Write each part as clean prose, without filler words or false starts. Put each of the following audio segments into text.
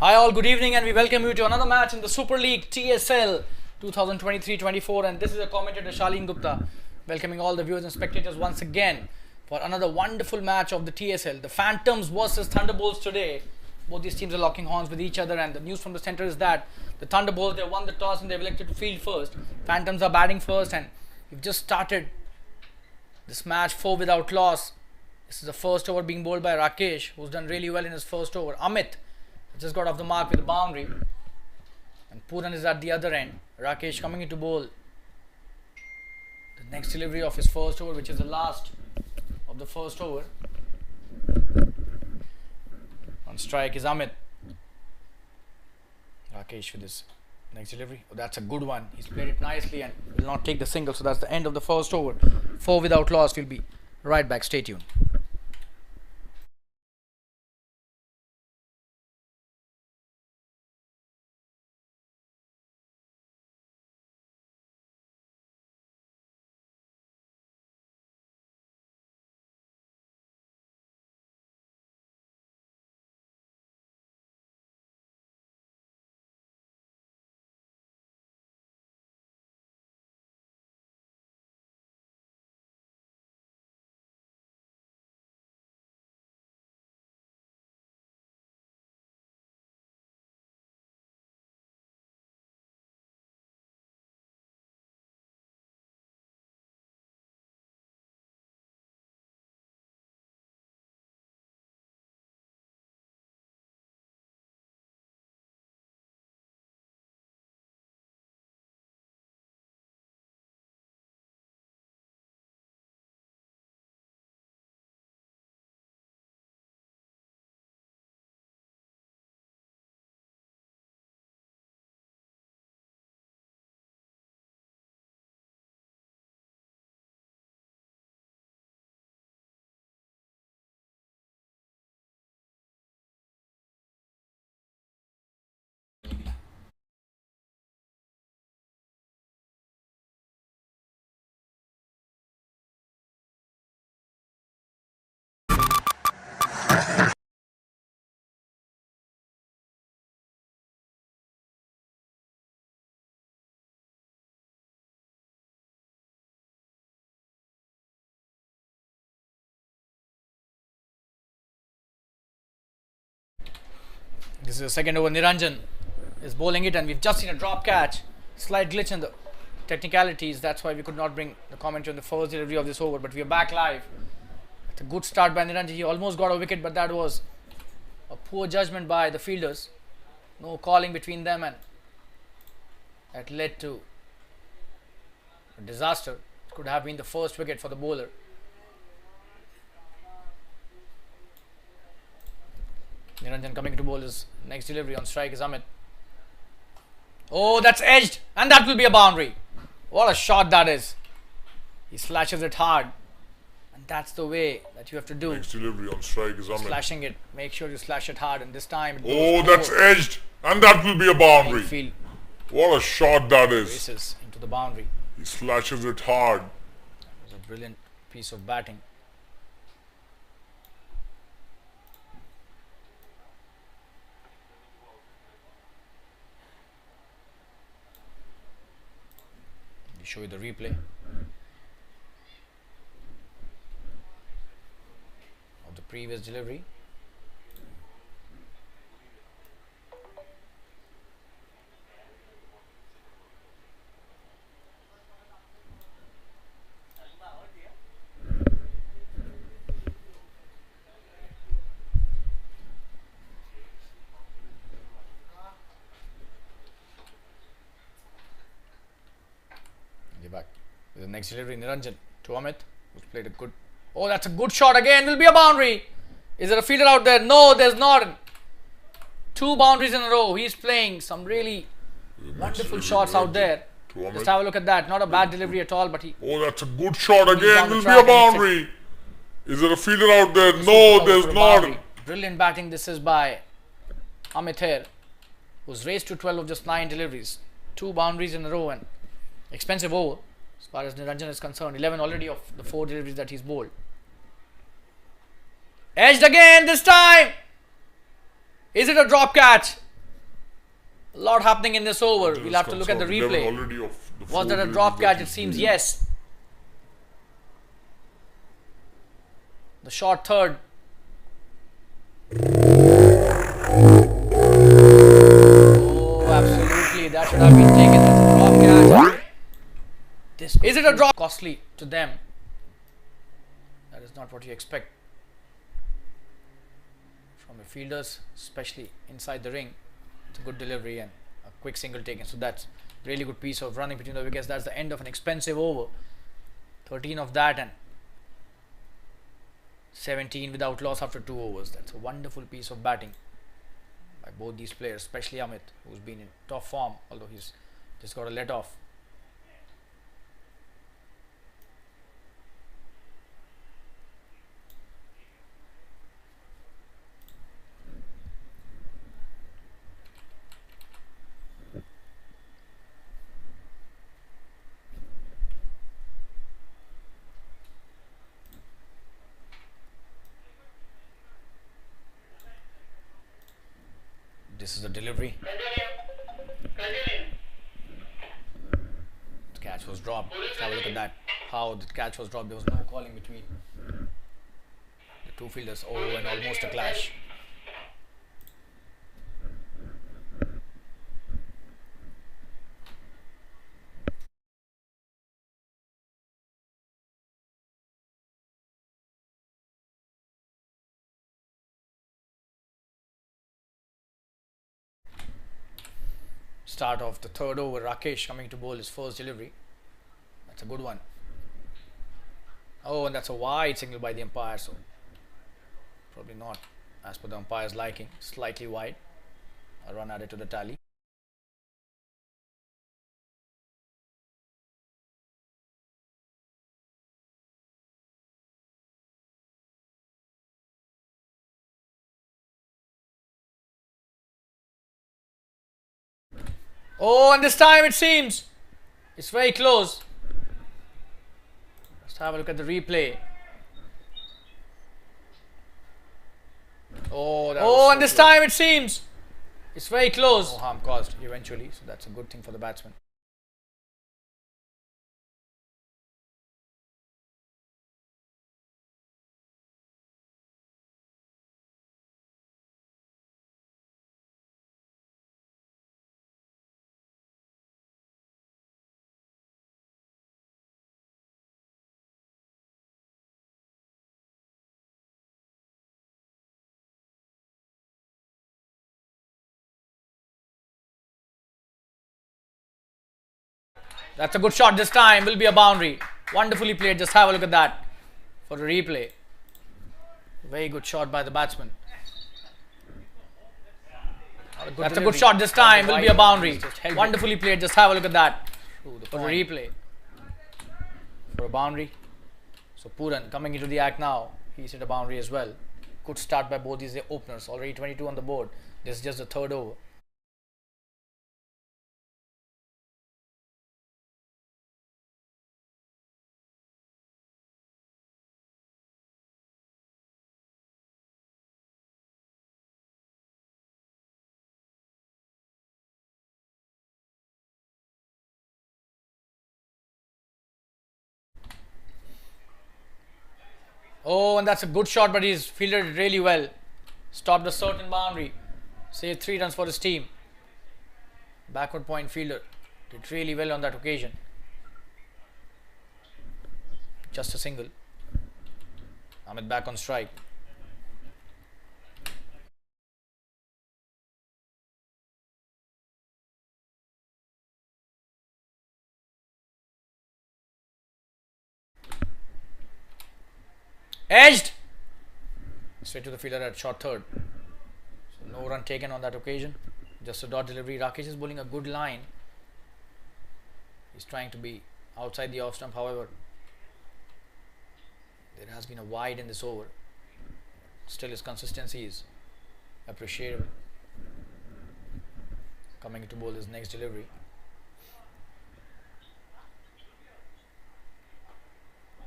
Hi all, good evening and we welcome you to another match in the Super League TSL 2023-24, and this is a commentator Shaleen Gupta welcoming all the viewers and spectators once again for another wonderful match of the TSL. The Phantoms versus Thunderbolts today. Both these teams are locking horns with each other, and the news from the center is that the Thunderbolts, they won the toss and they've elected to field first. Phantoms are batting first, and we've just started this match 4 without loss. This is the first over being bowled by Rakesh, who's done really well in his first over. Amit just got off the mark with a boundary, and Puran is at the other end. Rakesh coming in to bowl the next delivery of his first over, which is the last of the first over. On strike is Amit. Rakesh with his next delivery. Oh, that's a good one. He's played it nicely and will not take the single. So that's the end of the first over. 4 without loss. We'll be right back. Stay tuned. This is the second over. Niranjan is bowling it, and we've just seen a drop catch. Slight glitch in the technicalities. That's why we could not bring the commentary on the first delivery of this over. But we are back live. It's a good start by Niranjan. He almost got a wicket, but that was a poor judgment by the fielders. No calling between them, and that led to a disaster. It could have been the first wicket for the bowler. Niranjan coming to bowl his next delivery. On strike is Amit. Oh, that's edged, and that will be a boundary. What a shot that is. He slashes it hard, and that's the way that you have to do. Next delivery on strike is Amit. Slashing it. Make sure you slash it hard, and this time it Oh, that's edged, and that will be a boundary. Field What a shot that is. races into the boundary. He slashes it hard. It was a brilliant piece of batting. We show you the replay of the previous delivery. Back with the next delivery. Niranjan to Amit, who's played a good. Oh, that's a good shot again. Will be a boundary. Is there a fielder out there? No, there's not. 2 boundaries in a row. He's playing some really wonderful shots out there. Just have a look at that. Not a bad delivery at all, but he. Oh, that's a good shot again. Will be a boundary. Is there a fielder out there? No, there's not. Brilliant batting this is by Amit here, who's raced to 12 of just 9 deliveries. 2 boundaries in a row, and expensive over as far as Niranjan is concerned. 11 already of the 4 deliveries that he's bowled. Edged again this time. Is it a drop catch? lot happening in this over. This We'll have to look at the comes out 11 replay. already of the Was four that a deliveries drop that catch? he It seems played. yes. The short third. Oh, absolutely. That should have been taken. That's a drop catch. Is it a drop? Costly to them. That is not what you expect from the fielders, especially inside the ring. It's a good delivery and a quick single taken. So that's really good piece of running between the wickets. That's the end of an expensive over. 13 of that and 17 without loss after 2 overs. That's a wonderful piece of batting by both these players, especially Amit, who's been in top form, although he's just got a let off. This is the delivery. The catch was dropped. Let's have a look at that. How the catch was dropped. There was no calling between the two fielders. Oh, and almost a clash. Start of the third over. Rakesh coming to bowl his first delivery. That's a good one. Oh, and that's a wide signal by the umpire. So probably not as per the umpire's liking. Slightly wide. A run added to the tally. Oh, and this time it seems it's very close. Let's have a look at the replay. Oh, and this time it seems it's very close. No harm caused eventually, so that's a good thing for the batsman. That's a good shot this time. Will be a boundary. Wonderfully played. Just have a look at that for the replay. Very good shot by the batsman. That's a good shot this time. Will be a boundary. Wonderfully played. Just have a look at that for the replay. For a boundary. So Puran coming into the act now. He's hit a boundary as well. Good start by both these openers. Already 22 on the board. This is just the third over. Oh, and that's a good shot, but he's fielded it really well. Stopped a certain boundary. Saved 3 runs for his team. Backward point fielder. Did really well on that occasion. Just a single. Amit back on strike. Edged! Straight to the fielder at short third. So no run taken on that occasion. Just a dot delivery. Rakesh is bowling a good line. He's trying to be outside the off stump. However, there has been a wide in this over. Still his consistency is appreciable. Coming to bowl his next delivery.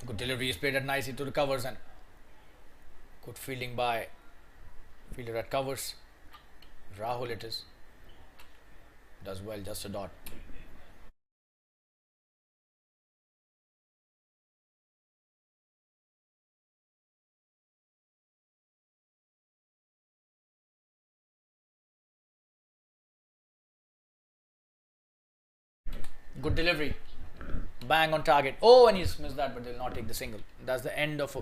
Good delivery. He's played it nicely to the covers and good fielding by fielder at covers. Rahul it is. Does well, just a dot. Good delivery. Bang on target. Oh, and he's missed that, but they'll not take the single. That's the end of a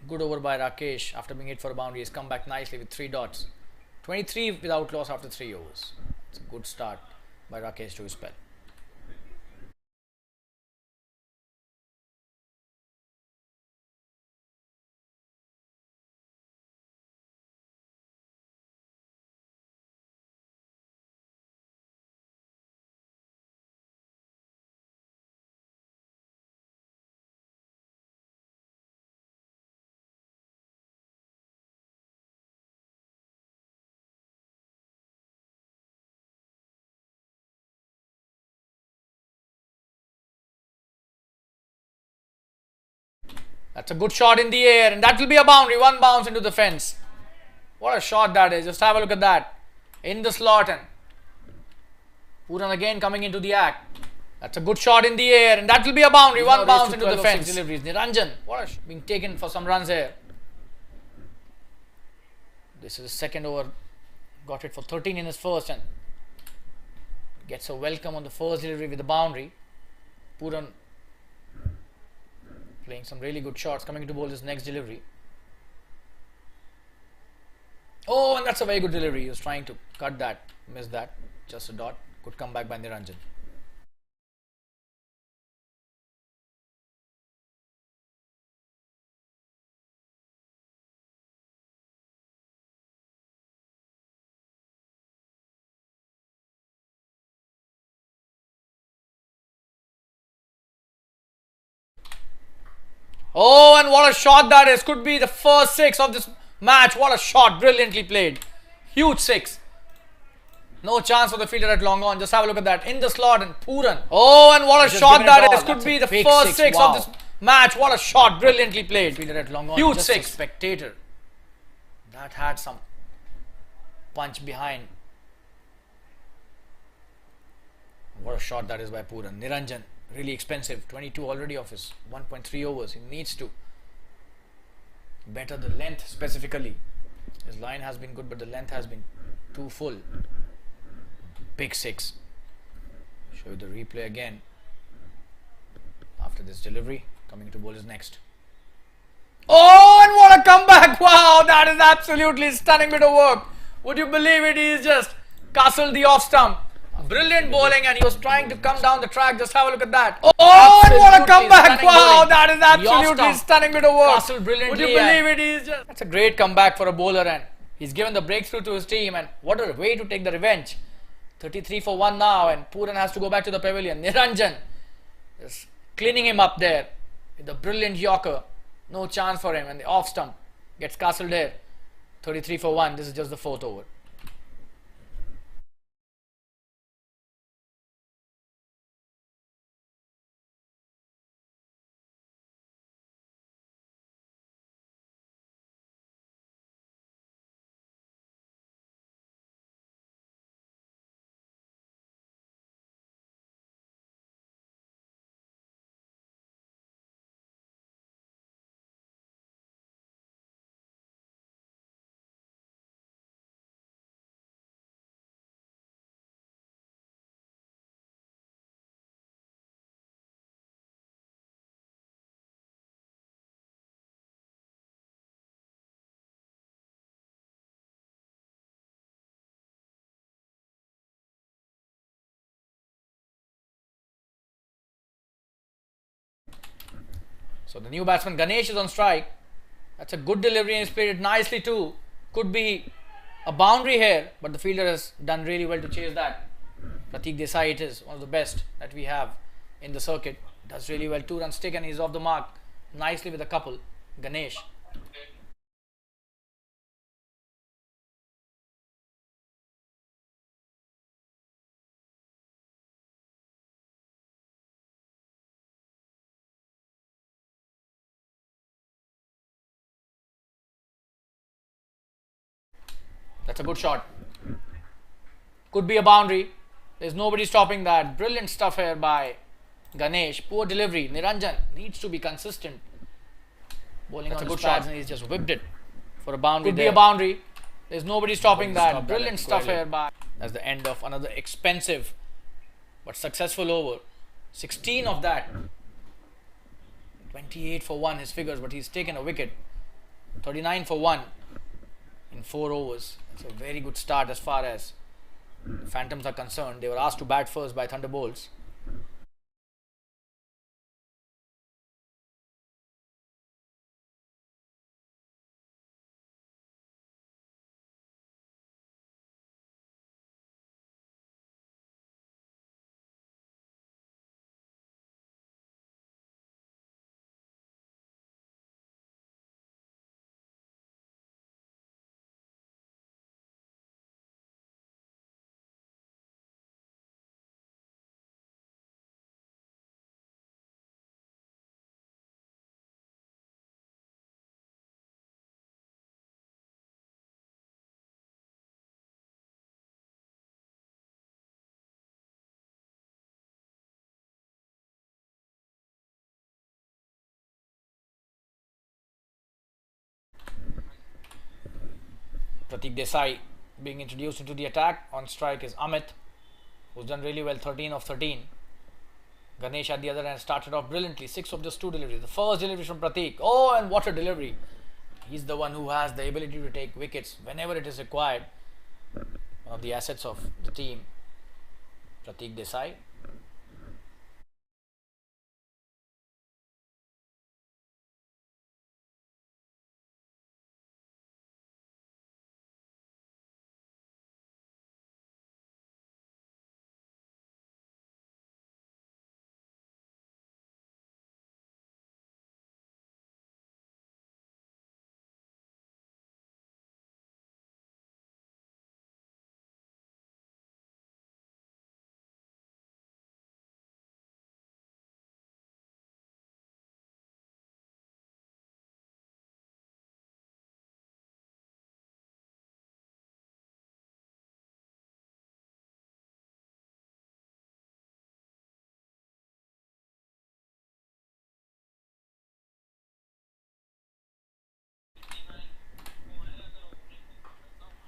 good over by Rakesh. After being hit for a boundary, he's come back nicely with 3 dots. 23 without loss after 3 overs. It's a good start by Rakesh to his spell. That's a good shot in the air, and that will be a boundary. 1 bounce into the fence. What a shot that is. Just have a look at that. In the slot, and Pooran again coming into the act. That's a good shot in the air, and that will be a boundary. 1 bounce into the fence. Deliveries. Niranjan, what a being taken for some runs here. This is his second over. Got it for 13 in his first, and gets a welcome on the first delivery with the boundary. Pooran playing some really good shots, coming to bowl his next delivery. Oh, and that's a very good delivery. He was trying to cut that, missed that, just a dot. Good comeback by Niranjan. Oh, and what a shot that is. Could be the first 6 of this match. What a shot. Brilliantly played. Huge 6. No chance for the fielder at long on. Just have a look at that. In the slot, and Pooran. Oh, and what a shot that is. Could be the first 6 of this match. What a shot. Brilliantly played. Fielder at long on. Huge 6. Spectator. That had some punch behind. What a shot that is by Pooran. Niranjan. Really expensive. 22 already of his 1.3 overs. He needs to better the length specifically. His line has been good, but the length has been too full. Big 6. Show you the replay again. After this delivery, coming to bowl is next. Oh, and what a comeback! Wow, that is absolutely stunning bit of work. Would you believe it? He is just castled the off stump. Brilliant bowling, and he was trying to come down the track. Just have a look at that. Oh, and what a comeback! Wow, that is absolutely stunning bit of work. Castled brilliantly. Would you believe it? He is just... That's a great comeback for a bowler, and he's given the breakthrough to his team, and what a way to take the revenge. 33 for 1 now, and Pooran has to go back to the pavilion. Niranjan is cleaning him up there with a brilliant Yorker. No chance for him, and the off stump gets castled there. 33 for 1. This is just the 4th over. So the new batsman Ganesh is on strike. That's a good delivery, and he's played it nicely too. Could be a boundary here, but the fielder has done really well to chase that. Pratik Desai, it is one of the best that we have in the circuit. Does really well. 2 runs taken. He's off the mark nicely with a couple. Ganesh. That's a good shot. Could be a boundary. There's nobody stopping that. Brilliant stuff here by Ganesh. Poor delivery. Niranjan needs to be consistent. Bowling on good pads and he's just whipped it for a boundary. Could be a boundary. There's nobody stopping that. Brilliant stuff here by. That's the end of another expensive but successful over. 16 of that. 28 for 1 his figures, but he's taken a wicket. 39 for 1 in 4 overs. It's a very good start as far as Phantoms are concerned. They were asked to bat first by Thunderbolts. Pratik Desai being introduced into the attack. On strike is Amit, who's done really well, 13 of 13. Ganesh at the other end started off brilliantly, 6 of just 2 deliveries. The first delivery from Pratik. Oh, and what a delivery. He's the one who has the ability to take wickets whenever it is required. One of the assets of the team, Pratik Desai.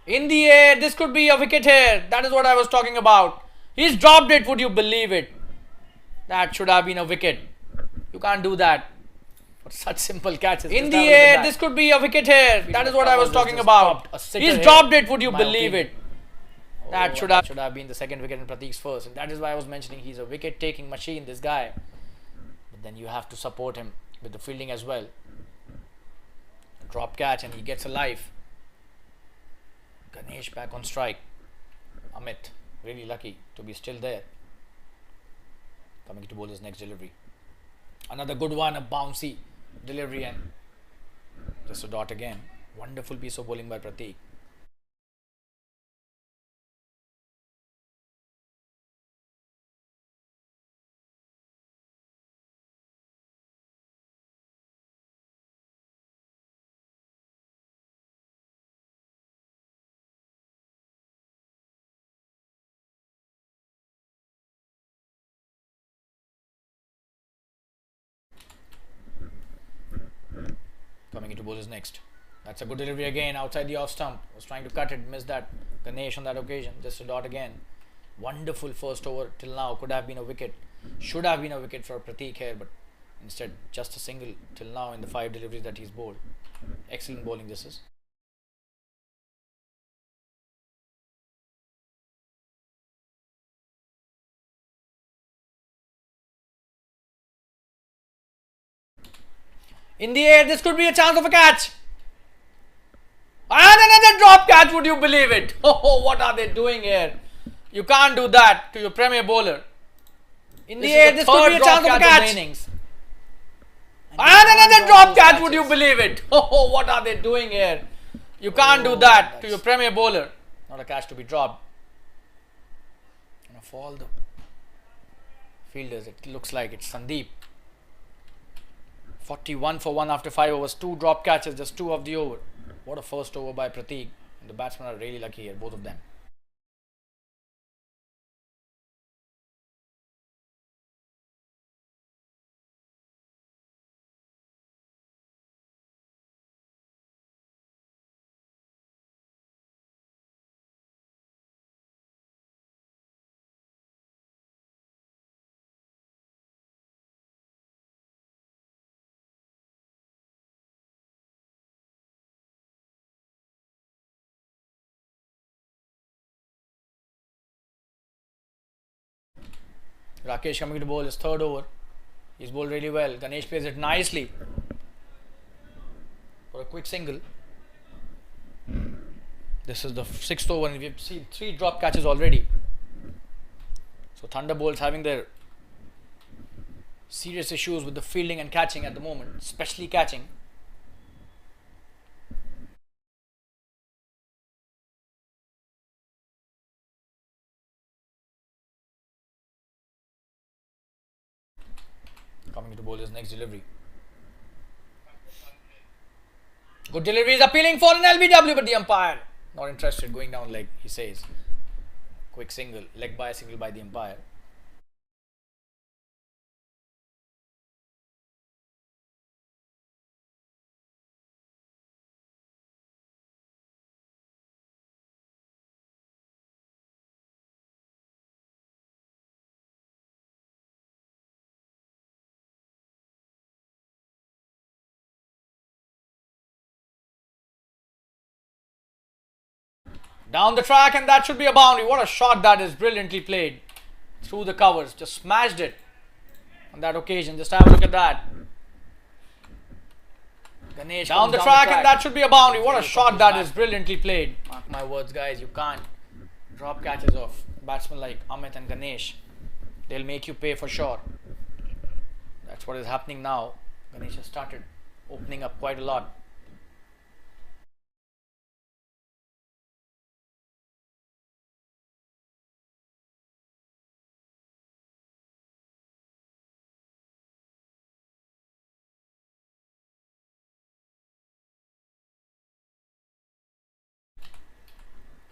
In the air, this could be a wicket here. That is what I was talking about. He's dropped it, would you believe it? That should have been a wicket. You can't do that for such simple catches. In the air, this could be a wicket here. That is what I was talking about. He's dropped it, would you believe it? That should have been the second wicket in Pratik's first. And that is why I was mentioning he's a wicket-taking machine, this guy. But then you have to support him with the fielding as well. Drop catch and he gets a life. Ganesh back on strike. Amit really lucky to be still there. Coming to bowl his next delivery. Another good one, a bouncy delivery and just a dot again. Wonderful piece of bowling by Pratik. Coming into bowlers next. That's a good delivery again outside the off stump. Was trying to cut it, missed that. Ganesh on that occasion. Just a dot again. Wonderful first over till now. Could have been a wicket. Should have been a wicket for Pratik here, but instead just a single till now in the 5 deliveries that he's bowled. Excellent bowling this is. In the air, this could be a chance of a catch. And another drop catch, would you believe it? Oh, what are they doing here? You can't do that to your premier bowler. In the air, this could be a chance of a catch. And another drop catch, would you believe it? Oh, what are they doing here? You can't do that to your premier bowler. Not a catch to be dropped. And for all the fielders, it looks like it's Sandeep. 41 for 1 after 5 overs, 2 drop catches, just 2 of the over. What a first over by Pratik. And the batsmen are really lucky here, both of them. Rakesh coming to bowl his third over. He's bowled really well. Ganesh plays it nicely for a quick single. This is the sixth over and we've seen 3 drop catches already. So Thunderbolts having their serious issues with the fielding and catching at the moment, especially catching. Coming to bowl his next delivery. Good delivery is appealing for an LBW, but the umpire not interested, going down leg, he says. Quick single, leg by single by the umpire. Down the track, and that should be a boundary. What a shot that is, brilliantly played through the covers, just smashed it on that occasion. Just have a look at that. Ganesh down the track, and that should be a boundary. What a shot that is, brilliantly played. Mark my words, guys, you can't drop catches of batsmen like Amit and Ganesh. They'll make you pay for sure. That's what is happening now. Ganesh has started opening up quite a lot.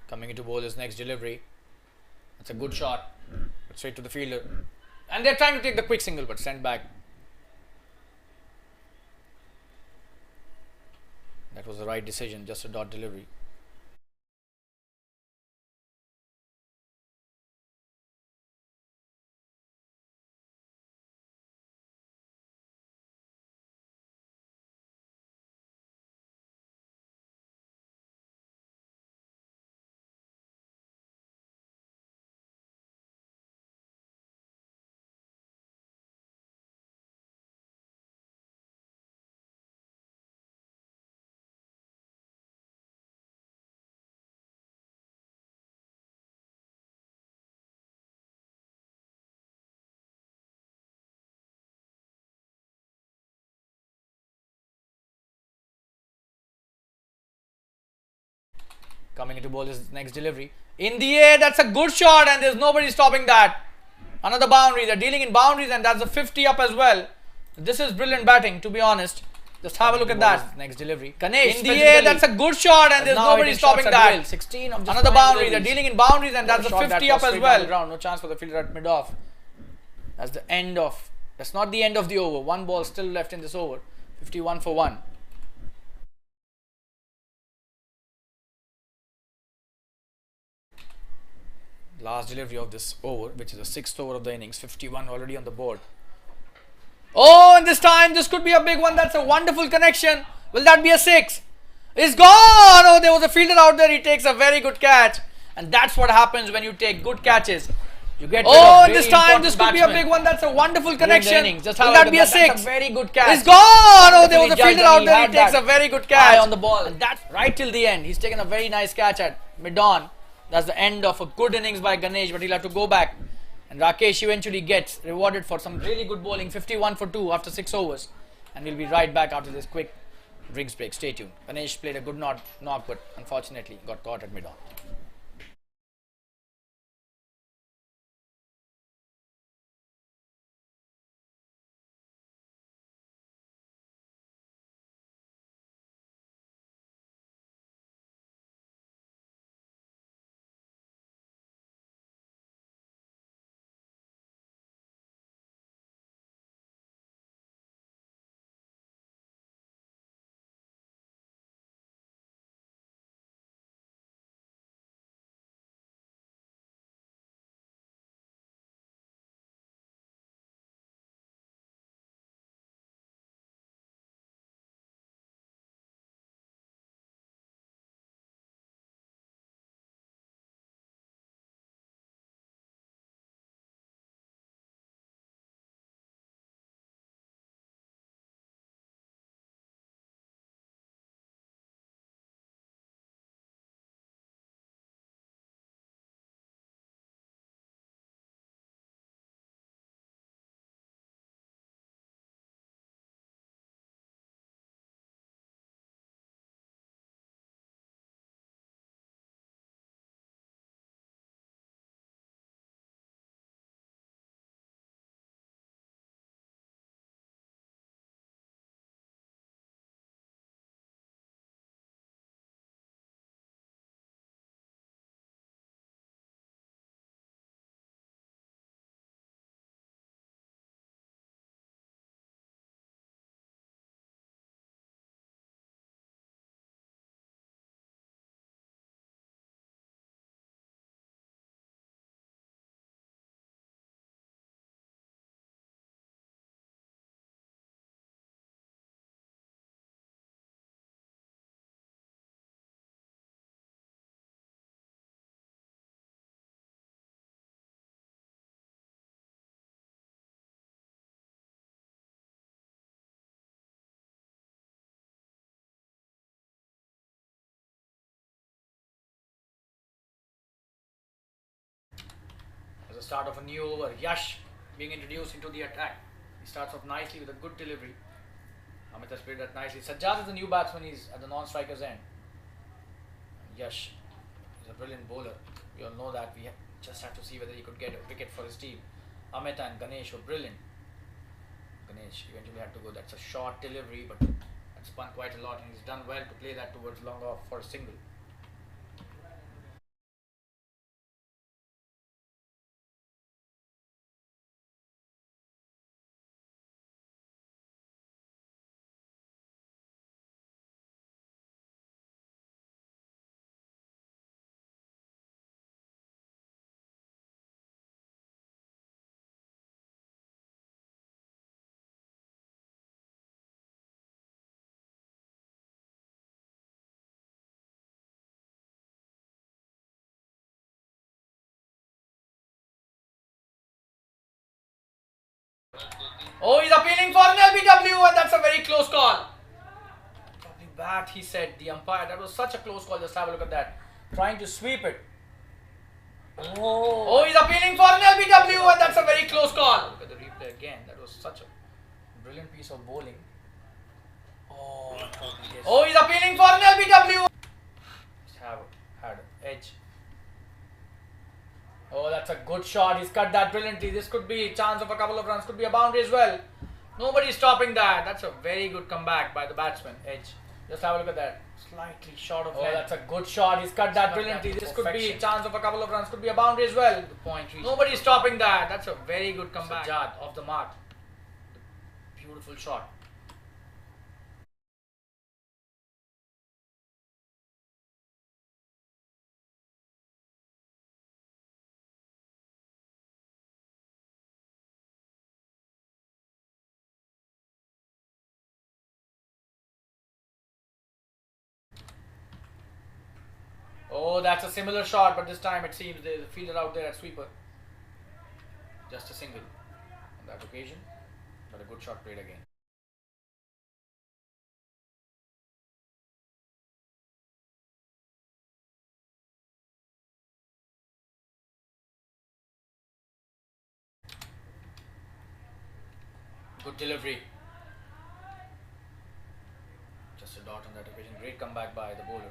Coming into bowl his next delivery. That's a good shot. Straight to the fielder. And they're trying to take the quick single, but sent back. That was the right decision, just a dot delivery. Coming into bowl his next delivery. In the air, that's a good shot and there's nobody stopping that. Another boundary. They're dealing in boundaries and that's a 50 up as well. This is brilliant batting, to be honest. Just have a look at that. Next delivery. Ganesh in the air, that's a good shot and there's nobody stopping that. 16 of another boundary. They're dealing in boundaries and that's a 50 up as well. No chance for the fielder at mid-off. That's the end of. That's not the end of the over. One ball still left in this over. 51 for 1. Last delivery of this over, which is the 6th over of the innings. 51 already on the board. Oh, and this time this could be a big one. That's a wonderful connection. Will that be a 6? It's gone. Oh, there was a fielder out there. He takes a very good catch. And that's what happens when you take good catches. You get and this time this could be a big one. That's a wonderful connection. Will that be a 6? That's a very good catch. It's gone. Oh, there was a fielder out there. He takes a very good catch on the ball. And that's right till the end. He's taken a very nice catch at mid-on. That's the end of a good innings by Ganesh, but he'll have to go back. And Rakesh eventually gets rewarded for some really good bowling, 51 for 2 after 6 overs. And we'll be right back after this quick drinks break. Stay tuned. Ganesh played a good knock, but unfortunately got caught at mid-on. the start of a new over. Yash being introduced into the attack. He starts off nicely with a good delivery. Amit has played that nicely. Sajjad is the new batsman. He's at the non-striker's end. And Yash is a brilliant bowler. We all know that. We just have to see whether he could get a wicket for his team. Amit and Ganesh were brilliant. Ganesh eventually had to go. That's a short delivery, but that spun quite a lot, and he's done well to play that towards long off for a single. Oh, he's appealing for an LBW, and that's a very close call. Probably bat, he said, the umpire. That was such a close call. Just have a look at that. Trying to sweep it. Oh, he's appealing for an LBW, and that's a very close call. Look at the replay again. That was such a brilliant piece of bowling. Oh, he's appealing for an LBW. Just had edge. Oh, that's a good shot. He's cut that brilliantly. This could be a chance of a couple of runs. Could be a boundary as well. Nobody's stopping that. That's a very good comeback by the batsman. Edge. Just have a look at that. Slightly short of head. That's a good shot. He's cut that brilliantly. This could be a chance of a couple of runs. Could be a boundary as well. The point reached. Nobody's stopping that. That's a very good comeback. Sajjad off the mark. Beautiful shot. Oh, that's a similar shot, but this time it seems there's a fielder out there at sweeper. Just a single on that occasion, but a good shot played again. Good delivery. Just a dot on that occasion. Great comeback by the bowler.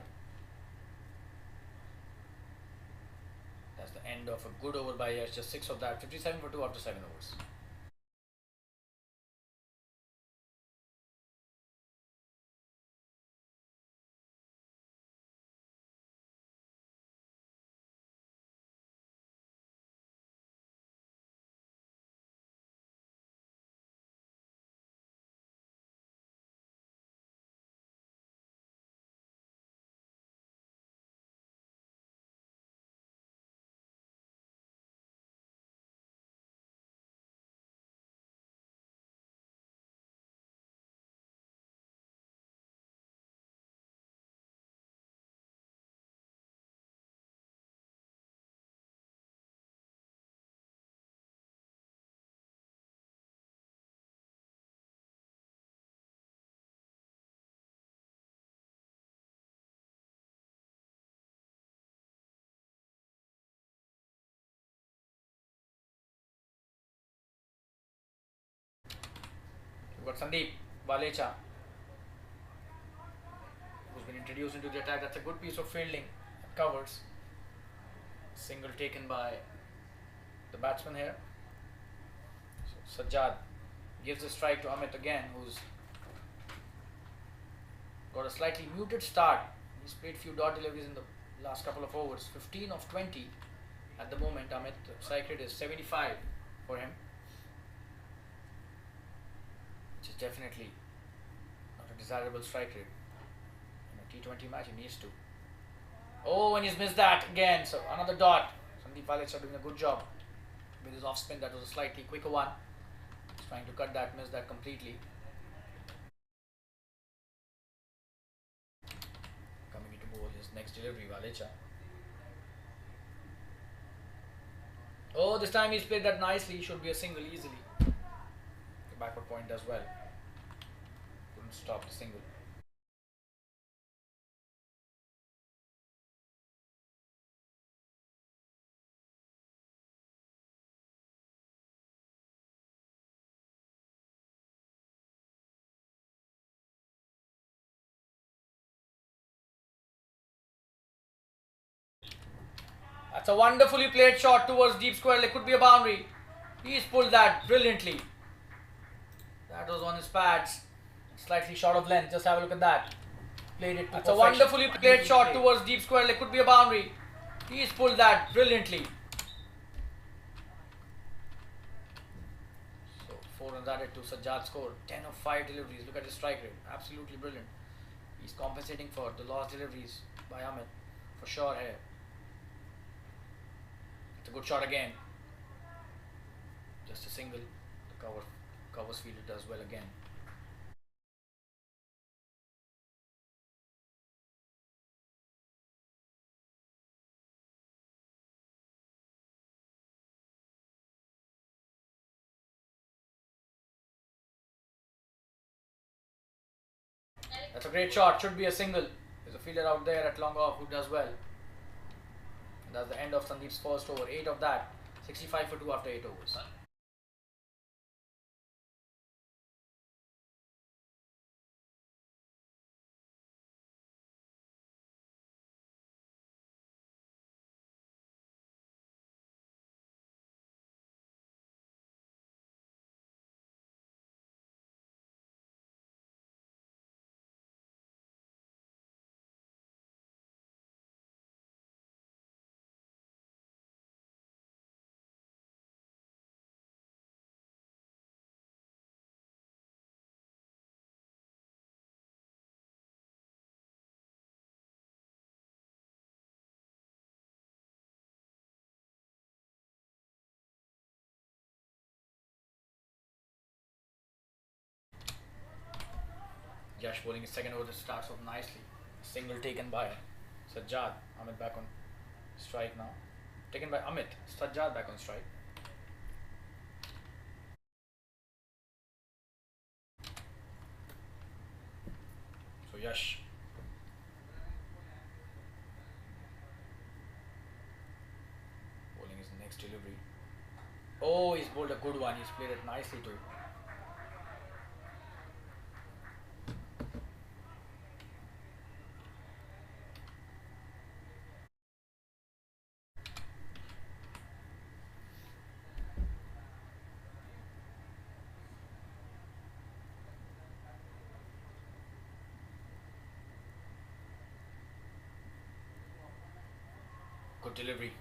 That's the end of a good over by Yash. Just 6 of that. 57 for 2 after 7 overs. We've got Sandeep Valecha, who's been introduced into the attack. That's a good piece of fielding. Covers. Single taken by the batsman here. So Sajjad gives the strike to Amit again, who's got a slightly muted start. He's played few dot deliveries in the last couple of overs. 15 of 20 at the moment. Amit, the strike rate is 75 for him, which is definitely not a desirable strike rate. In a T20 match, he needs to. Oh, and he's missed that again. So another dot. Sandeep Valecha doing a good job with his off spin. That was a slightly quicker one. He's trying to cut that, missed that completely. Coming into bowl his next delivery, Valecha. Oh, this time he's played that nicely. Should be a single easily. The backward point as well. Couldn't stop the single. That's a wonderfully played shot towards deep square leg. Could be a boundary. He's pulled that brilliantly. That was on his pads. Slightly short of length. Just have a look at that. Played it to That's perfection. A wonderfully played shot towards deep square leg. Could be a boundary. He's pulled that brilliantly. So 4 runs added to Sajjad's score. 10 of 5 deliveries. Look at his strike rate. Absolutely brilliant. He's compensating for the lost deliveries by Amit. For sure here. It's a good shot again. Just a single. The covers fielder does well again. That's a great shot. Should be a single. There's a fielder out there at long off who does well. And that's the end of Sandeep's first over. 8 of that. 65 for 2 after 8 overs. Yash bowling his second over starts off nicely. Single taken by Sajjad. Amit back on strike now. Taken by Amit. Sajjad back on strike. So Yash. Bowling his next delivery. Oh, he's bowled a good one. He's played it nicely too. Good delivery.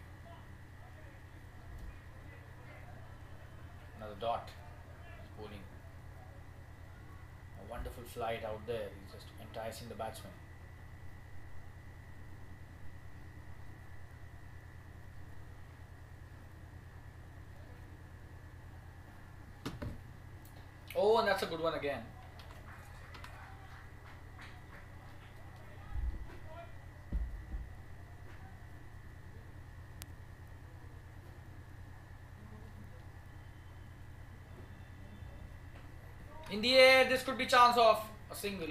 Another dot. He's bowling a wonderful flight out there. He's just enticing the batsman. Oh, and that's a good one again. In the air, this could be chance of a single.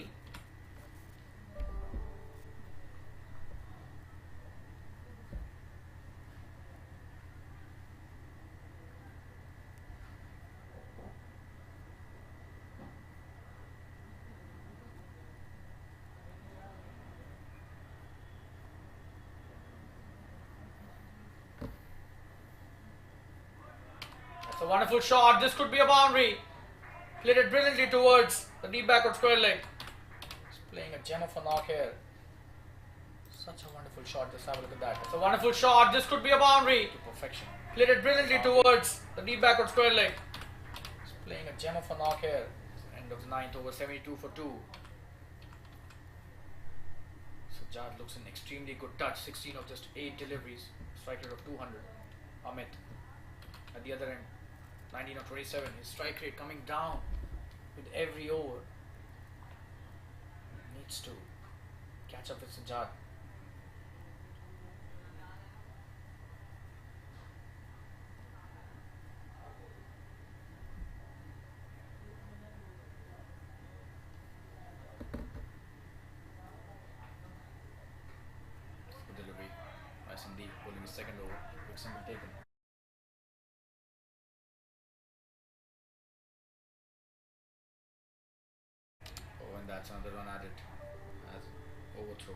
That's a wonderful shot. This could be a boundary. Played it brilliantly towards the deep backward square leg. He's playing a gem of a knock here. Such a wonderful shot. Just have a look at that. It's a wonderful shot. This could be a boundary. To perfection. Played it brilliantly towards the deep backward square leg. He's playing a gem of a knock here. End of the 9th over, 72 for 2. Sajjad looks in extremely good touch. 16 of just 8 deliveries. Strike rate of 200. Amit at the other end. 19 of 27. His strike rate coming down with every over. Needs to catch up with Sajjad. Good delivery by Sandeep, pulling his second over. Quick single taken. And that's another run added as overthrow.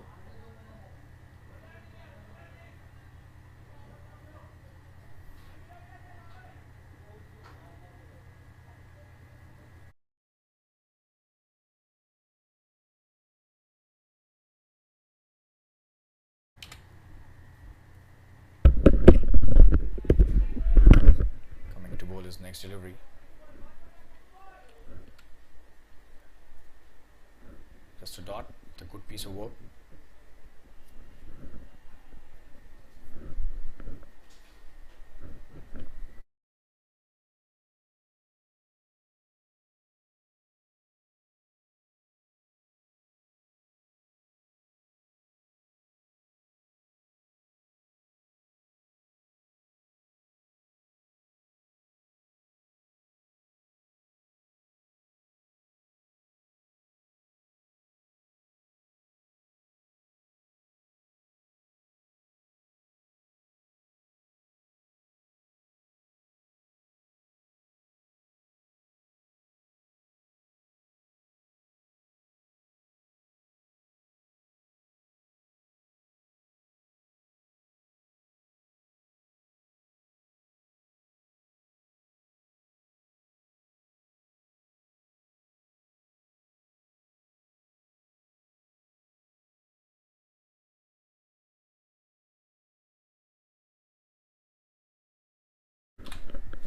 his next delivery. Just a dot. It's a good piece of work.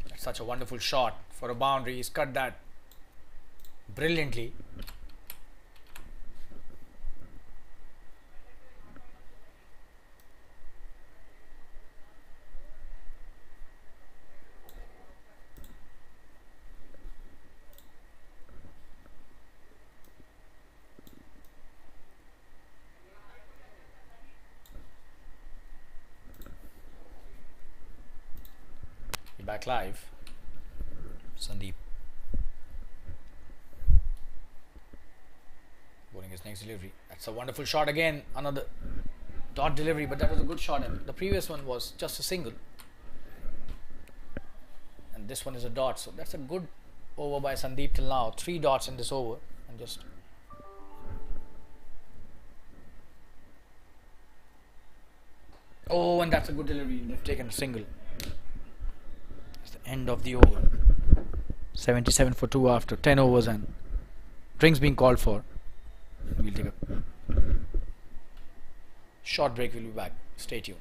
That's such a wonderful shot for a boundary. He's cut that brilliantly. Back live. Sandeep bowling his next delivery. That's a wonderful shot again. Another dot delivery, but that was a good shot. And the previous one was just a single, and this one is a dot. So that's a good over by Sandeep till now. 3 dots in this over, and just and that's a good delivery. They've taken a single. End of the over. 77 for 2 after 10 overs, and drinks being called for. We'll take a short break. We'll be back. Stay tuned.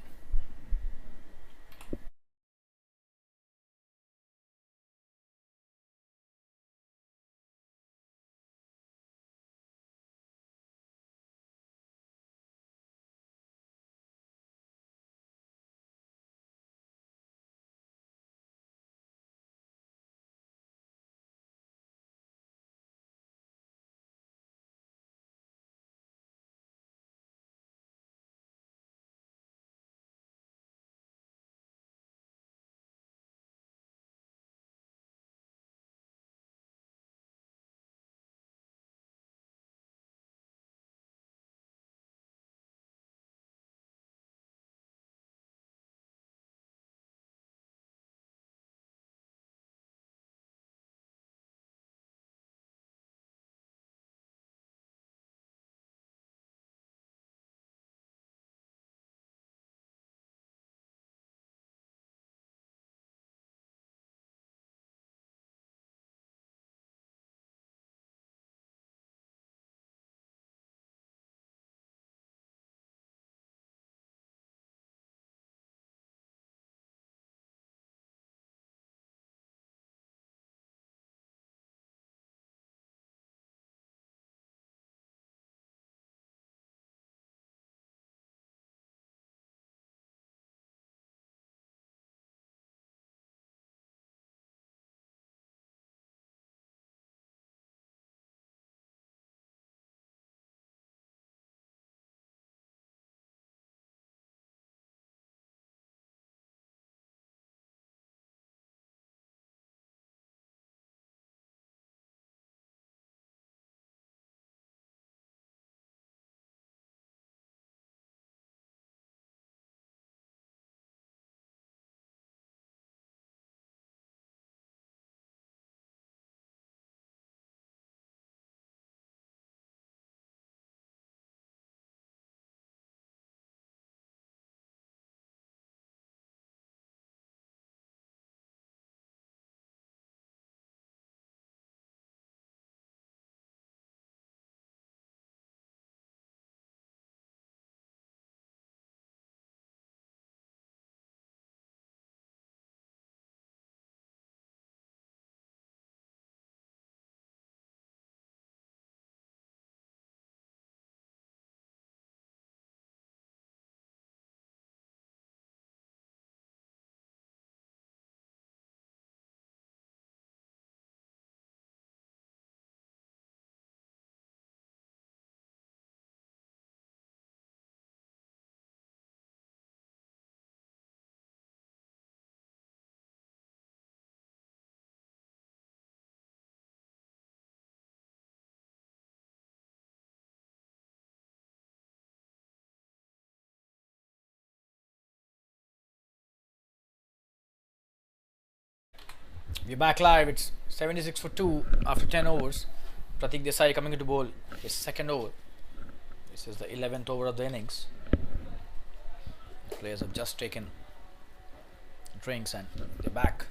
We're back live. It's 76 for 2 after 10 overs. Pratik Desai coming into bowl his second over. This is the 11th over of the innings. The players have just taken drinks and they're back.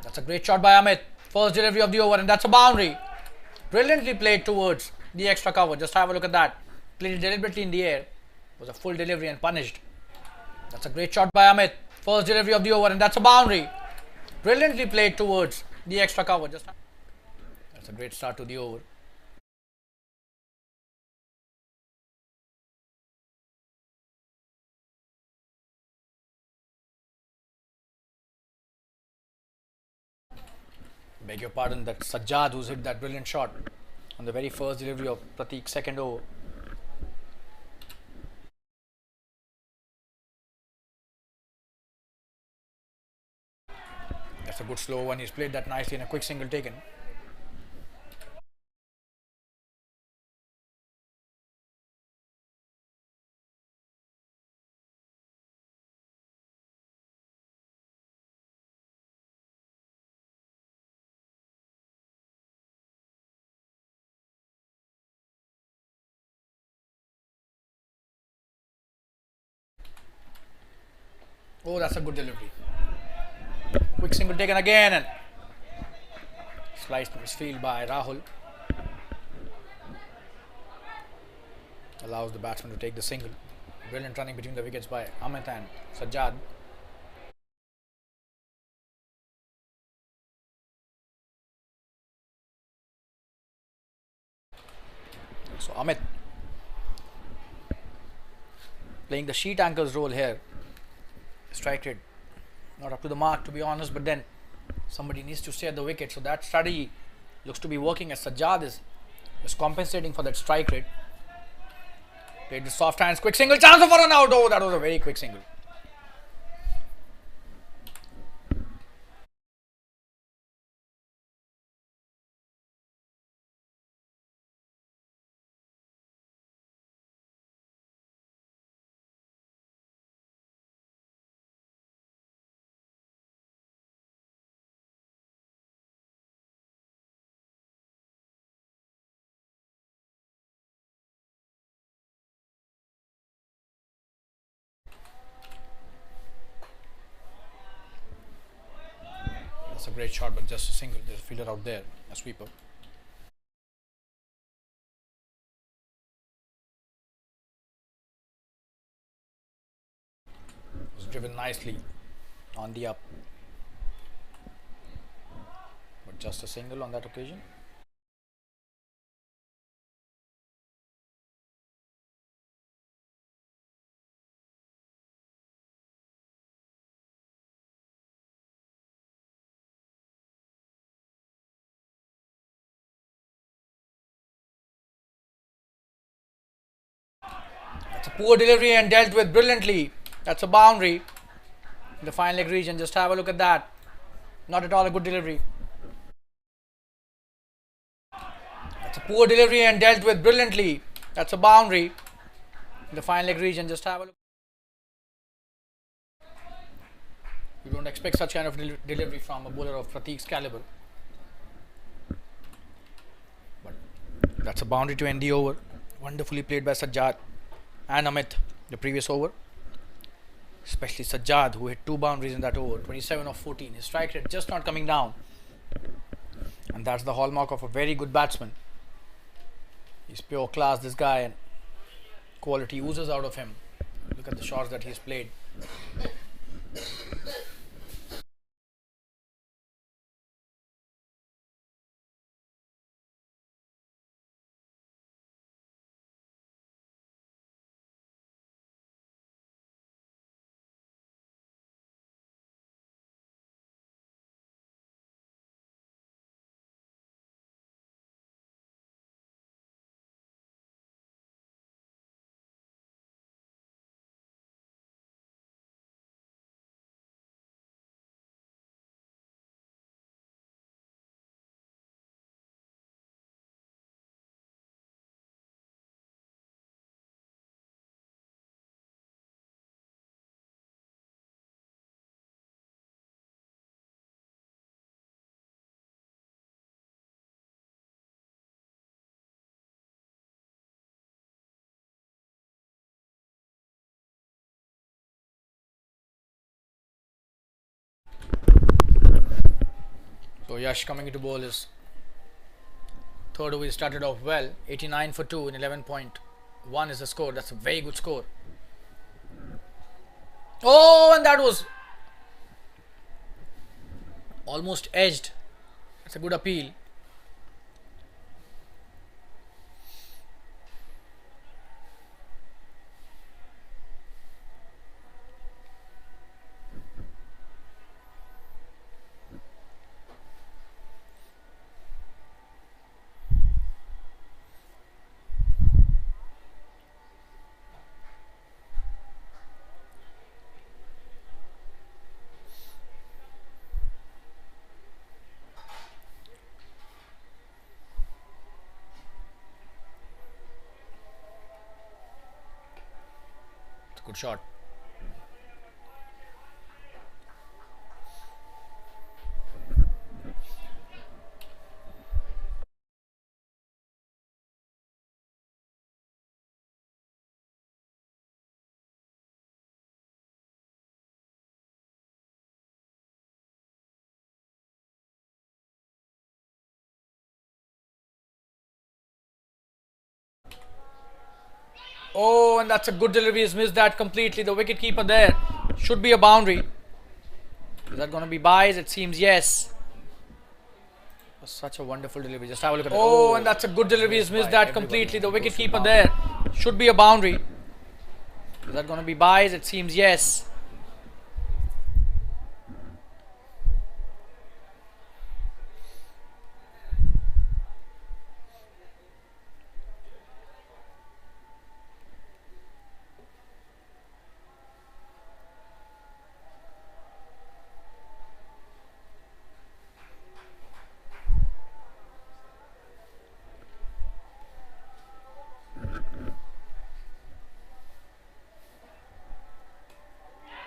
That's a great shot by Amit. First delivery of the over, and that's a boundary. Brilliantly played towards the extra cover. Just have a look at that. Played it deliberately in the air. Was a full delivery and punished. That's a great shot by Amit. First delivery of the over, and that's a boundary. Brilliantly played towards the extra cover. That's a great start to the over. Beg your pardon, that's Sajjad who's hit that brilliant shot on the very first delivery of Pratik's second over. That's a good slow one. He's played that nicely in a quick single taken. Oh, that's a good delivery. Quick single taken again and sliced misfield by Rahul. Allows the batsman to take the single. Brilliant running between the wickets by Amit and Sajjad. So Amit playing the sheet anchor's role here. Strike rate not up to the mark, to be honest, but then somebody needs to stay at the wicket. So that strategy looks to be working as Sajjad is compensating for that strike rate. Played the soft hands, quick single, chance for an out. Oh, that was a very quick single. That's a great shot, but just a single. There's a fielder out there, a sweeper. It was driven nicely on the up, but just a single on that occasion. That's a poor delivery and dealt with brilliantly. That's a boundary in the fine leg region. Just have a look at that. Not at all a good delivery. That's a poor delivery and dealt with brilliantly. That's a boundary in the fine leg region. Just have a look. You don't expect such kind of delivery from a bowler of Pratik's caliber. But that's a boundary to end the over. Wonderfully played by Sajjad and Amit the previous over. Especially Sajjad, who hit 2 boundaries in that over, 27 of 14. His strike rate just not coming down. And that's the hallmark of a very good batsman. He's pure class, this guy, and quality oozes out of him. Look at the shots that he's played. So Yash coming into bowl is third over. He started off well. 89 for 2 in 11.1 is the score. That's a very good score. Oh, and that was almost edged. That's a good appeal. It's a good shot. Oh, and that's a good delivery. He's missed that completely. The wicket keeper there. Should be a boundary. Is that going to be buys? It seems yes. Such a wonderful delivery. Just have a look at it. Oh, and that's a good delivery. He's missed that completely. The wicket keeper there. Should be a boundary. Is that going to be buys? It seems yes.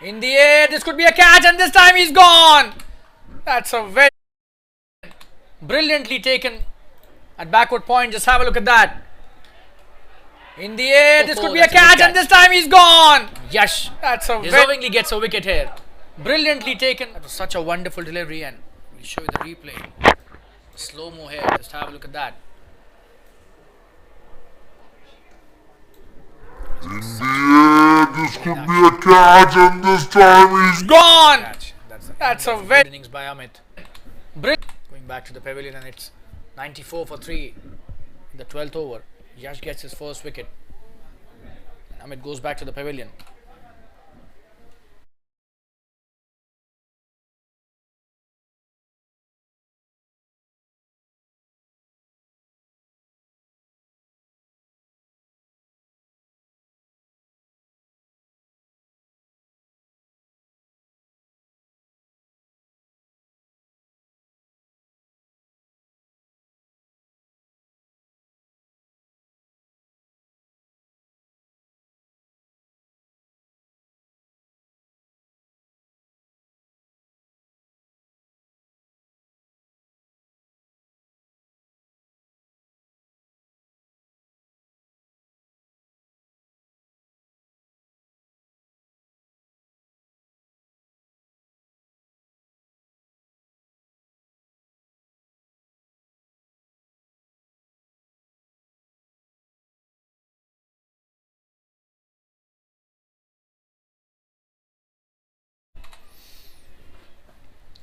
In the air, this could be a catch, and this time he's gone. That's a very brilliantly taken at backward point. Just have a look at that. In the air, this could be a catch, and this time he's gone. Yash, that's a deservingly gets a wicket here. Brilliantly taken. That was such a wonderful delivery, and we'll show you the replay. Slow mo here. Just have a look at that. In the air, this could be a catch, and this time he's gone. That's a very innings by Amit. Going back to the pavilion, and it's 94 for 3 in the 12th over. Yash gets his first wicket. Amit goes back to the pavilion.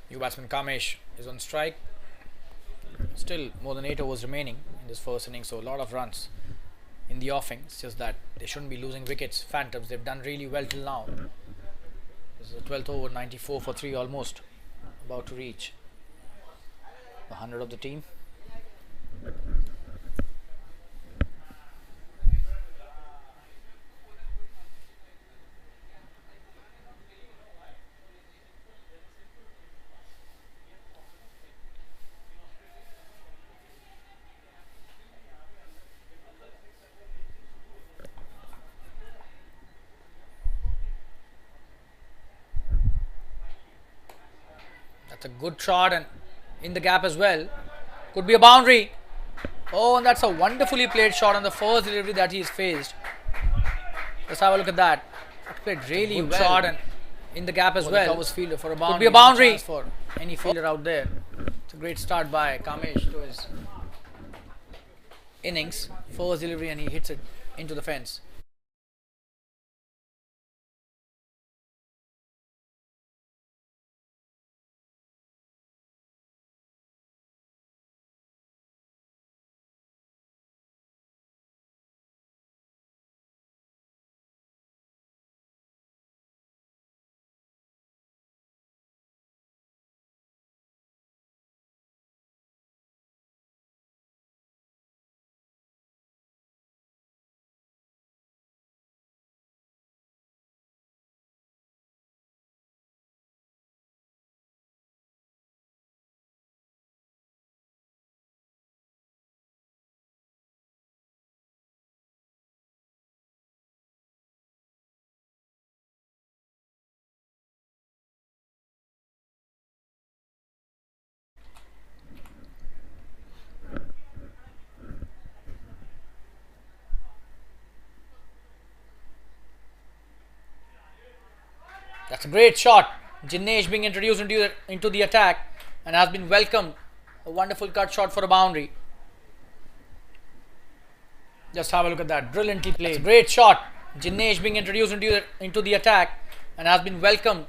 New batsman Kamesh is on strike. Still more than 8 overs remaining in this first inning, so a lot of runs in the offing. It's just that they shouldn't be losing wickets. Phantoms, they've done really well till now. This is the 12th over, 94 for 3 almost. About to reach the 100 of the team. That's a good shot, and in the gap as well. Could be a boundary. Oh, and that's a wonderfully played shot on the first delivery that he's faced. Let's have a look at that. That played really well. Shot, and in the gap as well. Covers fielder for a boundary. Could be a boundary for any fielder out there. It's a Great start by Kamesh to his innings. First delivery and he hits it into the fence. That's a great shot. Jinesh being introduced into the attack and has been welcomed. A wonderful cut shot for a boundary. Just have a look at that. Brilliantly played. That's a great shot. Jinesh being introduced into the attack and has been welcomed.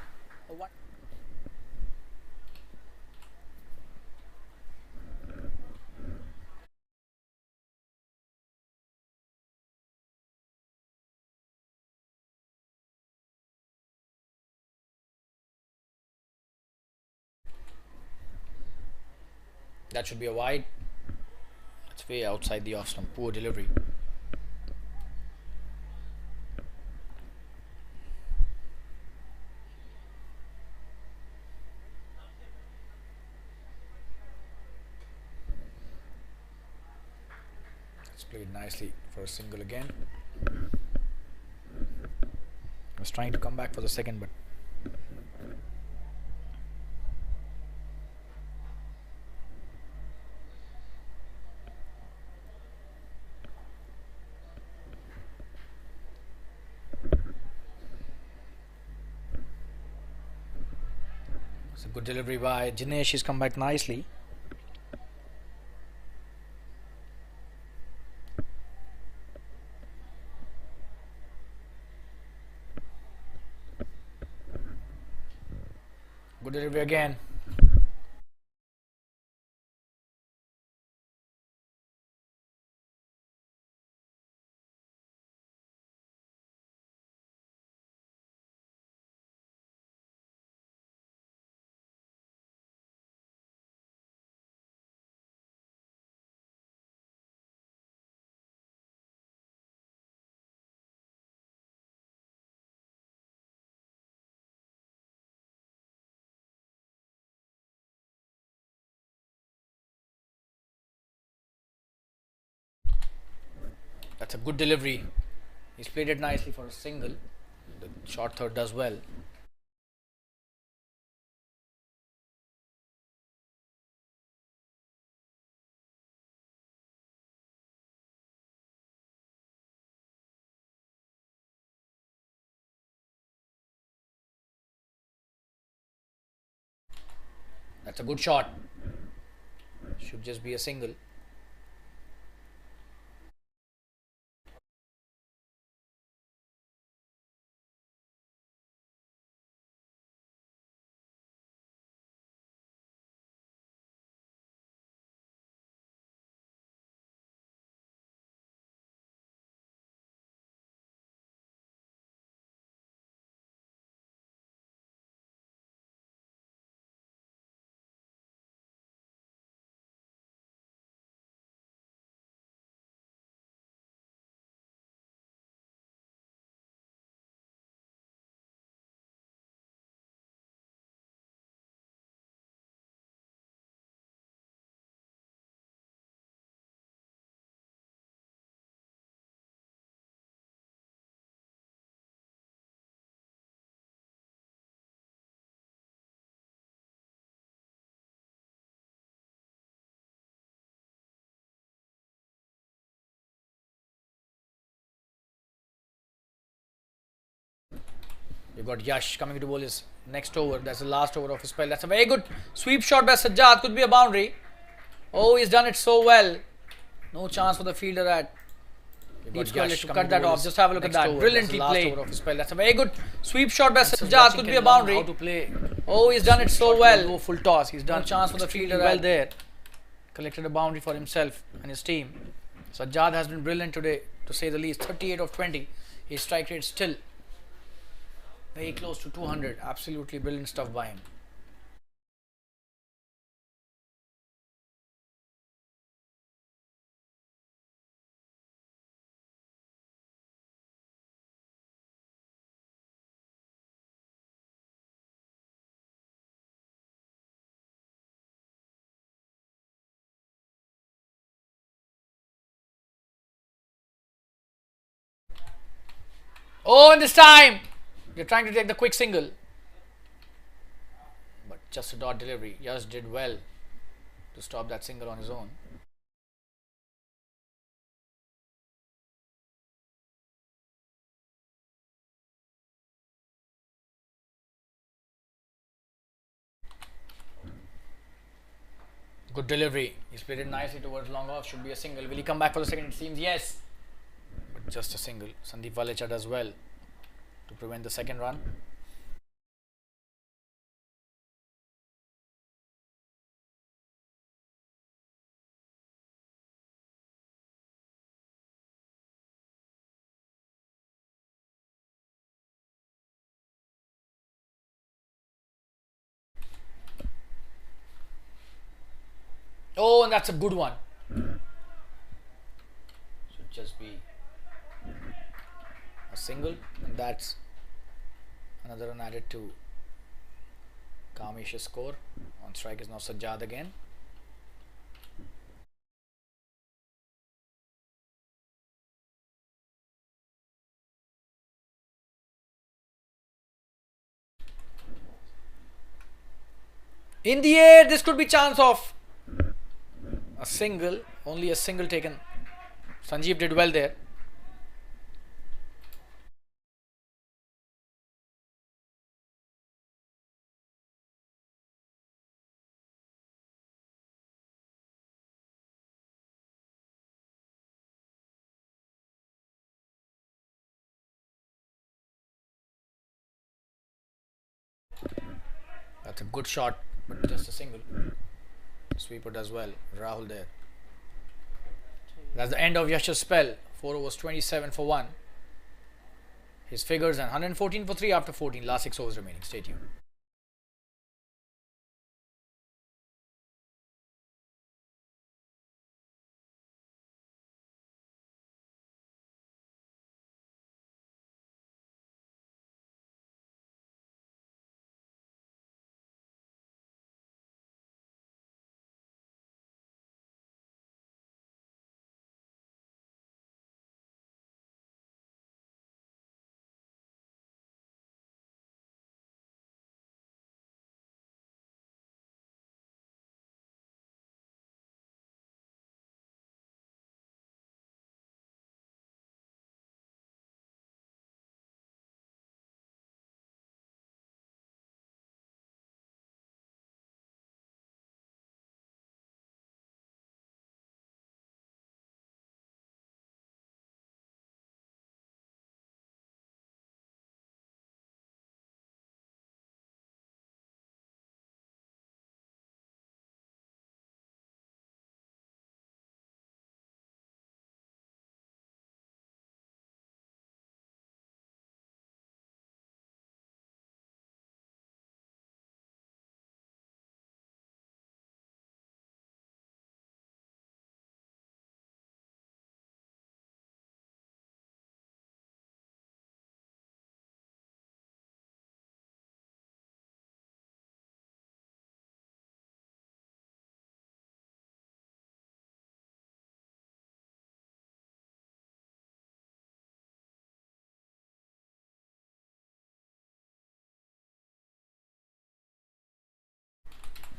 That should be a wide. That's way outside the off stump. Poor delivery. It's played nicely for a single again. Was trying to come back for the second, but it's a good delivery by Jinesh. He's come back nicely. Good delivery again. That's a good delivery. He's played it nicely for a single. The short third does well. That's a good shot. Should just be a single. You've got Yash coming to bowl his next over. That's the last over of his spell. That's a very good sweep shot by Sajjad. Could be a boundary. Oh, he's done it so well. No chance for the fielder at deep square to cut that off. Just have a look at that. Brilliantly played. Over of his spell. That's a very good sweep shot by Sajjad. Could be a boundary. How to play. Oh, he's done it so well. Go full toss. He's done. No chance for the fielder well there. Collected a boundary for himself and his team. Sajjad has been brilliant today, to say the least. 38 of 20. His strike rate still very close to 200. Absolutely brilliant stuff by him. Oh, and this time they're trying to take the quick single, but just a dot delivery. Yash did well to stop that single on his own. Good delivery. He's played it nicely towards long off. Should be a single. Will he come back for the second? It seems yes. But just a single. Sandeep Valecha does well to prevent the second run. Oh, and that's a good one. Should just be a single, and that's another run added to Kamesh's score. On strike is now Sajjad again. In the air, this could be chance of a single. Only a single taken. Sanjeev did well there. That's a good shot, but just a single. Sweeper does well. Rahul there. That's the end of Yash's spell. 4 overs, 27 for 1. His figures and 114 for 3 after 14. Last 6 overs remaining. Stay tuned.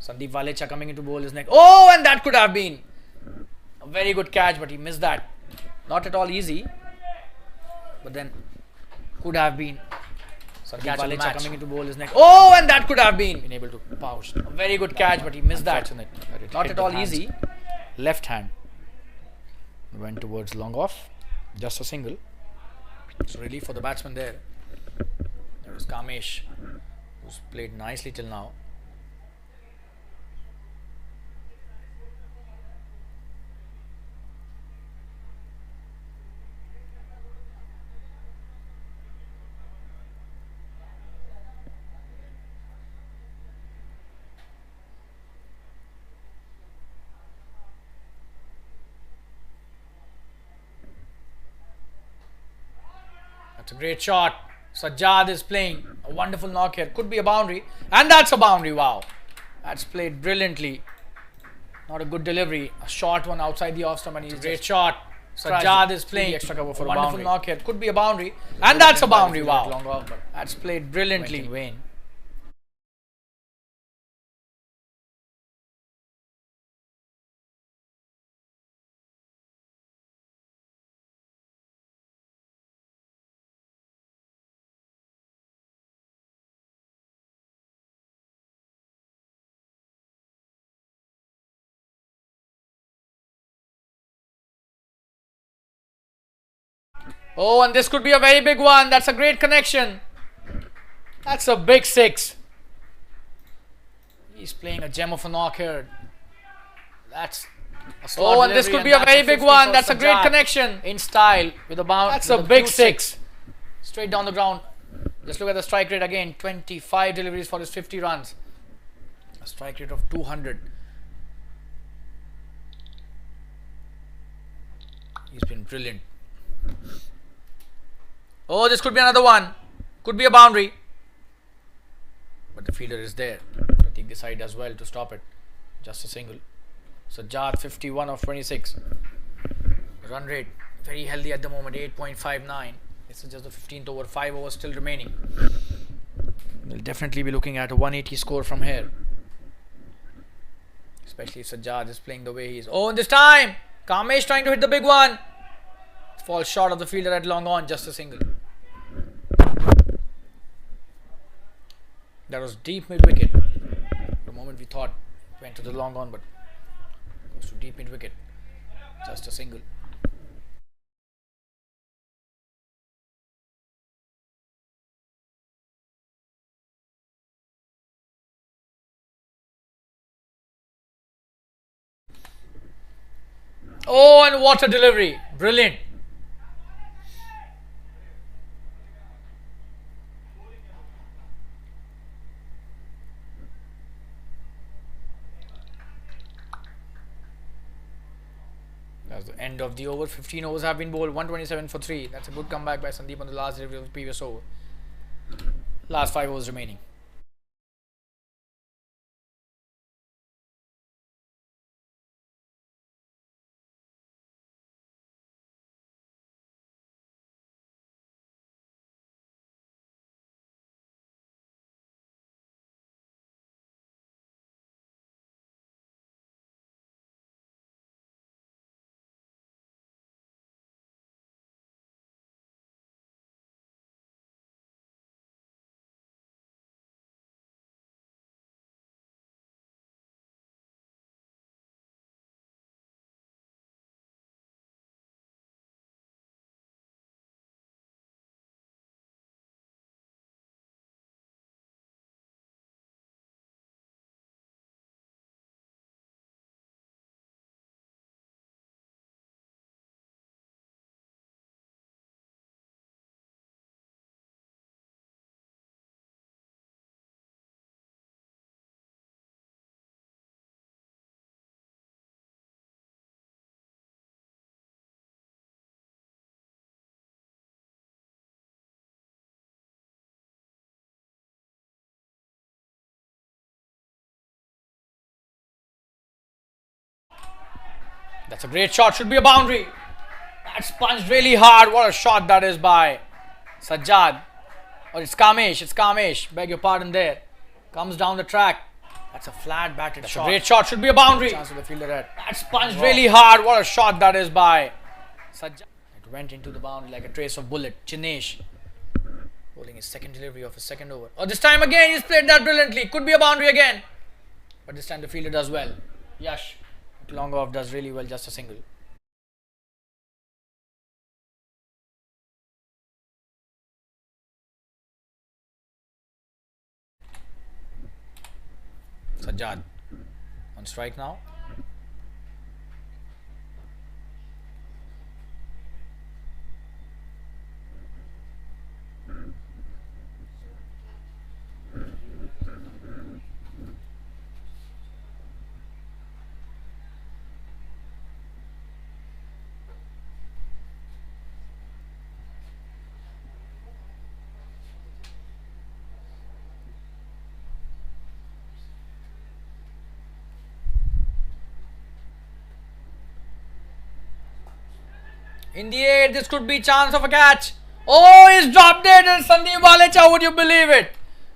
Sandeep Valecha coming into bowl his neck. Oh, and that could have been a very good catch, but he missed that. Not at all easy, but then could have been Sandeep Valecha coming into bowl is next. Oh, and that could have been able to pouch. A very good catch, but he missed that. Not at all easy. Left hand went towards long off. Just a single. So relief for the batsman there. There was Kamesh, who's played nicely till now. That's a great shot. Sajjad is playing a wonderful knock here. Could be a boundary. And that's a boundary. Wow. That's played brilliantly. Not a good delivery. A short one outside the off stump, and he's a great shot. Sajjad is playing extra cover for a wonderful knock here. Could be a boundary. And that's a boundary. Wow. That's played brilliantly. Wayne. Oh, and this could be a very big one. That's a great connection. That's a big six. He's playing a gem of a knock here. That's a slot. Oh, and this could be a very big one. That's a great connection. In style with a bounce. That's a big six. Straight down the ground. Just look at the strike rate again. 25 deliveries for his 50 runs. A strike rate of 200. He's been brilliant. Oh, this could be another one. Could be a boundary. But the fielder is there. I think the side does well to stop it. Just a single. Sajjad 51 of 26. Run rate very healthy at the moment, 8.59. This is just the 15th over, 5 overs still remaining. We'll definitely be looking at a 180 score from here. Especially if Sajjad is playing the way he is. Oh, and this time! Kamesh trying to hit the big one. Falls short of the fielder at long on, just a single. That was deep mid wicket. For a moment we thought it went to the long on, but goes to deep mid wicket. Just a single. Oh, and what a delivery! Brilliant. That's the end of the over. 15 overs have been bowled. 127 for 3. That's a good comeback by Sandeep on the last delivery of the previous over. Last 5 overs remaining. That's a great shot. Should be a boundary. That's punched really hard. What a shot that is by Sajjad. Or it's Kamesh. It's Kamesh. Beg your pardon there. Comes down the track. That's a flat batted shot. Great shot. Should be a boundary. Chance of the fielder at. That's punched really hard. What a shot that is by Sajjad. It went into the boundary like a trace of bullet. Chinesh. Bowling his second delivery of his second over. Oh, this time again he's played that brilliantly. Could be a boundary again. But this time the fielder does well. Yash, long off, does really well, just a single. Sajjad on strike now. In the air, this could be chance of a catch. Oh, he's dropped it, and Sandeep Walecha, would you believe it?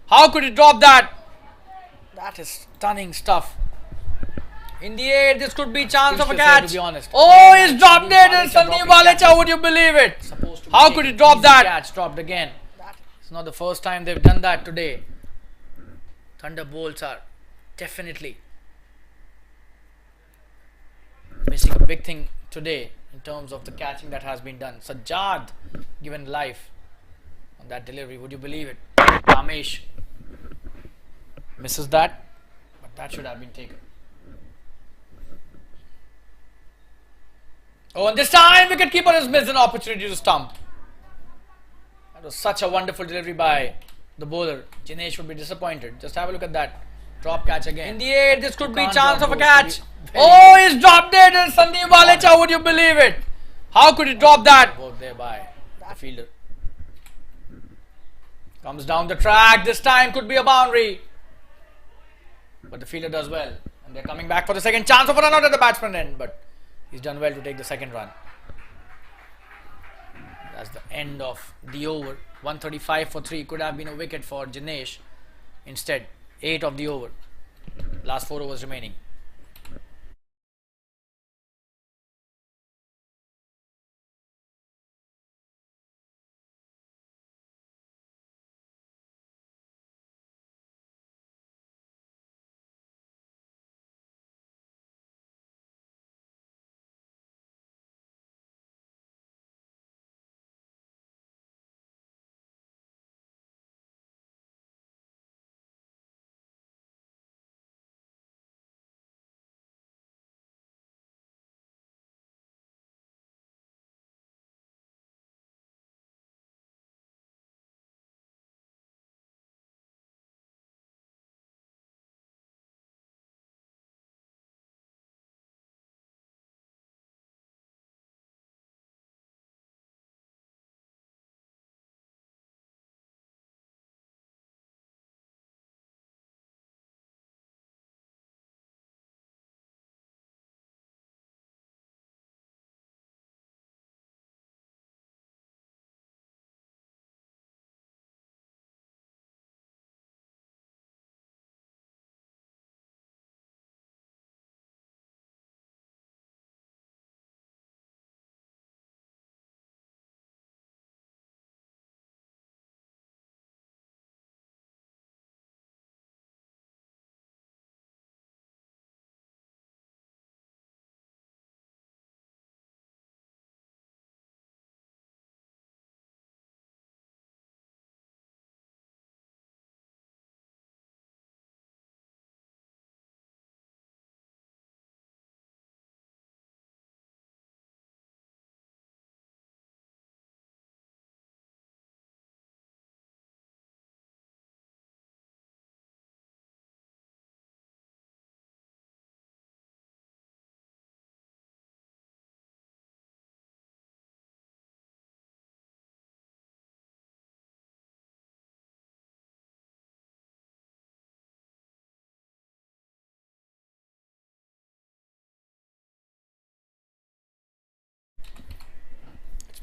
How could he drop that? That is stunning stuff. In the air, this could be chance of a catch. To be honest. Oh, he's dropped it, and Sandeep Walecha, would you believe it? How could he drop that? Catch dropped again. It's not the first time they've done that today. Thunderbolts are definitely missing a big thing today in terms of the catching that has been done. Sajjad given life on that delivery, would you believe it? Ramesh misses that, but that should have been taken. Oh, and this time wicketkeeper has missed an opportunity to stump. That was such a wonderful delivery by the bowler. Jinesh would be disappointed. Just have a look at that. Drop catch again. In the air, this could be chance of a catch. Oh, he's dropped it, and Sandeep Walecha, would you believe it? How could he drop that? Work there by the fielder. Comes down the track. This time could be a boundary. But the fielder does well. And they're coming back for the second chance of a run out at the batsman end. But he's done well to take the second run. That's the end of the over. 135 for 3. Could have been a wicket for Jinesh. Instead, 8 of the over. Last 4 overs remaining.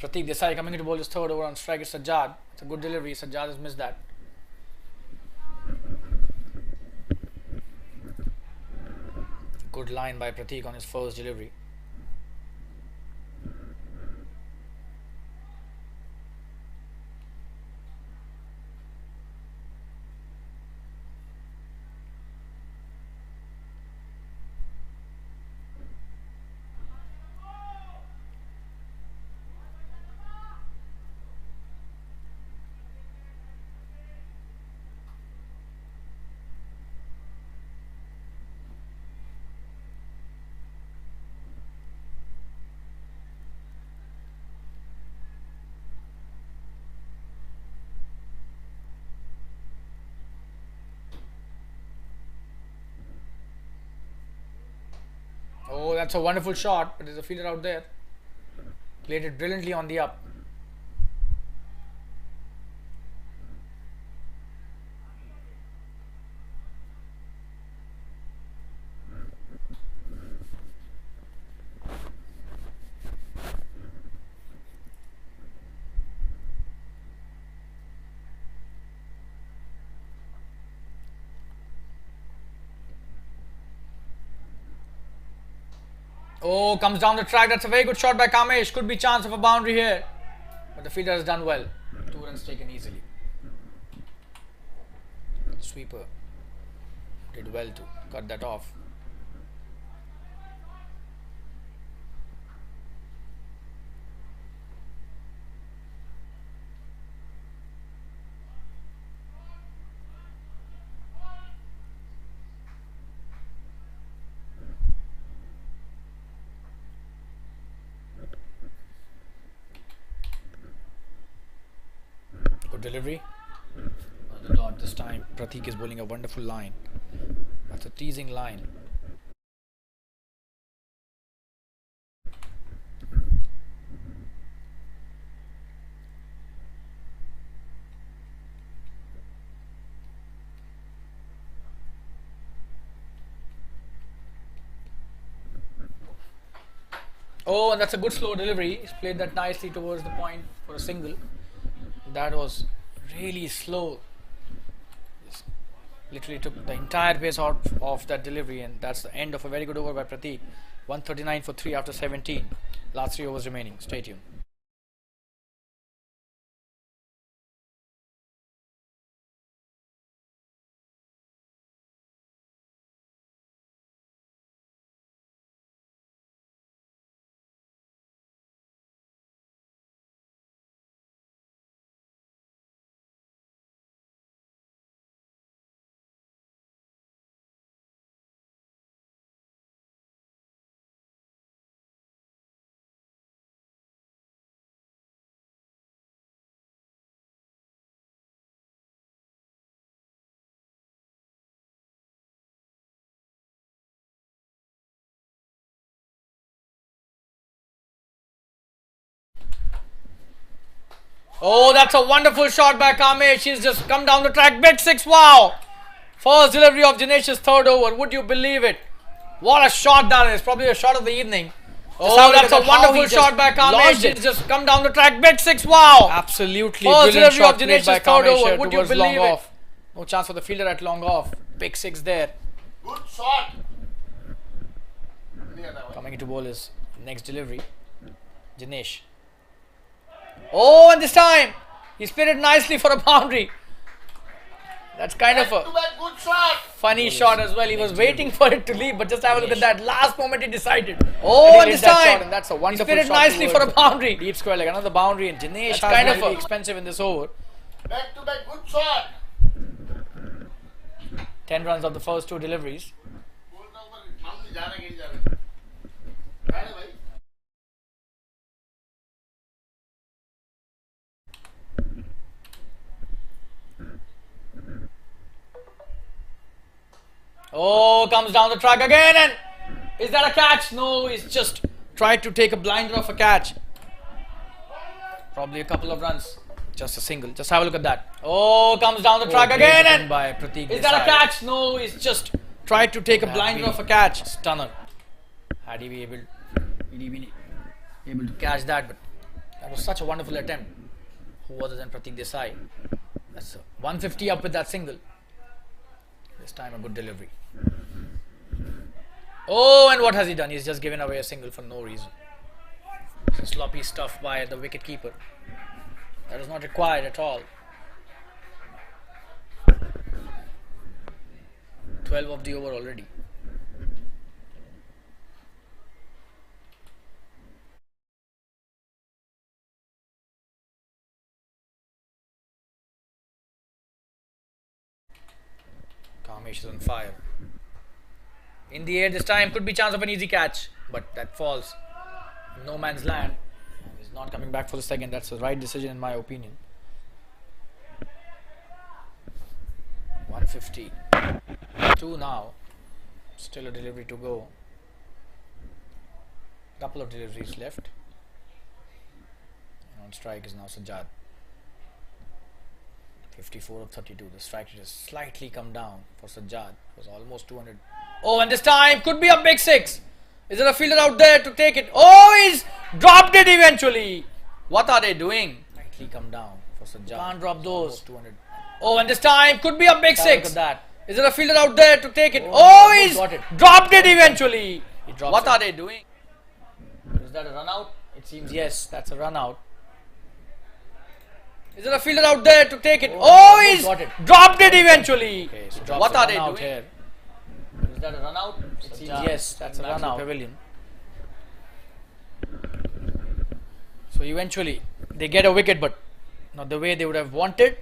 Pratik Desai coming into bowl his third over on strike is Sajjad. It's a good delivery. Sajjad has missed that. Good line by Pratik on his first delivery. Oh, that's a wonderful shot, but there's a fielder out there. Played it brilliantly on the up. Oh, comes down the track. That's a very good shot by Kamesh. Could be chance of a boundary here. But the fielder has done well. 2 runs taken easily. Sweeper did well to cut that off. Good delivery. On the dot this time. Pratik is bowling a wonderful line. That's a teasing line. Oh, and that's a good slow delivery. He's played that nicely towards the point for a single. That was really slow. Just literally took the entire pace out of that delivery, and that's the end of a very good over by Pratik. 139 for 3 after 17. Last 3 overs remaining. Stay tuned. Oh, that's a wonderful shot by Kamesh. He's just come down the track. Bet 6. Wow. First delivery of Dinesh's third over. Would you believe it? What a shot that is. Probably a shot of the evening. Oh, that's a wonderful shot by Kamesh. He's just come down the track. Bet 6. Wow. Absolutely First brilliant delivery shot of played Dinesh's by third Kamesh over. here Would you towards believe long it? off. No chance for the fielder at long off. Pick 6 there. Good shot. Coming into bowl is next delivery. Dinesh. Oh, and this time he's played it nicely for a boundary. That's kind of a Good shot. funny shot as well. He was waiting for it to leave, but just have a look at that. Last moment he decided. Oh, and this time and that's a he's wonderful played it shot nicely for a towards boundary. deep square leg, another boundary, and Dinesh That's has kind been of really expensive in this over. Back to back. Good shot. 10 runs of the first 2 deliveries. Oh, comes down the track again, and is that a catch? No, he's just tried to take a blinder of a catch. Probably a couple of runs. Just a single. Just have a look at that. Oh, comes down the track again, and by Pratik is that a catch? No, he's just tried to take a blinder of a catch. Stunner. Had he been able to catch that, but that was such a wonderful attempt. Who other than Pratik Desai? That's a 150 up with that single. This time a good delivery. Oh, and what has he done? He's just given away a single for no reason. Sloppy stuff by the wicket keeper. That was not required at all. 12 of the over already. Kamesh is on fire. In the air this time, could be chance of an easy catch, but that falls. No man's land. He's not coming back for the second. That's the right decision in my opinion. 150. 2 now. Still a delivery to go. couple of deliveries left. And on strike is now Sajjad. 54 of 32. The strike rate has slightly come down for Sajjad. It was almost 200. Oh, and this time could be a big six. Is there a fielder out there to take it? Oh, he's dropped it eventually. What are they doing? Slightly come down for Sajjad. Can't drop those. 200. Oh, and this time could be a big six. Look at that. Is there a fielder out there to take it? Oh, he's dropped it eventually. What are they doing? Is that a run out? It seems yes, that's a run out. Is there a fielder out there to take it? Oh, he's dropped it eventually. Okay, so what are they doing here? Is that a run out? It seems yes, that's a run out. Pavilion. So eventually they get a wicket, but not the way they would have wanted.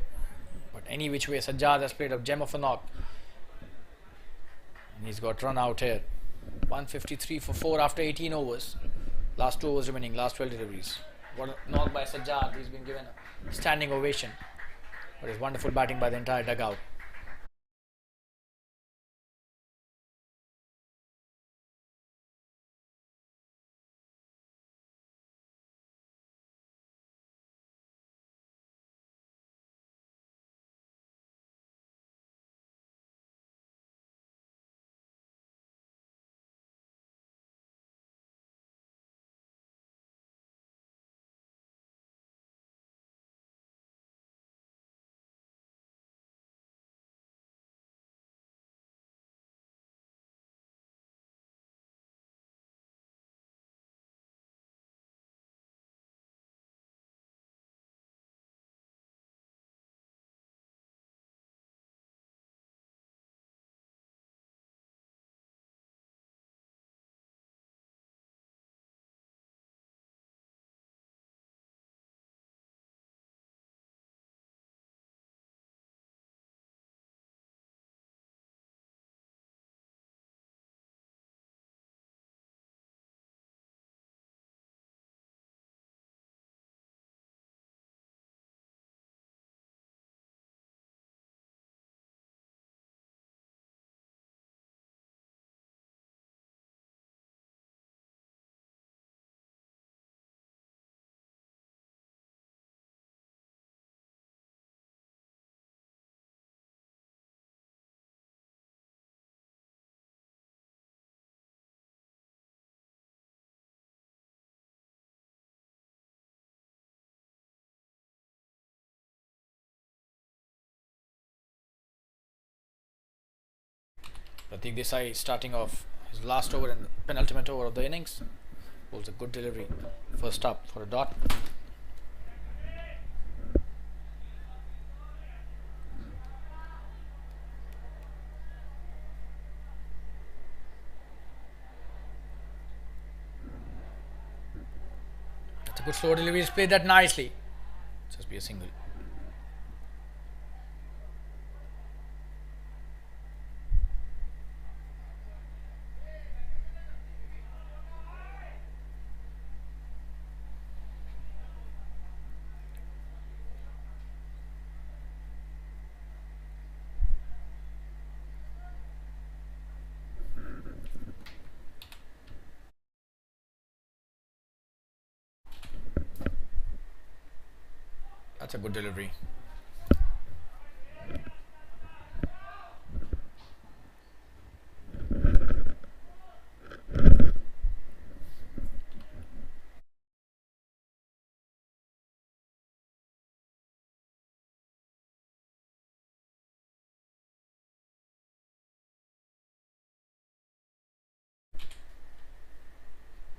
But any which way, Sajjad has played a gem of a knock. And he's got run out here. 153 for 4 after 18 overs. Last 2 overs remaining, last 12 deliveries. What a knock by Sajjad. He's been given a standing ovation. But it's wonderful batting by the entire dugout. Pratik Desai starting off his last over and penultimate over of the innings. Holds a good delivery. First up for a dot. That's a good slow delivery. He's played that nicely. Just be a single. That's a good delivery.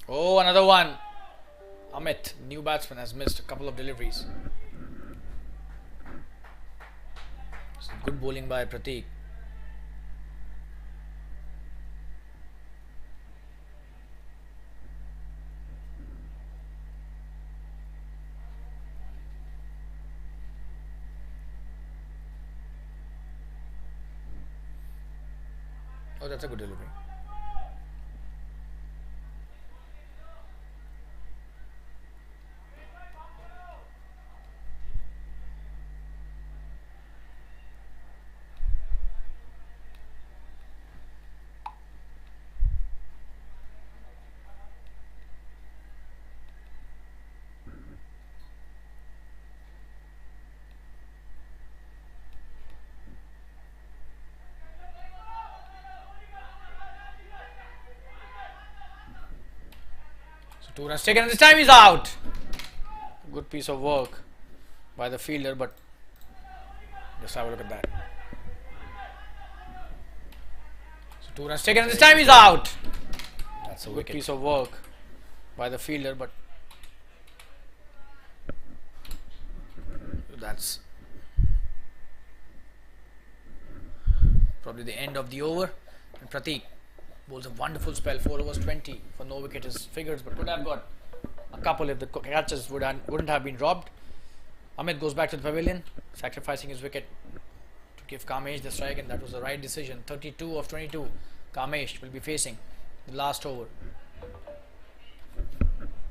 Oh, another one. Amit, new batsman, has missed a couple of deliveries. Some good bowling by Pratik. Oh, that's a good delivery. 2 runs taken and this time he's out. Good piece of work by the fielder, but just have a look at that. So 2 runs taken and this time he's out. That's a good piece of work by the fielder, but that's probably the end of the over. And Prateek bowls a wonderful spell, 4 overs 20 for no wicket is figures, but could have got a couple if the catches wouldn't have been dropped. Amit goes back to the pavilion, sacrificing his wicket to give Kamesh the strike, and that was the right decision. 32 of 22 Kamesh will be facing the last over.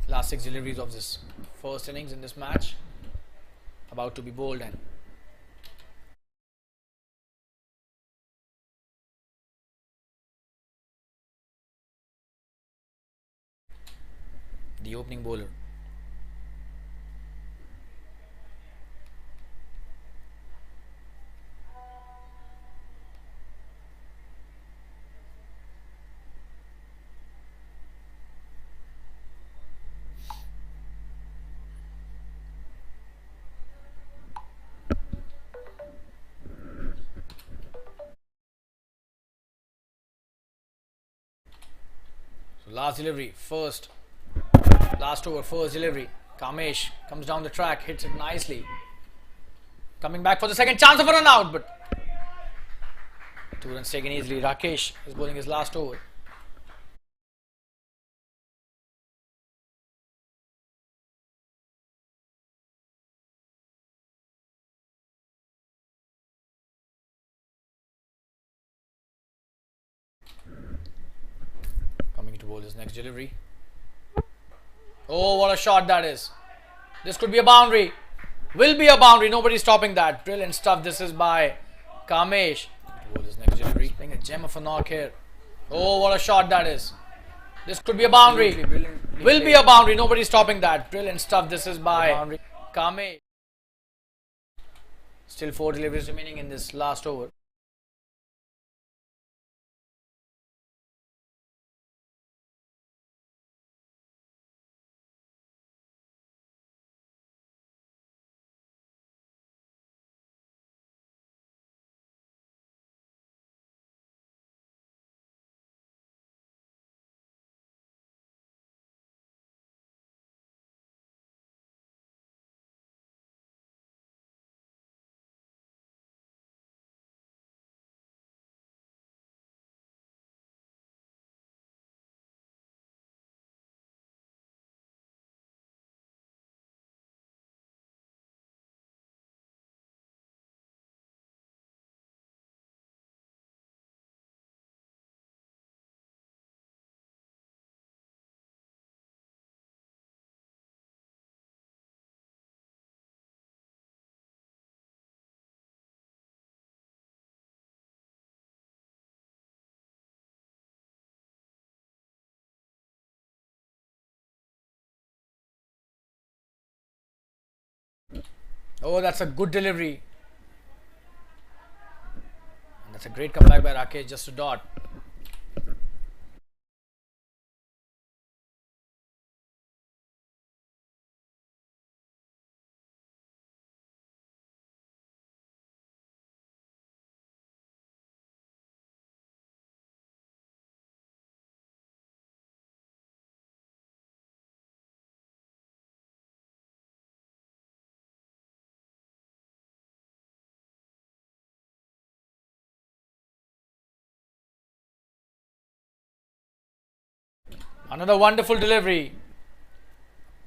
Last 6 deliveries of this first innings in this match about to be bowled, and the opening bowler. So last delivery, last over, first delivery. Kamesh comes down the track, hits it nicely. Coming back for the second chance of a run out, but 2 runs taken easily. Rakesh is bowling his last over. Coming to bowl his next delivery. Oh, what a shot that is. This could be a boundary. Will be a boundary. Nobody's stopping that. Brilliant stuff. This is by Kamesh. To bowl his next delivery. Playing a gem of a knock here. Oh, what a shot that is. This could be a boundary. Will be a boundary. Nobody's stopping that. Brilliant stuff. This is by Kamesh. Still 4 deliveries remaining in this last over. Oh, that's a good delivery. And that's a great comeback by Rakesh, just a dot. Another wonderful delivery.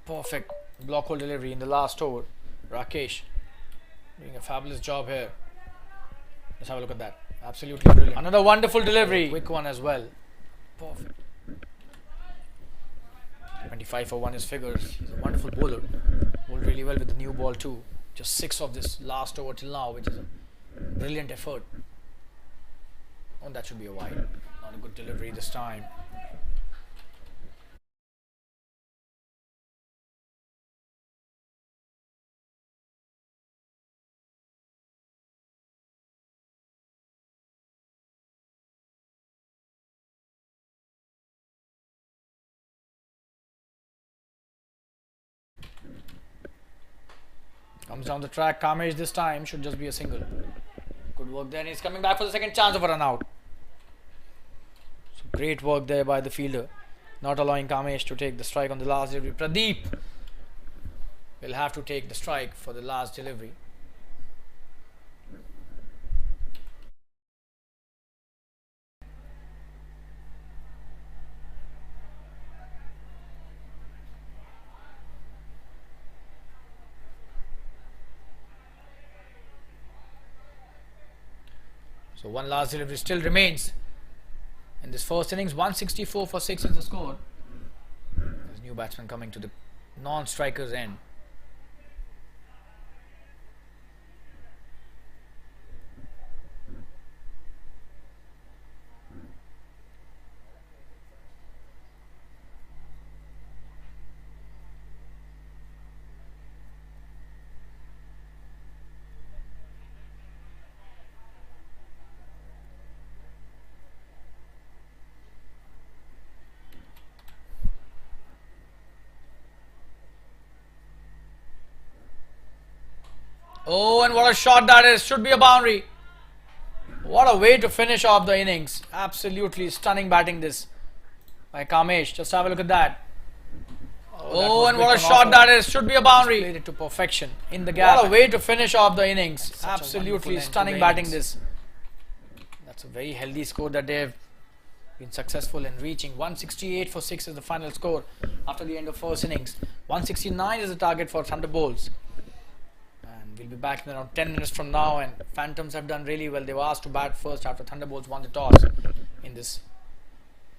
Perfect block hole delivery in the last over. Rakesh doing a fabulous job here. Let's have a look at that. Absolutely brilliant. Another wonderful delivery. Quick one as well. Perfect. 25 for 1 is figures. He's a wonderful bowler. Bowled really well with the new ball too. Just 6 of this last over till now, which is a brilliant effort. Oh, that should be a wide. Not a good delivery this time. Comes down the track. Kamesh this time should just be a single. Good work there. He's coming back for the second chance of a run out. So great work there by the fielder, not allowing Kamesh to take the strike on the last delivery. Pradeep will have to take the strike for the last delivery. So one last delivery still remains in this first innings. 164 for 6 is the score. There's new batsman coming to the non-striker's end. Oh, and what a shot that is. Should be a boundary. What a way to finish off the innings. Absolutely stunning batting this by Kamesh. Just have a look at that. Oh, and what a shot that is. Should be a boundary. Played it to perfection in the gap. What a way to finish off the innings. Absolutely stunning batting this. That's a very healthy score that they've been successful in reaching. 168 for 6 is the final score after the end of first innings. 169 is the target for Thunderbolts. We'll be back in around 10 minutes from now, and Phantoms have done really well. They were asked to bat first after Thunderbolts won the toss in this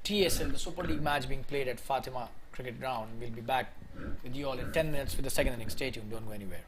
TSL, the Super League match being played at Fatima Cricket Ground. We'll be back with you all in 10 minutes with the second innings. Stay tuned, don't go anywhere.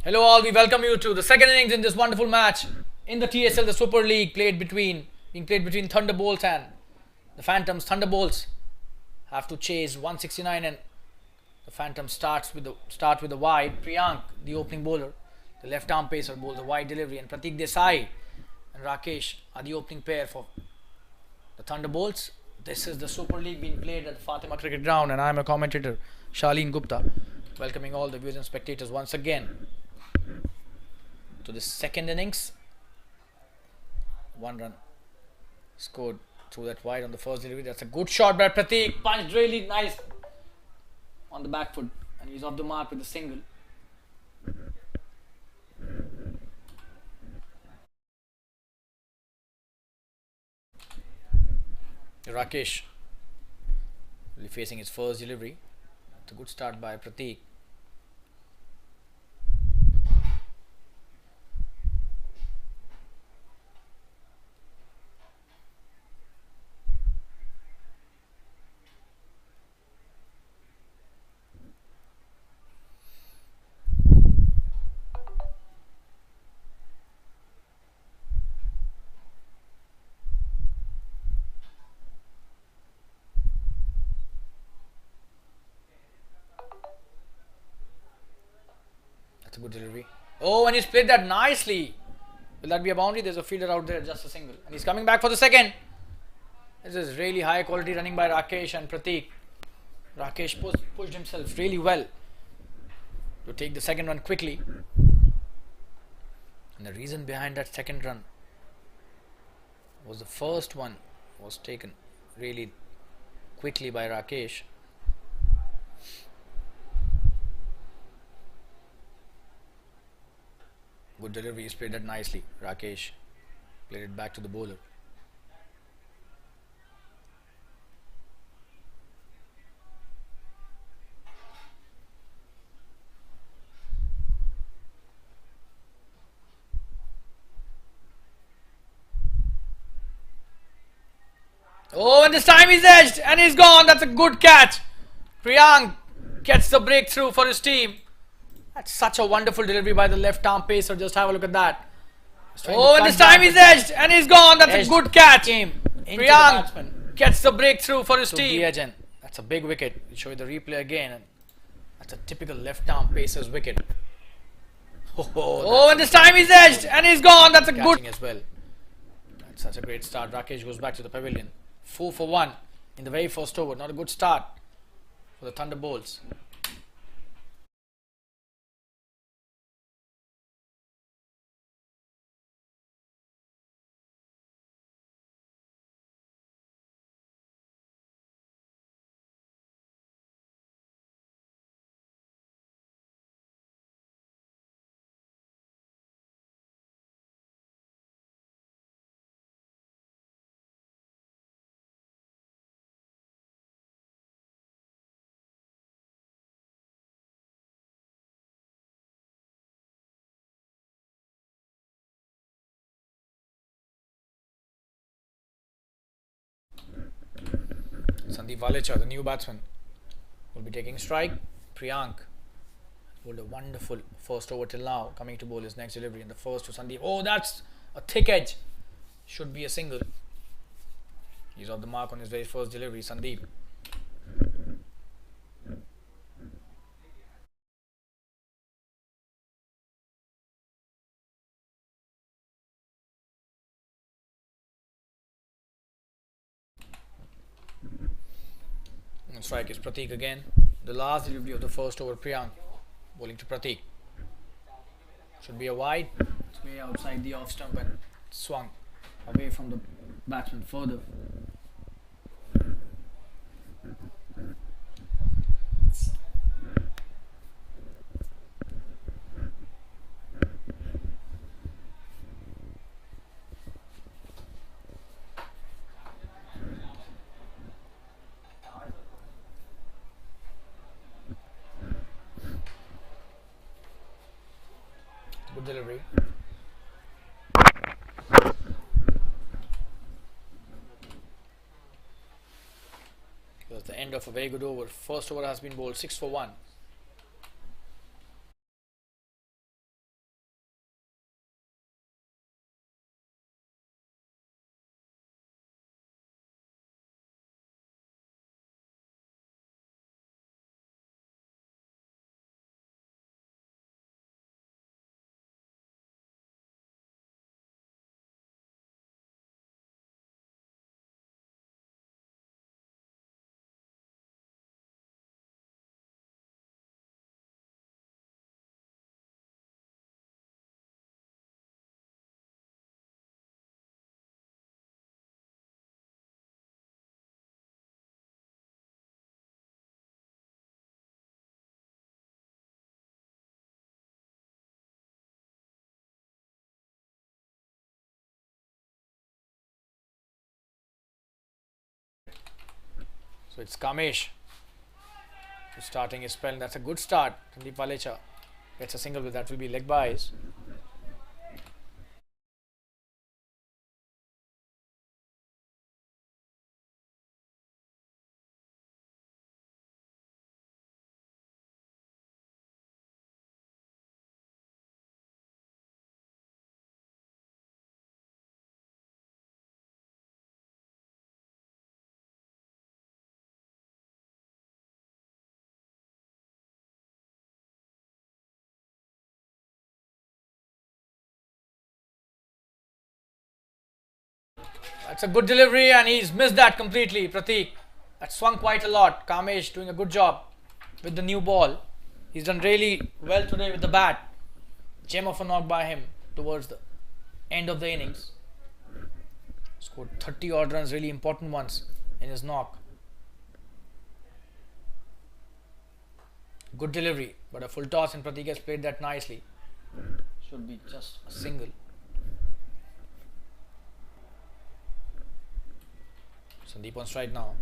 Hello all, we welcome you to the second innings in this wonderful match in the TSL, the Super League, being played between Thunderbolts and the Phantoms. Thunderbolts have to chase 169 and the Phantom start with the wide. Priyank, the opening bowler, the left arm pacer, bowls a wide delivery, and Pratik Desai and Rakesh are the opening pair for the Thunderbolts. This is the Super League being played at the Fatima Cricket Ground, and I am a commentator, Shalin Gupta, welcoming all the viewers and spectators once again to the second innings. 1 run scored through that wide on the first delivery. That's a good shot by Pratik, punched really nice on the back foot, and he's off the mark with a single. Rakesh will be facing his first delivery. It's a good start by Pratik. That's a good delivery. Oh, and he's played that nicely. Will that be a boundary? There's a fielder out there, just a single. And he's coming back for the second. This is really high quality running by Rakesh and Pratik. Rakesh pushed himself really well to take the second run quickly. And the reason behind that second run was the first one was taken really quickly by Rakesh. Good delivery, he's played that nicely. Rakesh played it back to the bowler. Oh, and this time he's edged and he's gone. That's a good catch. Priyank gets the breakthrough for his team. That's such a wonderful delivery by the left arm pacer. Just have a look at that. Oh, and this time he's edged and he's gone. That's a good catch. Priyank gets the breakthrough for his team. That's a big wicket. We'll show you the replay again. And that's a typical left arm pacer's wicket. Oh, and this time he's edged and he's gone. That's a good as well. That's such a great start. Rakesh goes back to the pavilion. 4 for 1 in the very first over. Not a good start for the Thunderbolts. Sandeep Valecha, the new batsman, will be taking strike. Priyank bowled a wonderful first over till now, coming to bowl his next delivery in the first to Sandeep. Oh, that's a thick edge. Should be a single. He's off the mark on his very first delivery, Sandeep. And strike is Pratik again. The last delivery of the first over, Priyank bowling to Pratik. Should be a wide. It's way outside the off stump and swung away from the batsman further. Good delivery. That's the end of a very good over. First over has been bowled 6 for 1. So it's Kamesh who's starting his spell, and that's a good start. Sandeep Valecha gets a single, but that will be leg buys. That's a good delivery, and he's missed that completely. Prateek, that swung quite a lot. Kamesh doing a good job with the new ball. He's done really well today with the bat. Gem of a knock by him towards the end of the innings. Scored 30 odd runs, really important ones in his knock. Good delivery, but a full toss, and Prateek has played that nicely. Should be just a single. Sandeep on strike now.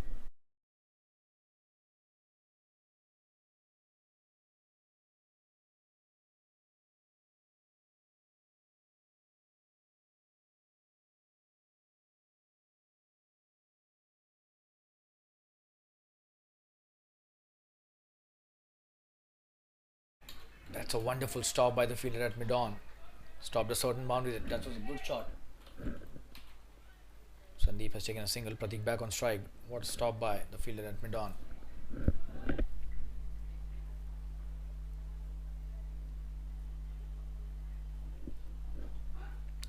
That's a wonderful stop by the fielder at mid-on. Stopped a certain boundary. That was a good shot. Sandeep has taken a single. Prateek back on strike. What a stop by the fielder at mid-on.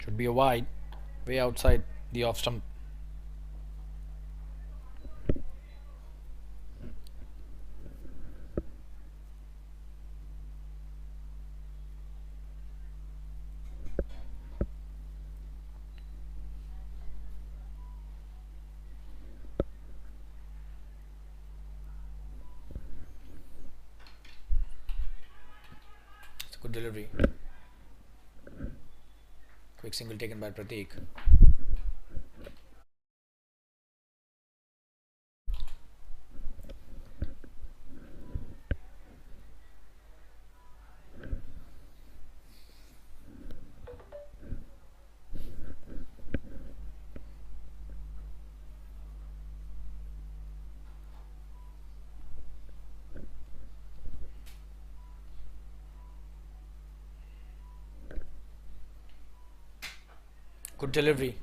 Should be a wide, way outside the off stump. It's a good delivery. Quick single taken by Prateek. Good delivery.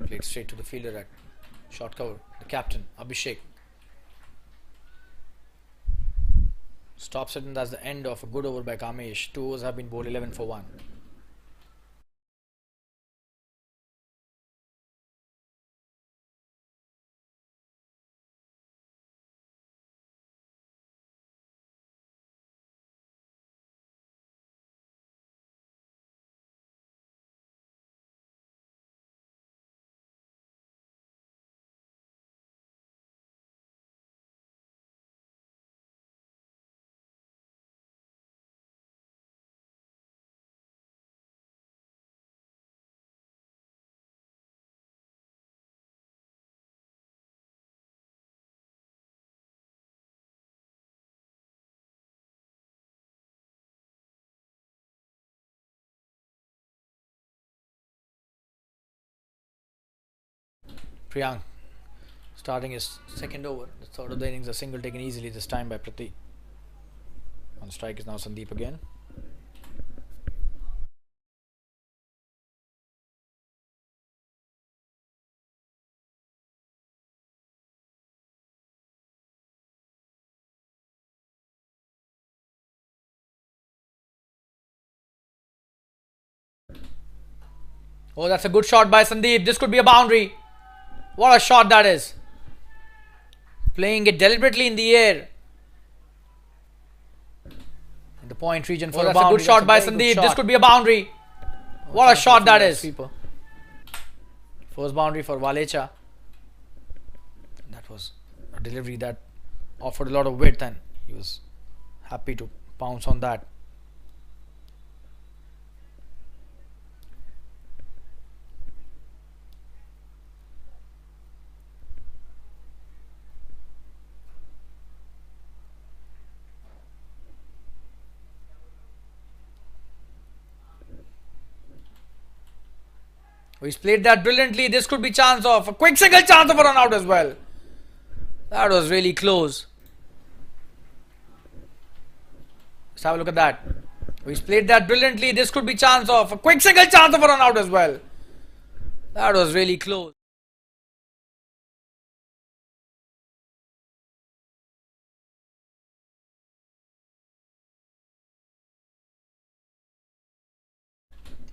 Played straight to the fielder at short cover. The captain, Abhishek. Stops it, and that's the end of a good over by Kamesh. 2 overs have been bowled, 11 for 1. Priyank starting his second over. The third of the innings, a single taken easily this time by Prateek. On strike is now Sandeep again. Oh, that's a good shot by Sandeep. This could be a boundary. What a shot that is. Playing it deliberately in the air. In the point region for a boundary. A good shot by Sandeep. This could be a boundary. What a shot that is. First boundary for Valecha. That was a delivery that offered a lot of width, and he was happy to pounce on that. He's played that brilliantly. This could be chance of a quick single, chance of a run out as well. That was really close. Let's have a look at that. He's played that brilliantly. This could be chance of a quick single, chance of a run out as well. That was really close.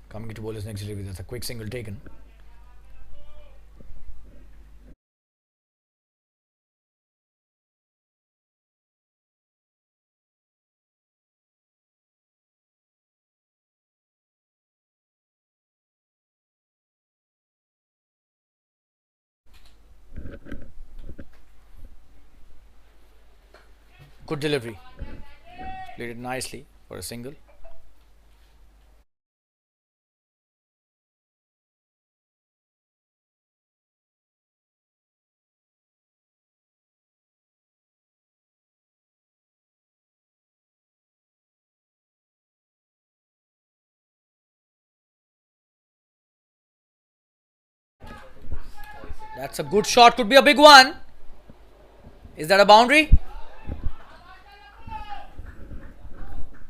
Coming to bowler's next delivery. That's a quick single taken. Good delivery. Played it nicely for a single. That's a good shot. Could be a big one. Is that a boundary?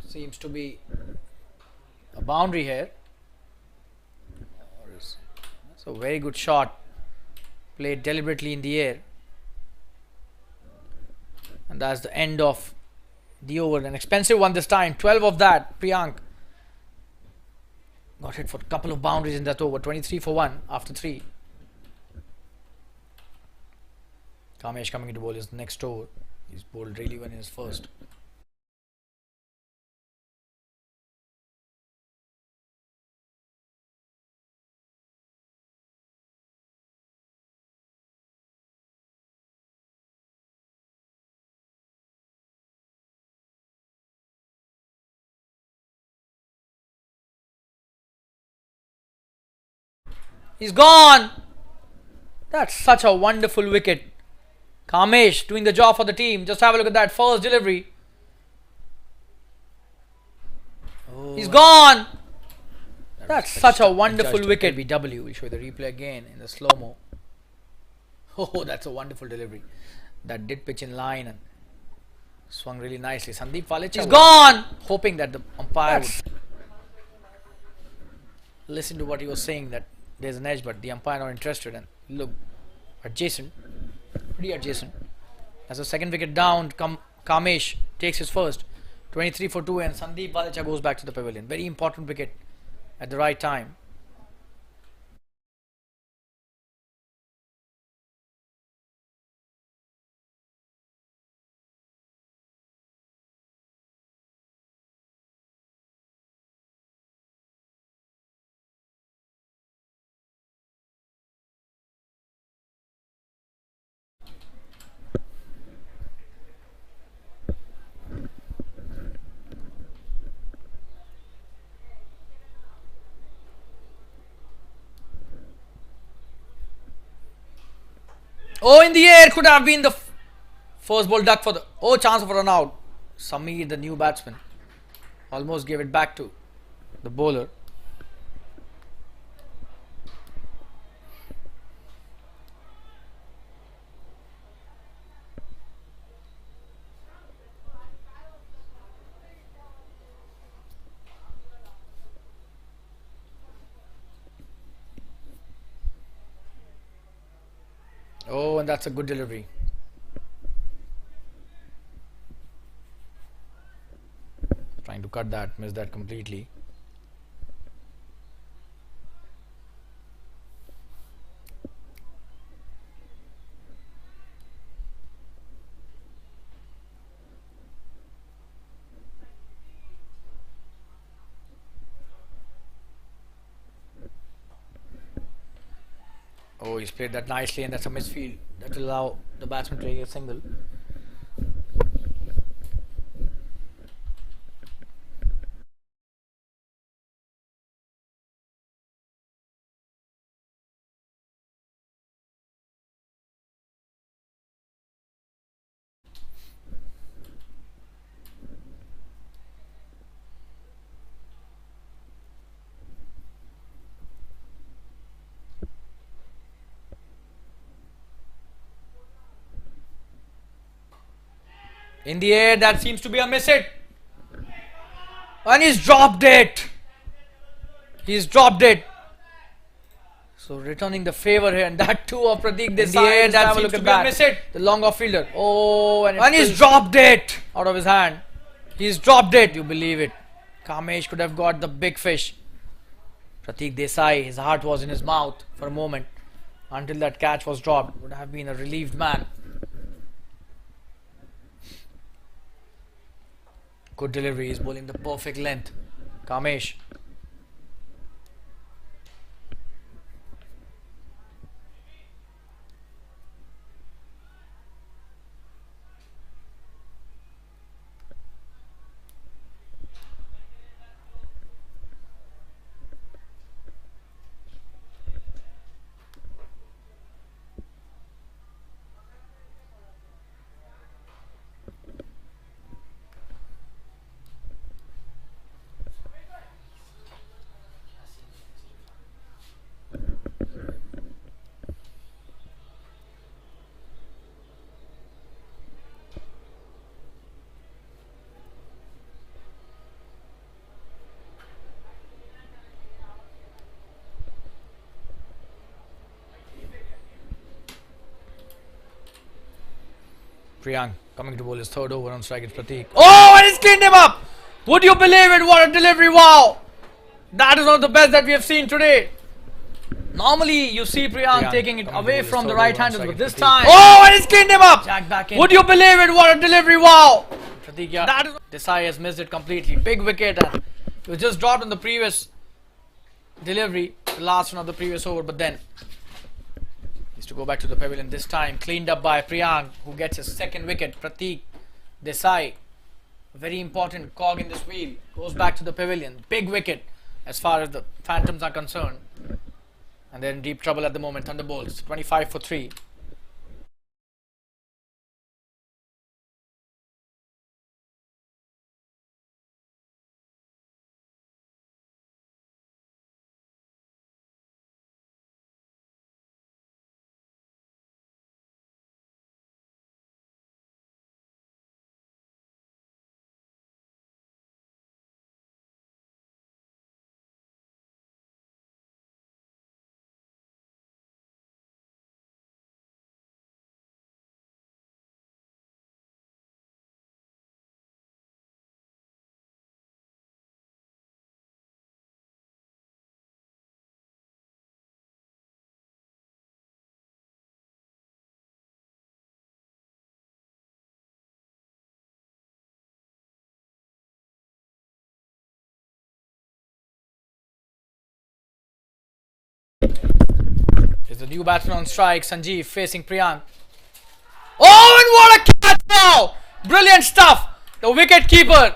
Seems to be a boundary here. That's a very good shot. Played deliberately in the air. And that's the end of the over. An expensive one this time. 12 of that. Priyank got hit for a couple of boundaries in that over. 23 for 1 after 3. Kamesh coming into bowl his next over. He's bowled really well in his first. He's gone! That's such a wonderful wicket. Kamesh doing the job for the team. Just have a look at that first delivery. Oh, he's gone! That's such a wonderful wicket. BW. We'll show you the replay again in the slow-mo. Oh, that's a wonderful delivery. That did pitch in line and swung really nicely. Sandeep Valicha. He's gone! Hoping that the umpire would listen to what he was saying, that there's an edge, but the umpire not interested, and look, adjacent, pretty adjacent. As the second wicket down, Kamesh takes his first, 23 for 2, and Sandeep Valicha goes back to the pavilion. Very important wicket at the right time. Oh, in the air, could have been the first ball duck for the... Oh, chance of a run out. Samir, the new batsman, almost gave it back to the bowler. Oh, and that's a good delivery. Trying to cut that, missed that completely. Oh, he's played that nicely, and that's a misfield. That will allow the batsman to take a single. In the air, that seems to be a miss hit. And he's dropped it. He's dropped it. So returning the favor here, and that too of Pratik Desai. In the air, that seems to be a miss hit. The long off fielder. Oh, and he's dropped it out of his hand. He's dropped it. You believe it? Kamesh could have got the big fish. Pratik Desai, his heart was in his mouth for a moment until that catch was dropped. Would have been a relieved man. Good delivery. He's bowling the perfect length. Kamesh. Priyank coming to bowl his third over on strike. It's Pratik. Oh, and he's cleaned him up! Would you believe it? What a delivery! Wow! That is one of the best that we have seen today. Normally, you see Priyank taking it away from the right-handers, but this time... Oh, and he's cleaned him up! Jack back in. Would you believe it? What a delivery! Wow! Pratik, yeah. That is... Desai has missed it completely. Big wicket, and it was just dropped on the previous delivery, the last one of the previous over, but then... to go back to the pavilion this time, cleaned up by Priyank, who gets his second wicket. Pratik Desai, very important cog in this wheel, goes back to the pavilion. Big wicket as far as the Phantoms are concerned, and they're in deep trouble at the moment. Thunderbolts 25 for 3. Is the new batsman on strike, Sanjeev facing Priyank. Oh, and what a catch now! Brilliant stuff! The wicket keeper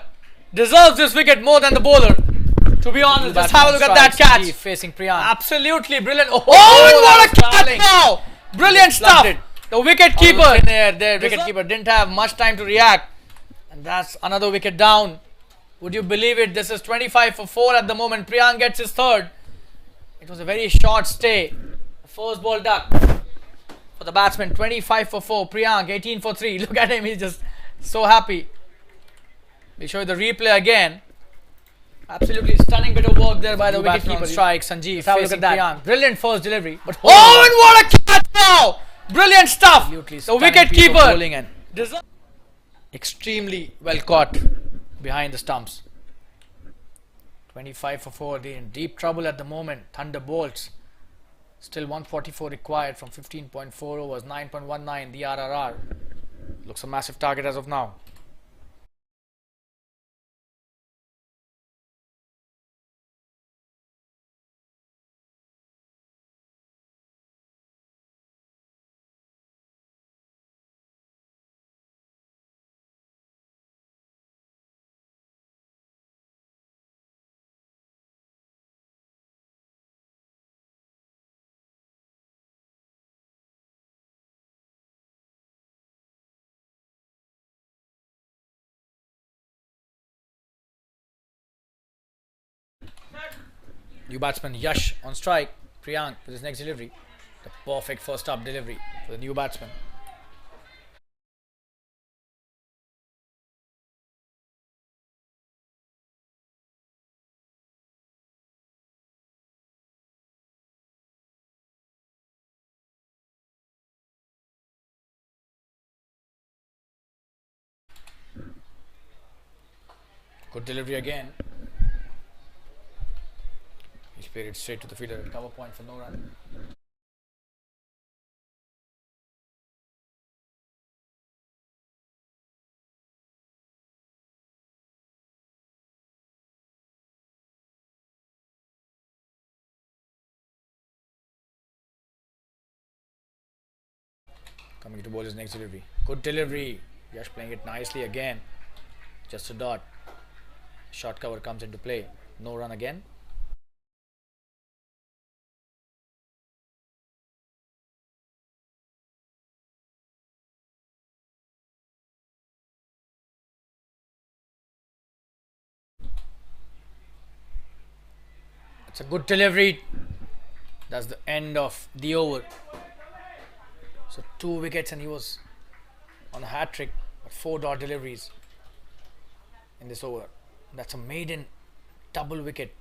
deserves this wicket more than the bowler. To be honest, just have a look at that catch. Sanjeev facing Priyank. Absolutely brilliant. Oh, and what a catch now! Brilliant stuff! The wicket keeper there. Wicket keeper didn't have much time to react. And that's another wicket down. Would you believe it? This is 25 for 4 at the moment. Priyank gets his third. It was a very short stay. First ball duck for the batsman. 25 for 4. Priyank 18 for 3. Look at him, he's just so happy. We'll show you the replay again. Absolutely stunning bit of work there by the wicketkeeper. Strike, Sanjeev. Have a look at that. Priyank. Brilliant first delivery. But oh, and what a catch now! Brilliant stuff. The wicketkeeper extremely well caught behind the stumps. 25 for 4. They're in deep trouble at the moment. Thunderbolts. Still 144 required from 15.4 overs, 9.19 the RRR. Looks a massive target as of now. New batsman Yash on strike. Priyank with his next delivery. The perfect first up delivery for the new batsman. Good delivery again. He's played it straight to the fielder. Cover point for no run. Coming to bowler's next delivery. Good delivery. Yash playing it nicely again. Just a dot. Short cover comes into play. No run again. It's a good delivery. That's the end of the over. So 2 wickets and he was on a hat trick, but 4 dot deliveries in this over. That's a maiden double wicket,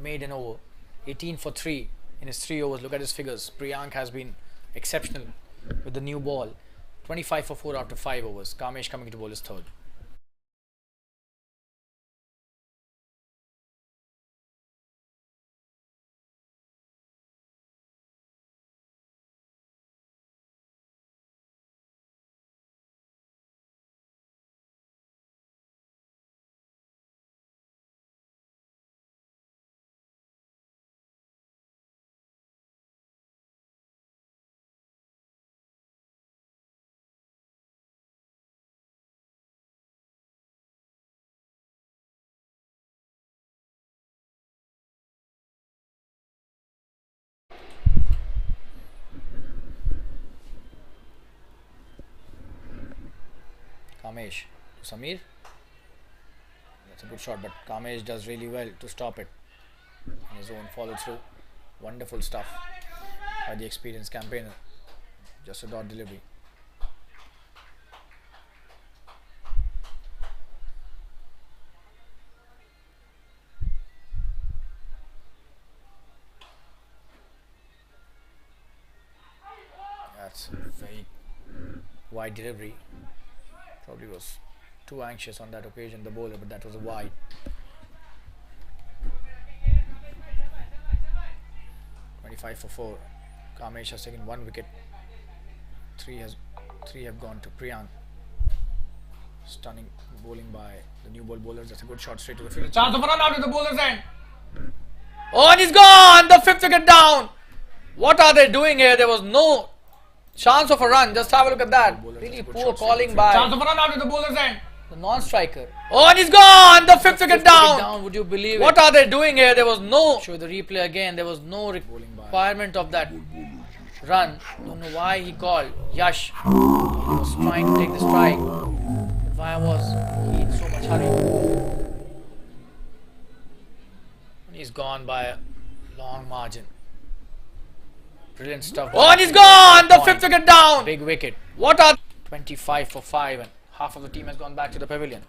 maiden over. 18 for 3 in his 3 overs. Look at his figures. Priyank has been exceptional with the new ball. 25 for 4 after 5 overs. Kamesh coming to bowl his third. Kamesh to Samir. That's a good shot, but Kamesh does really well to stop it. And his own follow through. Wonderful stuff by the experienced campaigner. Just a dot delivery. That's a very wide delivery. Probably was too anxious on that occasion, the bowler, but that was a wide. (25 for 4). Kamesh has taken 1 wicket. Three have gone to Priyank. Stunning bowling by the new ball bowlers. That's a good shot straight to the field. Chance of a run out of the bowler's end. Oh, and he's gone! The 5th wicket down. What are they doing here? There was no chance of a run. Just have a look at that. Really poor calling by Chance of a run out of the bowler's end. the non-striker. Oh, and he's gone! The 5th wicket down. Would you believe it? What are they doing here? There was no... Show the replay again. There was no requirement of that run. Don't know why he called. Yash was trying to take the strike. But why was he in so much hurry? And he's gone by a long margin. Brilliant stuff. Oh, and he's gone! The 5th wicket down! Big wicket. What are... 25 for 5 and half of the team has gone back to the pavilion.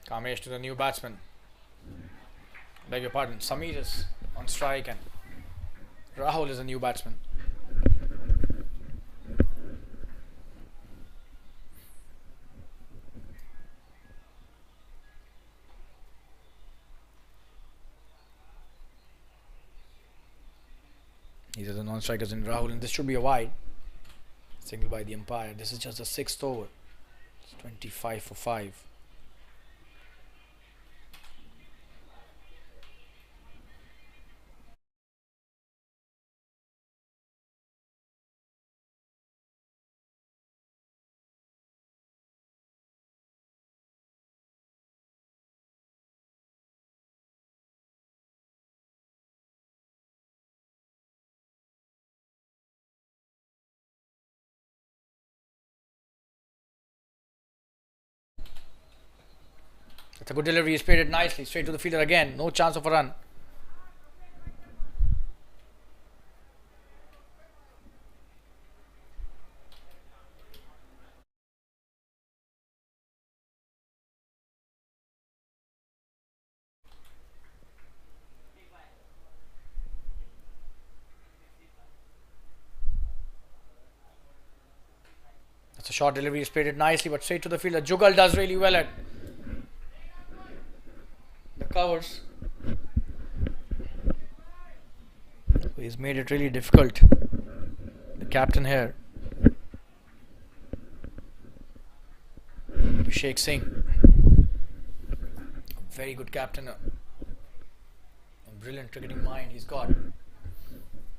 Kamesh to the new batsman. Beg your pardon. Samir is on strike and Rahul is a new batsman. These are the non-strikers in Rahul, and this should be a wide. Single by the umpire. This is just the 6th over. It's 25 for 5. That's a good delivery. He's played it nicely. Straight to the fielder again. No chance of a run. That's a short delivery. He's played it nicely, but straight to the fielder. Jugal does really well at the covers. He's made it really difficult. The captain here, Jfsc Singh, a very good captain, a brilliant cricketing mind he's got.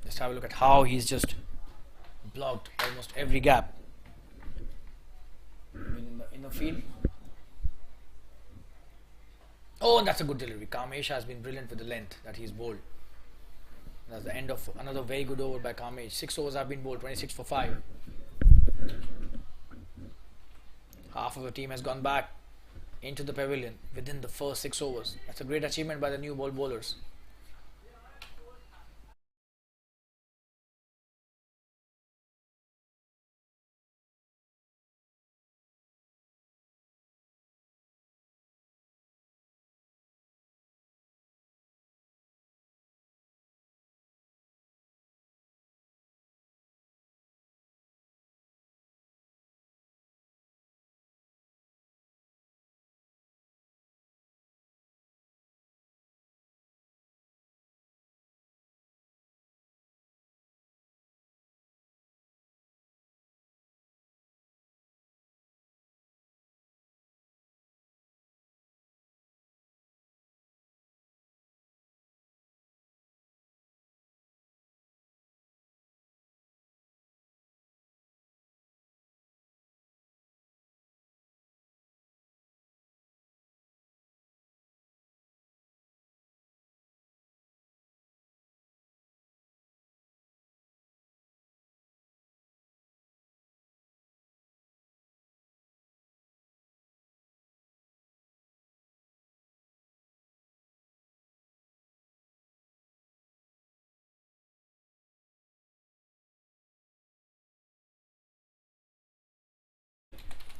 Just have a look at how he's just blocked almost every gap in the field. Oh, and that's a good delivery. Kamesh has been brilliant with the length that he's bowled. That's the end of another very good over by Kamesh. 6 overs have been bowled, 26 for 5. Half of the team has gone back into the pavilion within the first 6 overs. That's a great achievement by the new ball bowlers.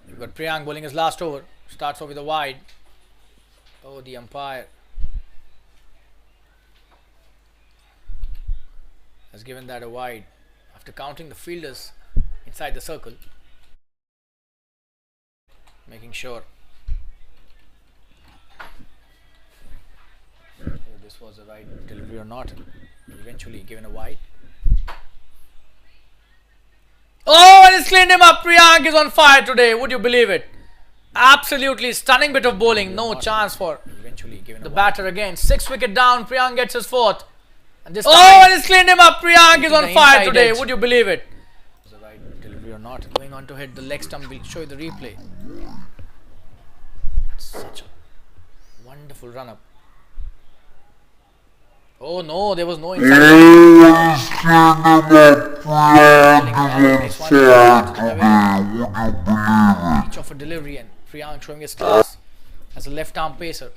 You've got Priyank bowling his last over. Starts off with a wide. Oh, the umpire has given that a wide after counting the fielders inside the circle, making sure whether this was the right delivery or not. Eventually given a wide. Oh, and it's cleaned him up. Priyank is on fire today. Would you believe it? Absolutely stunning bit of bowling. No chance for Eventually given the batter again. 6 wicket down. Priyank gets his 4th. And this Oh, and it's cleaned him up. Priyank is on fire today. edge. Would you believe it? the right delivery or not. Going on to hit the leg stump. We'll show you the replay. Such a wonderful run up. Oh no, there was no each of a delivery, and Priyank showing his class as a left arm pacer.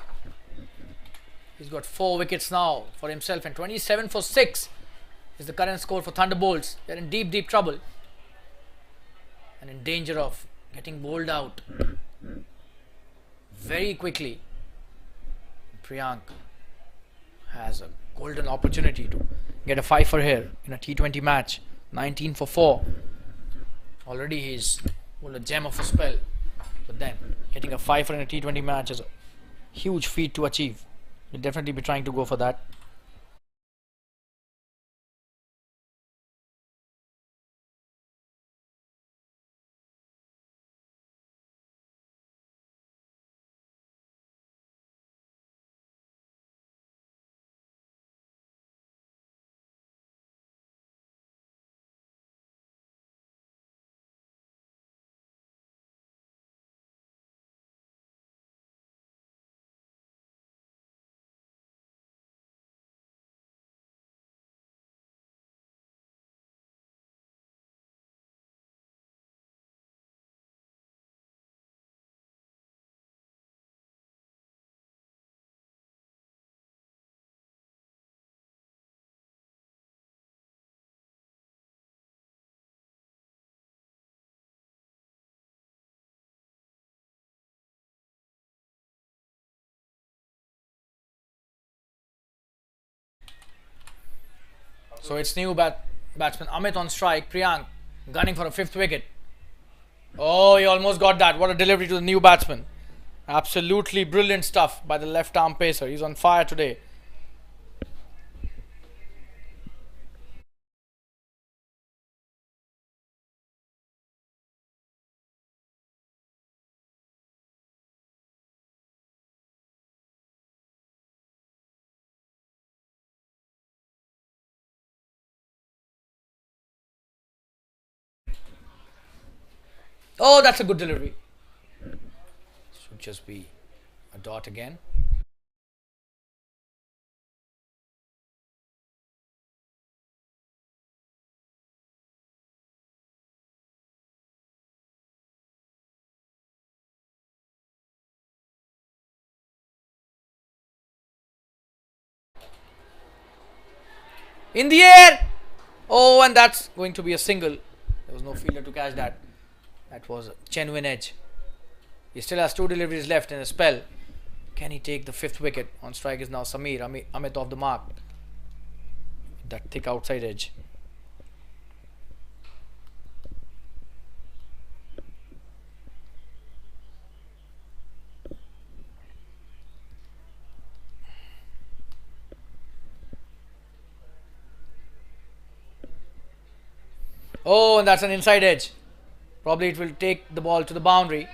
He's got 4 wickets now for himself, and 27 for 6 is the current score for Thunderbolts. They're in deep trouble and in danger of getting bowled out very quickly. Priyank has a golden opportunity to get a 5-for here in a T20 match. 19 for 4. Already he's a gem of a spell, but then getting a 5-for in a T20 match is a huge feat to achieve. He'll definitely be trying to go for that. So it's new batsman Amit on strike. Priyank gunning for a 5th wicket. Oh, he almost got that. What a delivery to the new batsman. Absolutely brilliant stuff by the left arm pacer. He's on fire today. Oh, that's a good delivery. Should just be a dot again. In the air. Oh, and that's going to be a single. There was no fielder to catch that. That was a genuine edge. He still has 2 deliveries left in a spell. Can he take the 5th wicket? On strike is now Samir. Amit off the mark. That thick outside edge. Oh, and that's an inside edge. Probably it will take the ball to the boundary.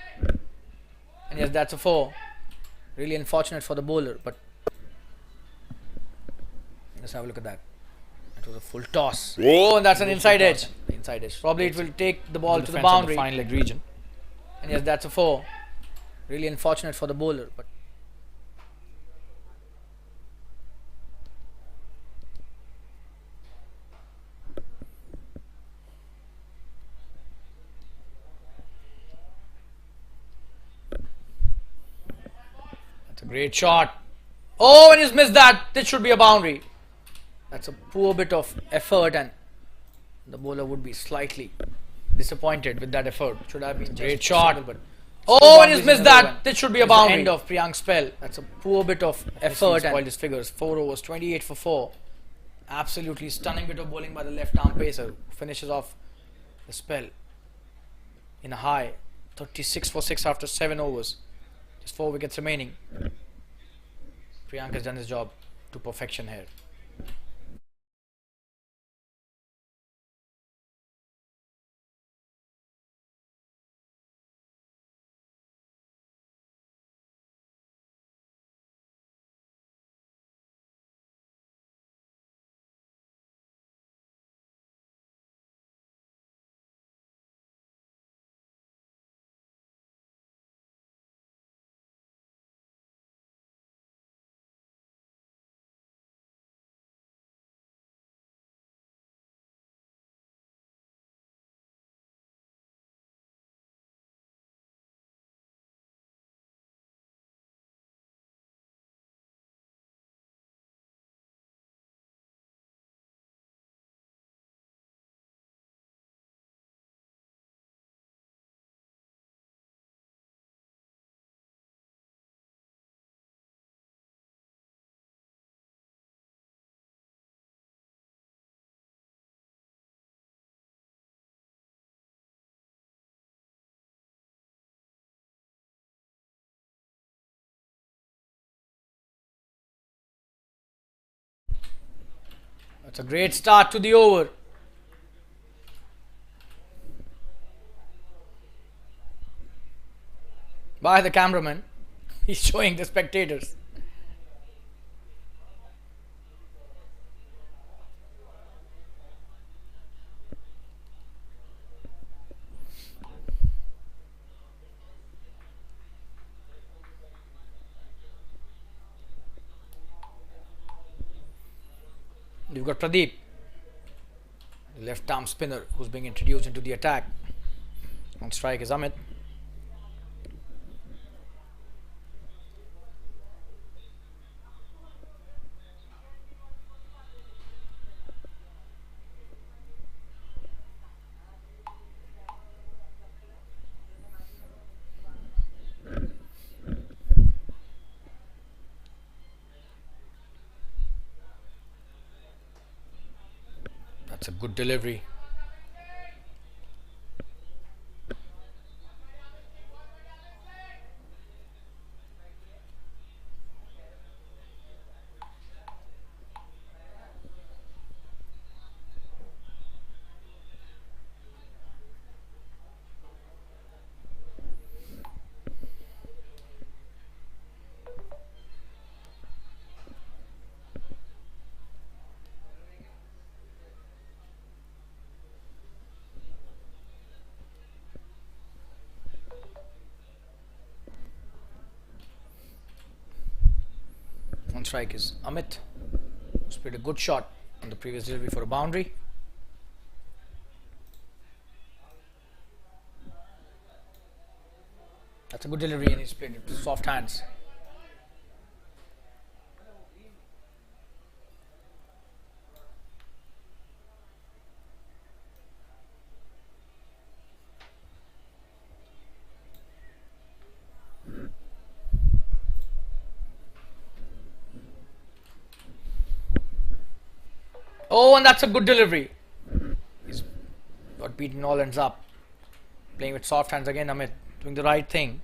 And yes, that's a 4. Really unfortunate for the bowler, but let's have a look at that. It was a full toss. Oh, and that's an inside edge. Inside edge. Probably it will take the ball to the boundary. Final leg region. And yes, that's a 4. Really unfortunate for the bowler, but that's a great shot. Oh, and he's missed that. This should be a boundary. That's a poor bit of effort, and the bowler would be slightly disappointed with that effort. Should have been great shot, but oh, and he's missed that. This should be a boundary. End of Priyank's spell. That's a poor bit of effort and spoiled his figures. 4 overs, 28 for 4. Absolutely stunning bit of bowling by the left arm pacer. Finishes off the spell in a high. 36 for 6 after 7 overs. Just 4 wickets remaining. Priyank has done his job to perfection here. That's a great start to the over. By the cameraman. He's showing the spectators. You've got Pradeep, the left arm spinner, who's being introduced into the attack. On strike is Amit. That's a good delivery. On strike is Amit. Who's played a good shot on the previous delivery for a boundary. That's a good delivery and he's played it with soft hands. Oh, and that's a good delivery. He's got beaten all ends up. Playing with soft hands again, Amit. Doing the right thing.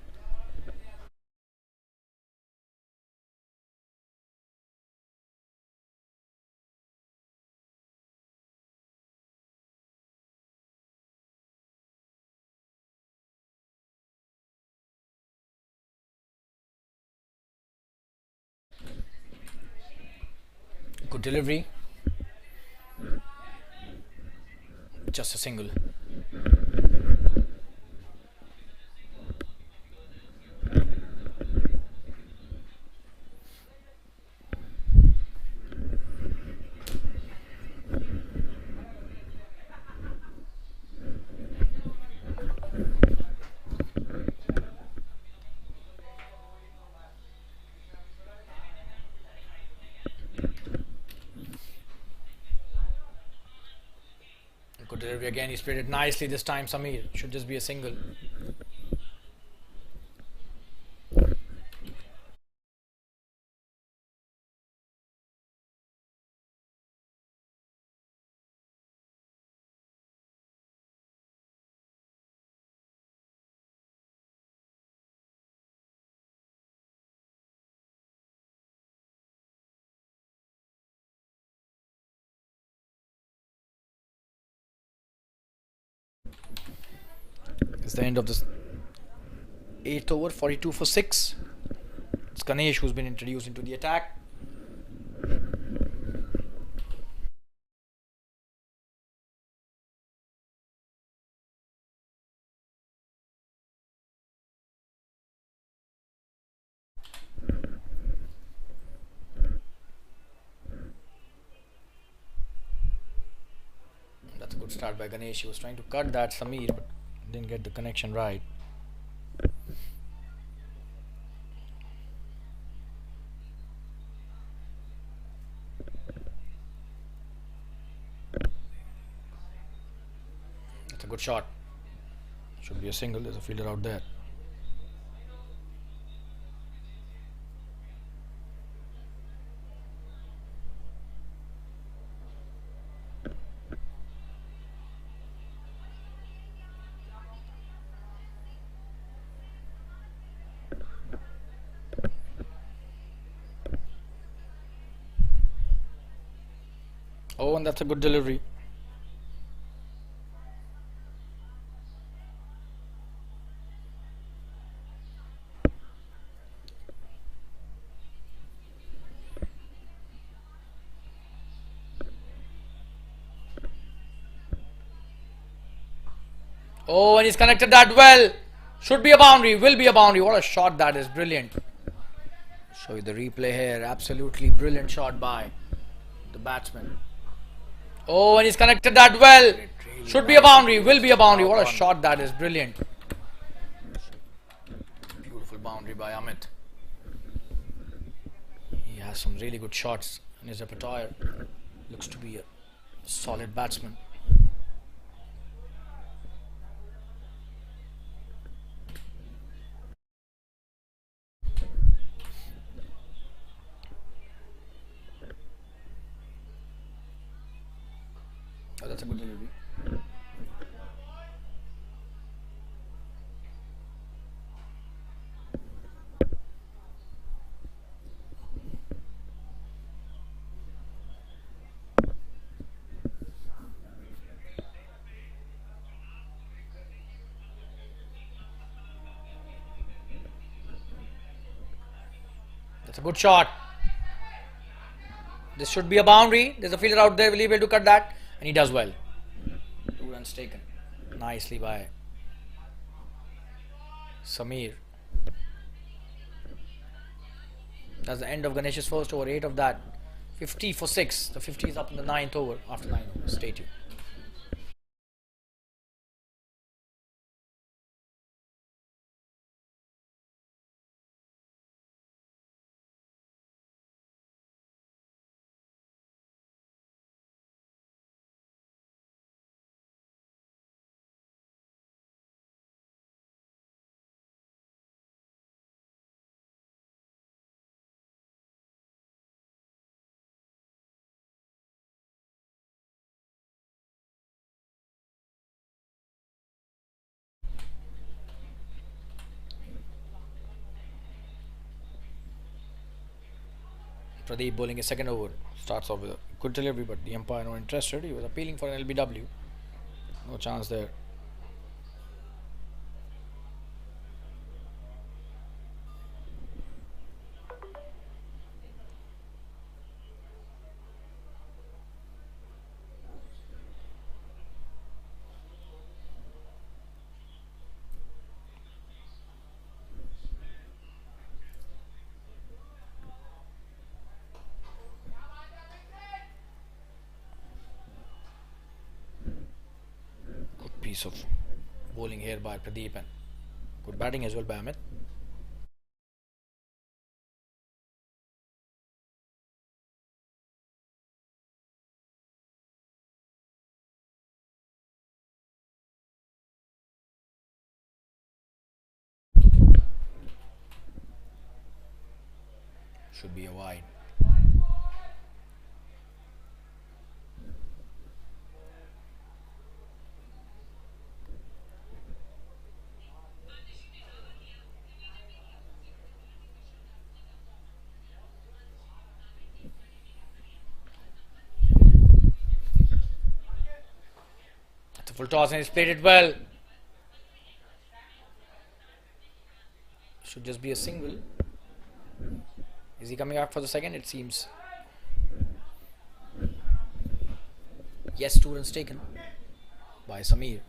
Good delivery. Just a single. Good delivery again. He's played it nicely this time, Samir. Should just be a single. It's the end of this 8th over, 42 for 6. It's Ganesh who's been introduced into the attack. That's a good start by Ganesh. He was trying to cut that Samir, but didn't get the connection right. That's a good shot. Should be a single. There's a fielder out there. Oh, and that's a good delivery. Oh, and he's connected that well. Should be a boundary. Will be a boundary. What a shot that is. Brilliant. Show you the replay here. Absolutely brilliant shot by the batsman. Oh, and he's connected that well. Should be a boundary. Will be a boundary. What a shot that is. Brilliant. Beautiful boundary by Amit. He has some really good shots in his repertoire. Looks to be a solid batsman. that's a good delivery. That's a good shot. This should be a boundary. There's a fielder out there. Will he be able to cut that? And he does well. 2 runs taken. Nicely by Samir. That's the end of Ganesh's first over. 8 of that. 50 for 6. The 50 is up in the 9th over after 9 overs. Stay tuned. Pradeep bowling his second over. Starts off with a good delivery, but the umpire not interested. He was appealing for an LBW. No chance there. Piece of bowling here by Pradeep and good batting as well by Amit. Should be a wide. Full toss and he's played it well. Should just be a single. Is he coming back for the second? It seems. Yes, 2 runs taken by Samir.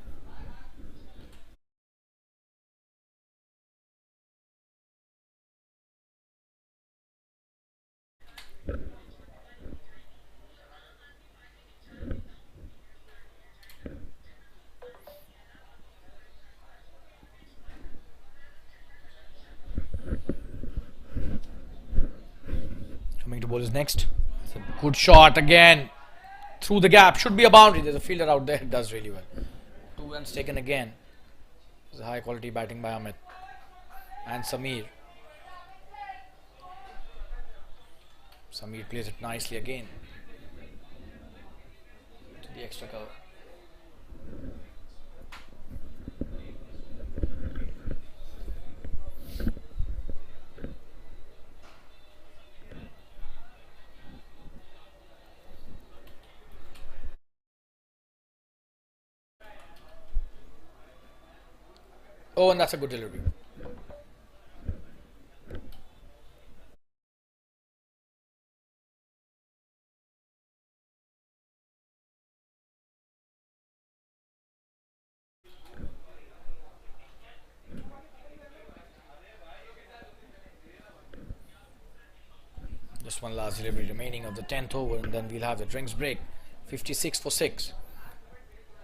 Coming to bowl is next. It's a good shot again. Through the gap. Should be a boundary. There's a fielder out there. It does really well. 2 runs taken again. It's a high quality batting by Amit. And Samir. Samir plays it nicely again. To the extra cover. Oh, and that's a good delivery. Just one last delivery remaining of the 10th over, and then we'll have the drinks break. 56 for 6.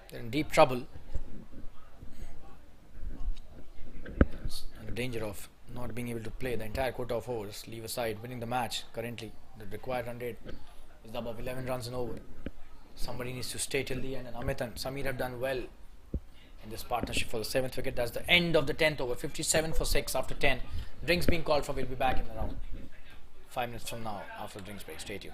They're in deep trouble. Danger of not being able to play the entire quota of overs, leave aside winning the match. Currently the required run rate is above 11 runs an over. Somebody needs to stay till the end, and Amit and Samir have done well in this partnership for the 7th wicket. That's the end of the 10th over. 57 for 6 after 10. Drinks being called for. We'll be back in the round 5 minutes from now after the drinks break. Stay tuned.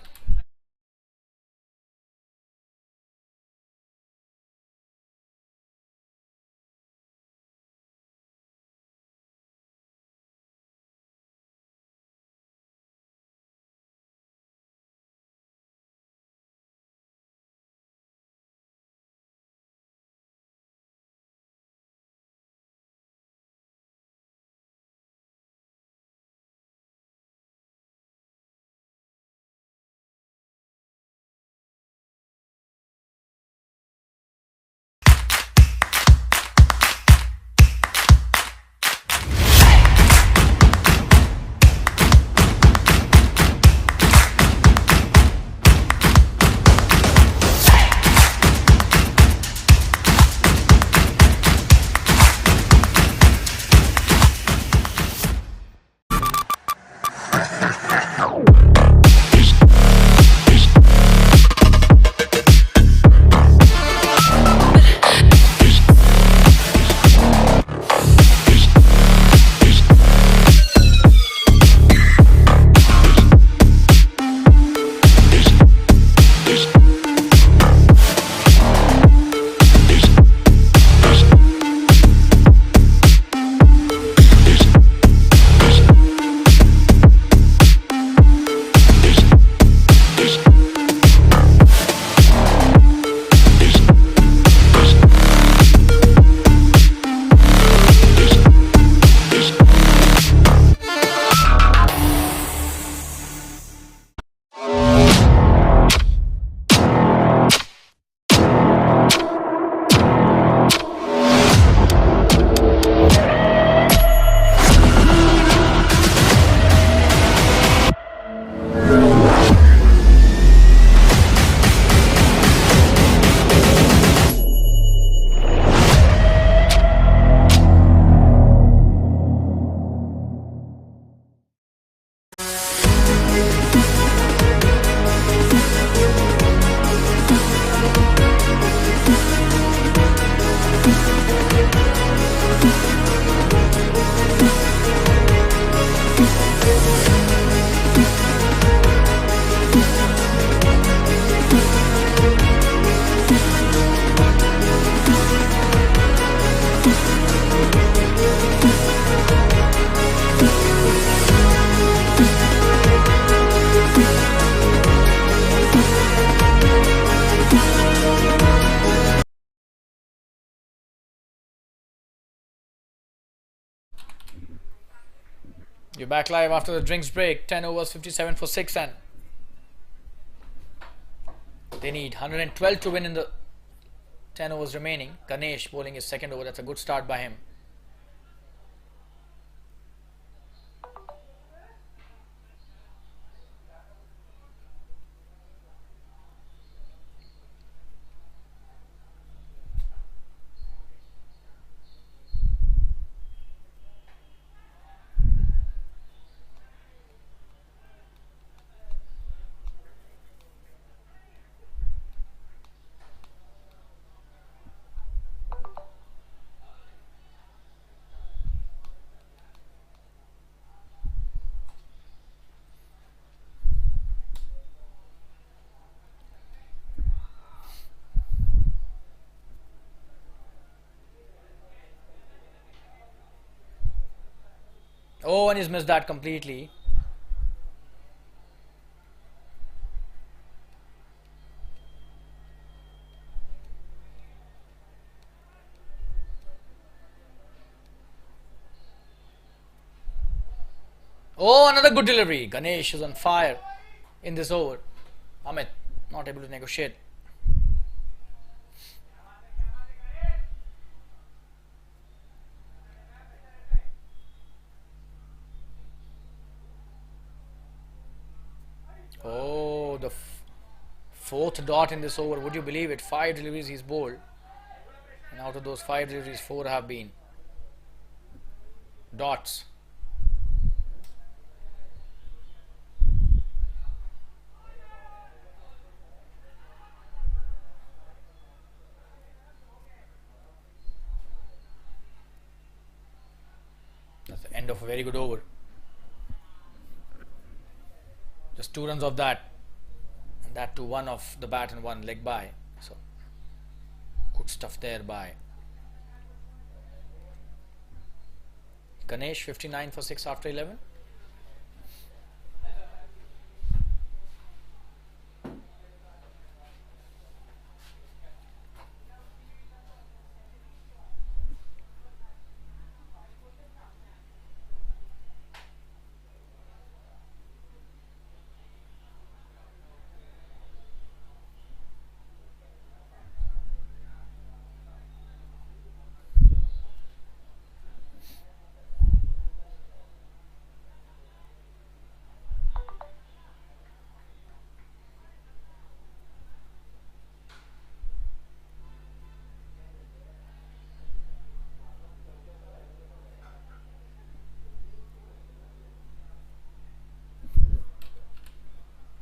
You're back live after the drinks break. 10 overs, 57 for 6, and they need 112 to win in the 10 overs remaining. Ganesh bowling his second over. That's a good start by him. Oh, and he's missed that completely. Oh, another good delivery. Ganesh is on fire in this over. Amit not able to negotiate. Oh, the fourth dot in this over. Would you believe it? 5 deliveries he's bowled. And out of those 5 deliveries, 4 have been dots. That's the end of a very good over. Just 2 runs of that, and that to 1 off the bat and 1 leg by. So good stuff there by Ganesh. 59 for 6 after 11.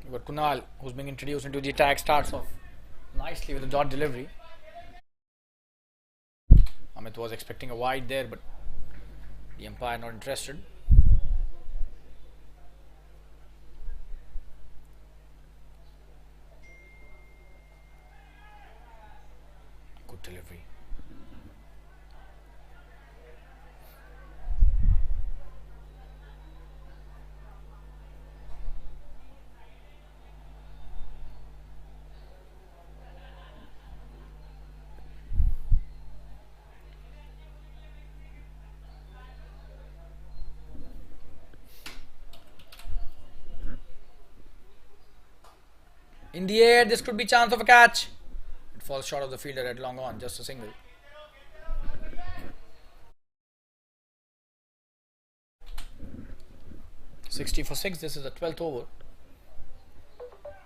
But Kunal, who's being introduced into the attack, starts off nicely with a dot delivery. Amit was expecting a wide there, but the umpire not interested. Good delivery. In the air, this could be chance of a catch. It falls short of the fielder at long on, just a single. $60 for 6. This is the 12th over.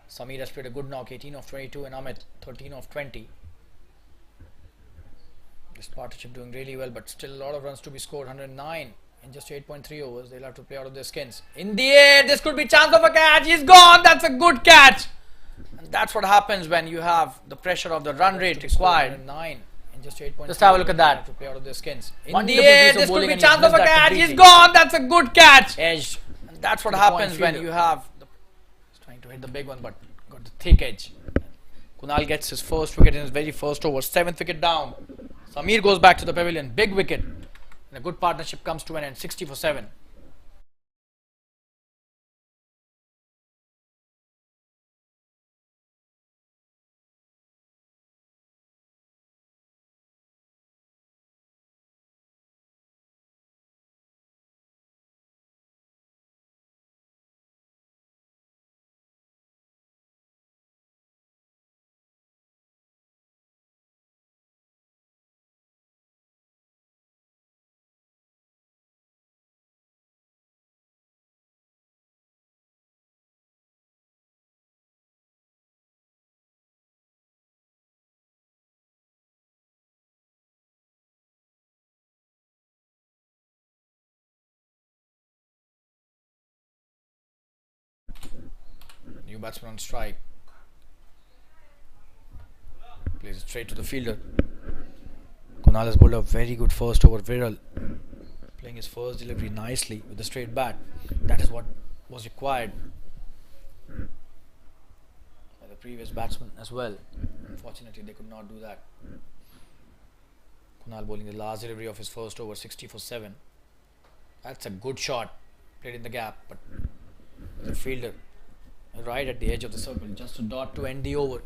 Sameer has played a good knock, 18 of 22, and Amit 13 of 20. This partnership doing really well, but still a lot of runs to be scored. 109 in just 8.3 overs. They'll have to play out of their skins. In the air, this could be chance of a catch. He's gone. That's a good catch. And that's what happens when you have the pressure of the run rate required. 9 in just 8.3. Just have a look at that. To play out of their skins. In the air, this could be chance of a catch. He's gone. That's a good catch. Edge. And that's what happens when you have the trying to hit the big one, but got the thick edge. Kunal gets his first wicket in his very first over. 7th wicket down. Sameer goes back to the pavilion. Big wicket. And a good partnership comes to an end. 60 for 7. New batsman on strike. Plays it straight to the fielder. Kunal has bowled a very good first over. Viral playing his first delivery nicely with the straight bat. That is what was required by the previous batsman as well. Unfortunately, they could not do that. Kunal bowling the last delivery of his first over, 60 for 7. That's a good shot, played in the gap, but the fielder right at the edge of the circle, just a dot to end the over.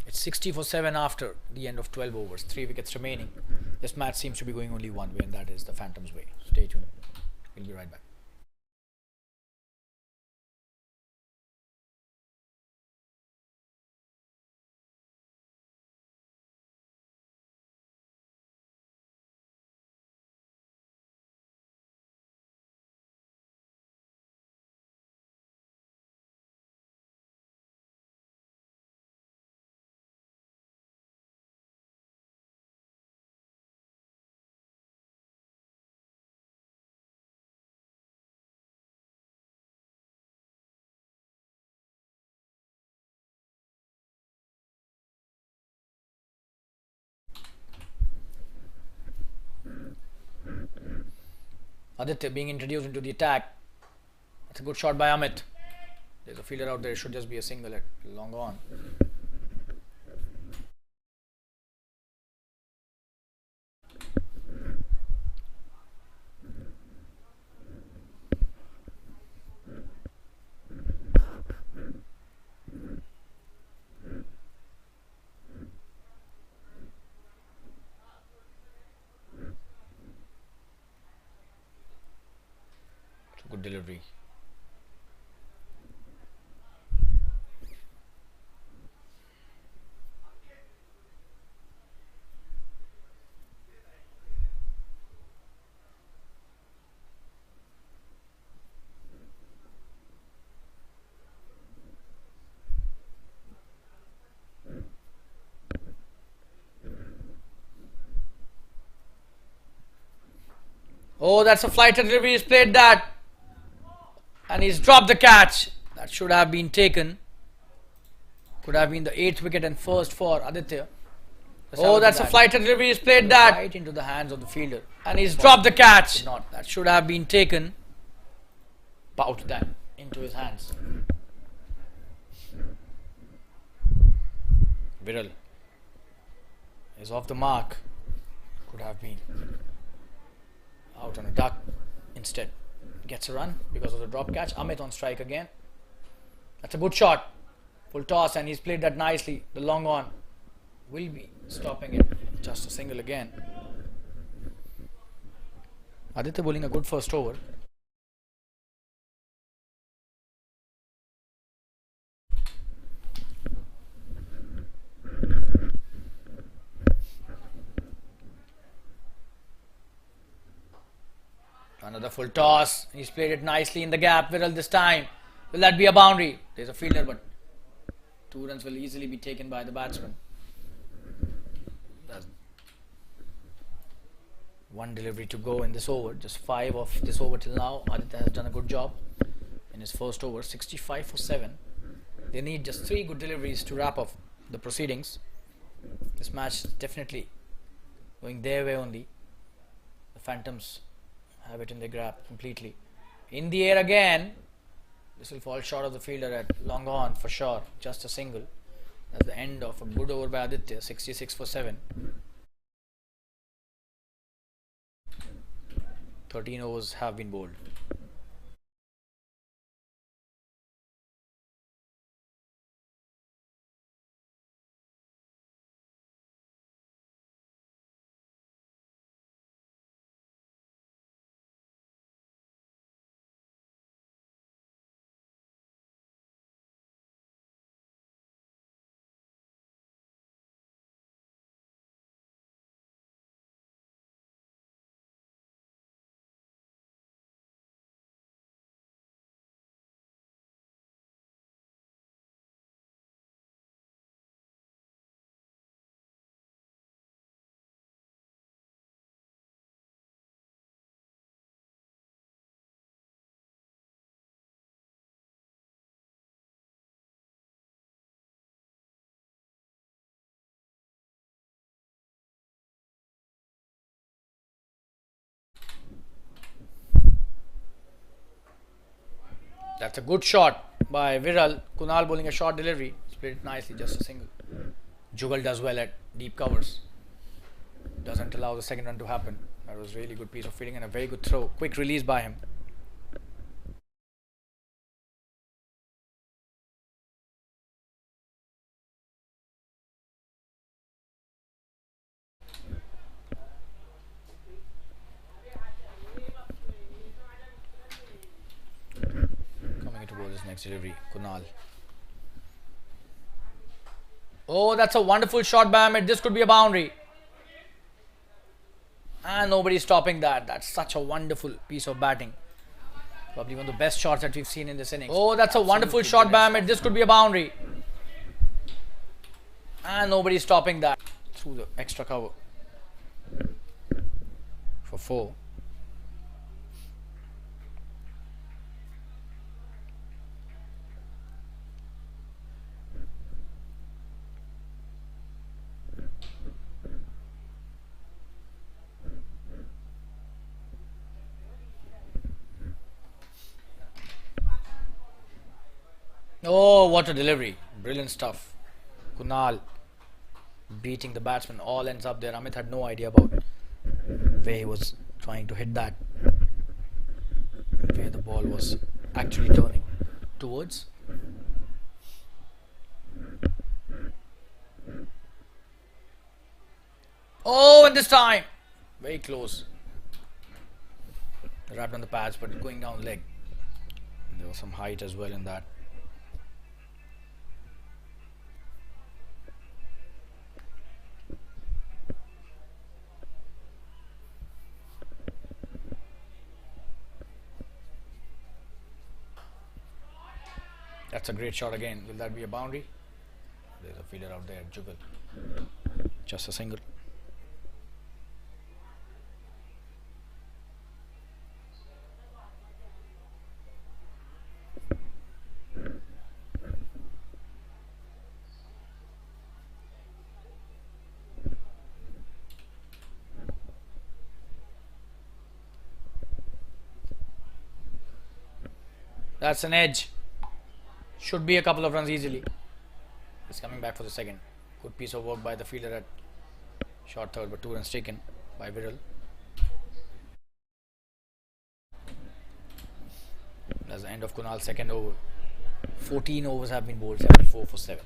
It's 60 for 7 after the end of 12 overs, 3 wickets remaining. This match seems to be going only one way, and that is the Phantom's way. Stay tuned. We'll be right back. Aditya being introduced into the attack. That's a good shot by Amit. There's a fielder out there. It should just be a single at long on. It's a good delivery. Oh, that's a flight delivery. He's played that. And he's dropped the catch. That should have been taken. Could have been the 8th wicket and first for Aditya. Oh, that's a flight delivery. He's played that. Right into the hands of the fielder. And he's dropped the catch. Not. That should have been taken. Bout that into his hands. Viral is off the mark. Could have been out on a duck. Instead gets a run because of the drop catch. Amit on strike again. That's a good shot. Full toss, and he's played that nicely. The long on will be stopping it. Just a single again. Aditya bowling a good first over. Another full toss. He's played it nicely in the gap. Viral this time. Will that be a boundary? There's a fielder, but 2 runs will easily be taken by the batsman. That's 1 delivery to go in this over. Just 5 of this over till now. Aditya has done a good job in his first over. 65 for 7. They need just 3 good deliveries to wrap up the proceedings. This match is definitely going their way only. The Phantoms have it in their grip completely. In the air again. This will fall short of the fielder at long on for sure. Just a single. That's the end of a good over by Aditya. 66 for 7. 13 overs have been bowled. That's a good shot by Viral. Kunal bowling a short delivery. Split it nicely, just a single. Jugal does well at deep covers. Doesn't allow the second run to happen. That was really good piece of fielding and a very good throw. Quick release by him. Coming into bowl his next delivery, Kunal. Oh, that's a wonderful shot by Amit. This could be a boundary. And nobody's stopping that. That's such a wonderful piece of batting. Probably one of the best shots that we've seen in this innings. Oh, that's a wonderful shot by Amit. This could be a boundary. And nobody's stopping that. Through the extra cover. For 4. Oh, what a delivery. Brilliant stuff. Kunal beating the batsman. All ends up there. Amit had no idea about where he was trying to hit that. Where the ball was actually turning towards. Oh, and this time. Very close. Wrapped on the pads, but going down leg. There was some height as well in that. That's a great shot again. Will that be a boundary? There's a fielder out there, Jugal. Just a single. That's an edge. Should be a couple of runs easily. He's coming back for the second. Good piece of work by the fielder at short third, but 2 runs taken by Viral. That's the end of Kunal's second over. 14 overs have been bowled, 74 for 7.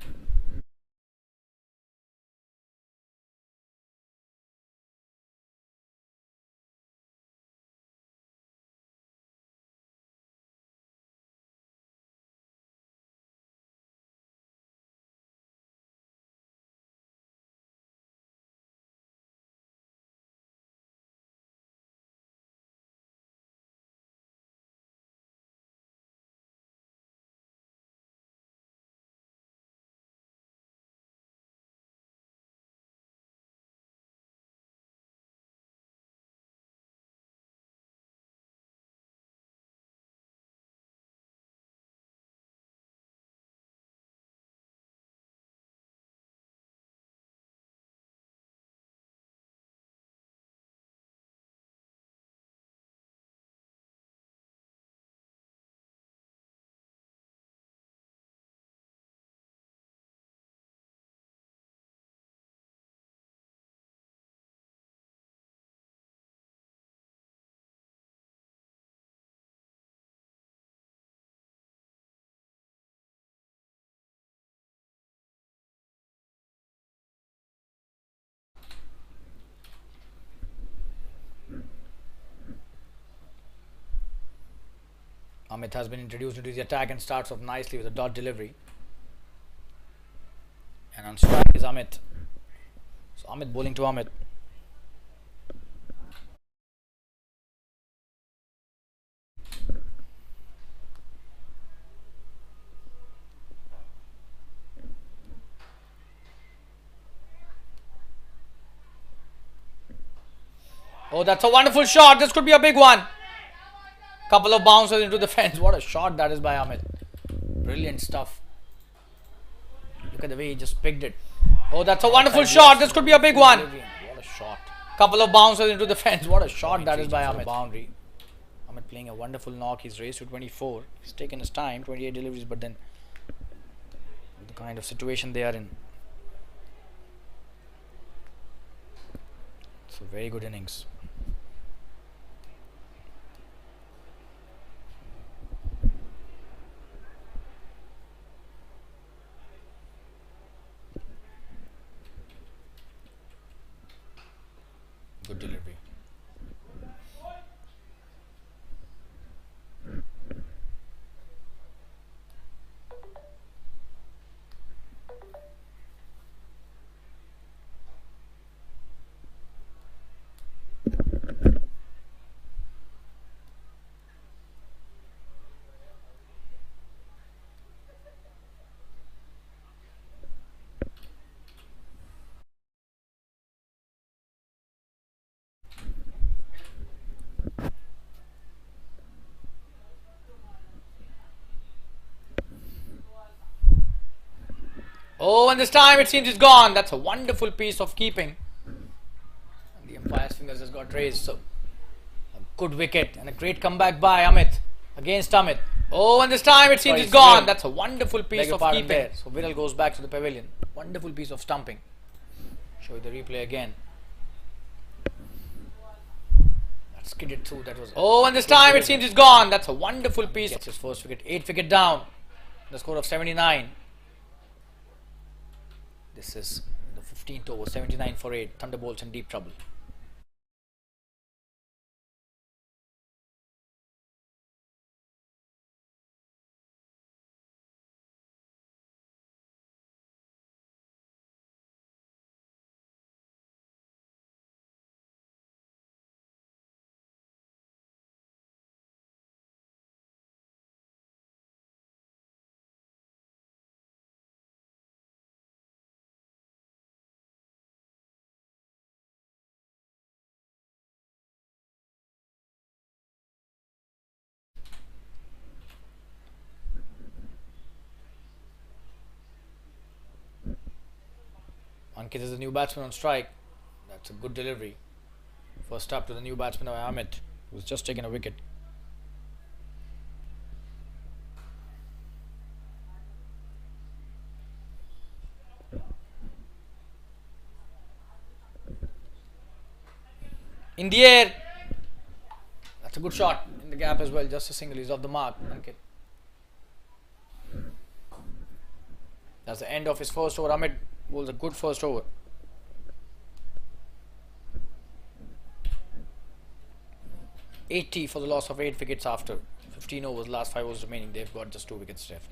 Amit has been introduced into the attack and starts off nicely with a dot delivery. And on strike is Amit. So Amit bowling to Amit. Oh, that's a wonderful shot. This could be a big one. Couple of bounces into the fence. What a shot that is by Amit. Brilliant stuff. Look at the way he just picked it. Oh, that's a wonderful shot. This could be a big one. What a shot. Couple of bounces into the fence. What a shot that is by Amit. Boundary. Amit playing a wonderful knock. He's raised to 24. He's taken his time, 28 deliveries, but then with the kind of situation they are in, it's a very good innings. Good delivery. Oh, and this time it seems it's gone. That's a wonderful piece of keeping. And the umpire's fingers has got raised. So, a good wicket and a great comeback by Amit against Amit. Oh, and this time it seems it's gone. That's a wonderful piece of keeping. There. So, Viral goes back to the pavilion. Wonderful piece of stumping. Show you the replay again. That skidded through. That was. Oh, and this time it seems it's gone. That's a wonderful piece. Gets his first wicket. 8 wicket down. The score of 79. This is the 15th over, 79 for 8. Thunderbolts in deep trouble. Ankit is the new batsman on strike. That's a good delivery. First up to the new batsman of Amit, who's just taken a wicket. In the air. That's a good shot in the gap as well. Just a single. He's off the mark. Ankit. That's the end of his first over. Amit bowls a good first over. $80 for the loss of 8 wickets after 15 overs. Last 5 overs remaining. They've got just 2 wickets left.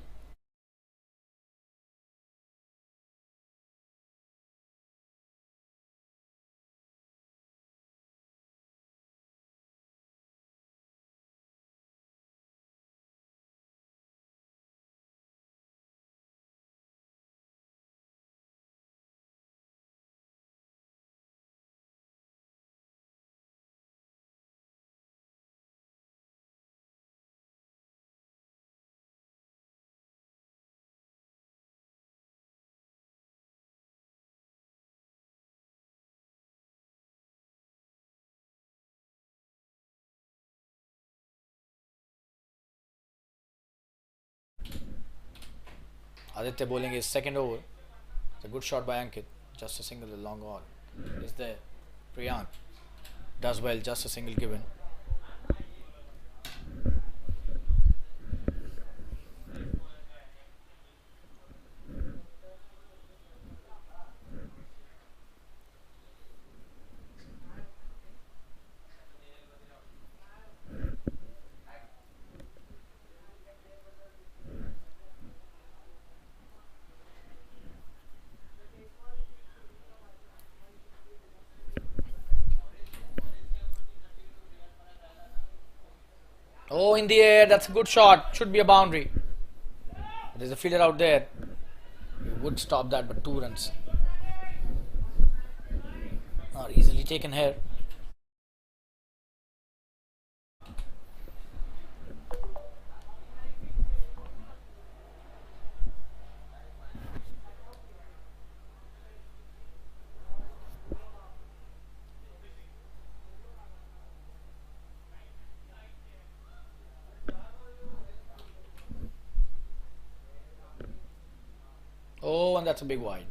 Aditya bowling his second over. It's a good shot by Ankit. Just a single, a long on. Is there? Priyank does well. Just a single given. Oh, in the air, that's a good shot. Should be a boundary. There's a fielder out there. He would stop that, but 2 runs are easily taken here. and that's a big wide.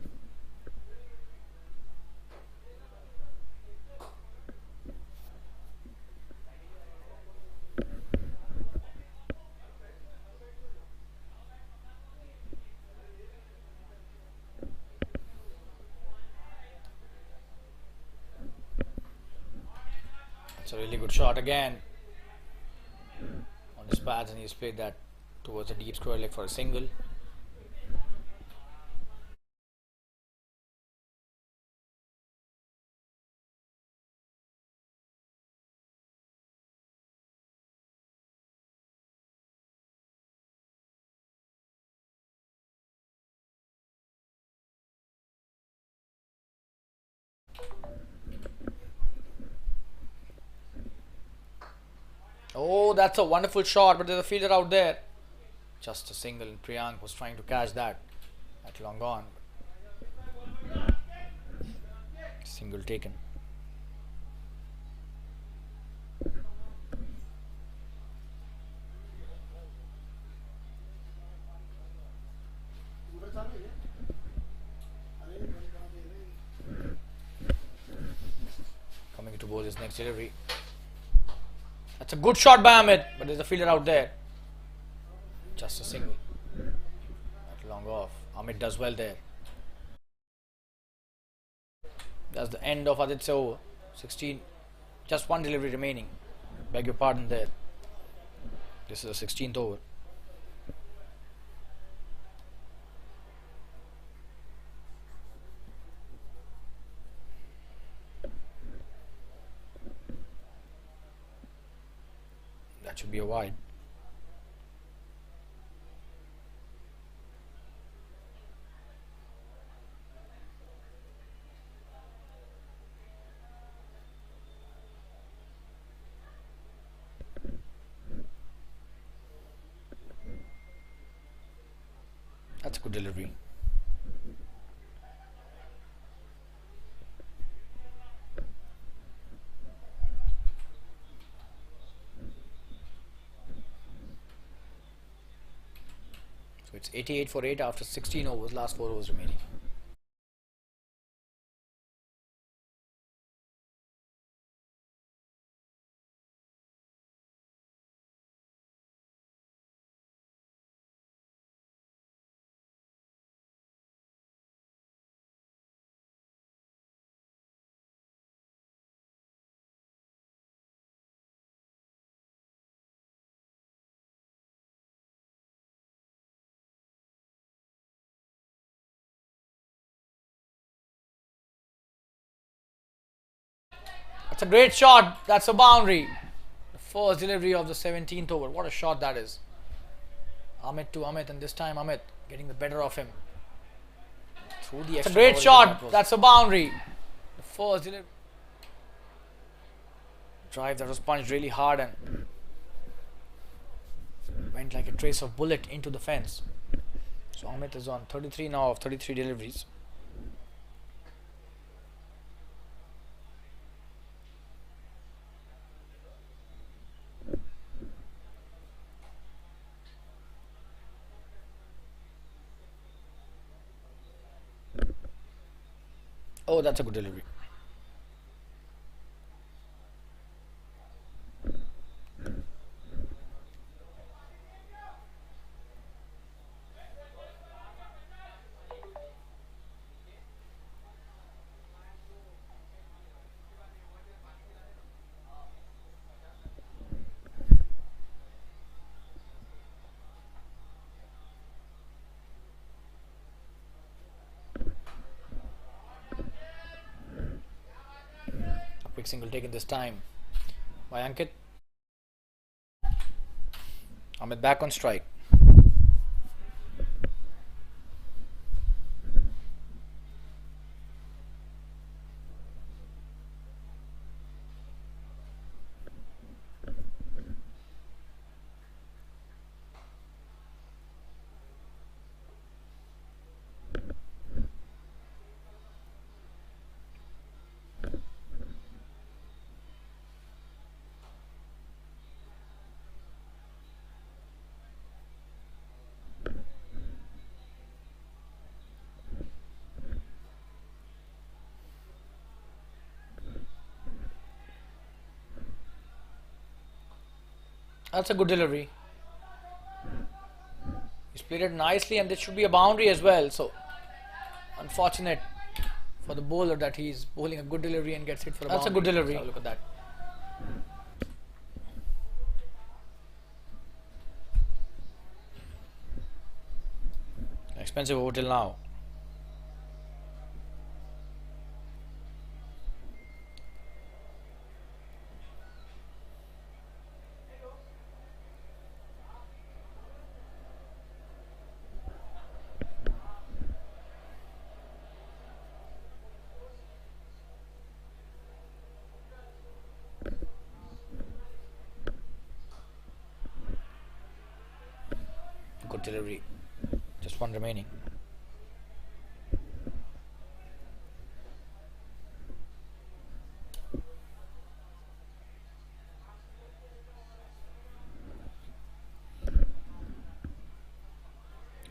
It's a really good shot again on his pads, and he's played that towards the deep square leg for a single. Oh, that's a wonderful shot, but there's a fielder out there. Just a single, and Priyank was trying to catch that. That long gone. Single taken. Coming to bowl his next delivery. That's a good shot by Amit, but there's a fielder out there. Just a single. That long off. Amit does well there. That's the end of Aditya over. 16. Just one delivery remaining. Beg your pardon there. This is the 16th over. That should be a wide. That's a good delivery. So it's 88 for 8 after 16 overs, last 4 overs remaining. That's a great shot. That's a boundary. The first delivery of the 17th over. What a shot that is. Amit to Amit, and this time Amit getting the better of him. Through the extra. It's a great shot. That's a boundary. The first delivery. Drive that was punched really hard and went like a trace of bullet into the fence. So Amit is on 33 now of 33 deliveries. Oh, that's a good delivery. Quick single taken this time by Ankit. Amit back on strike. That's a good delivery. He's played it nicely, and this should be a boundary as well. So unfortunate for the bowler that he's bowling a good delivery and gets hit for a boundary. That's a good delivery. Let's have a look at that. Expensive over till now. Good delivery. Just one remaining.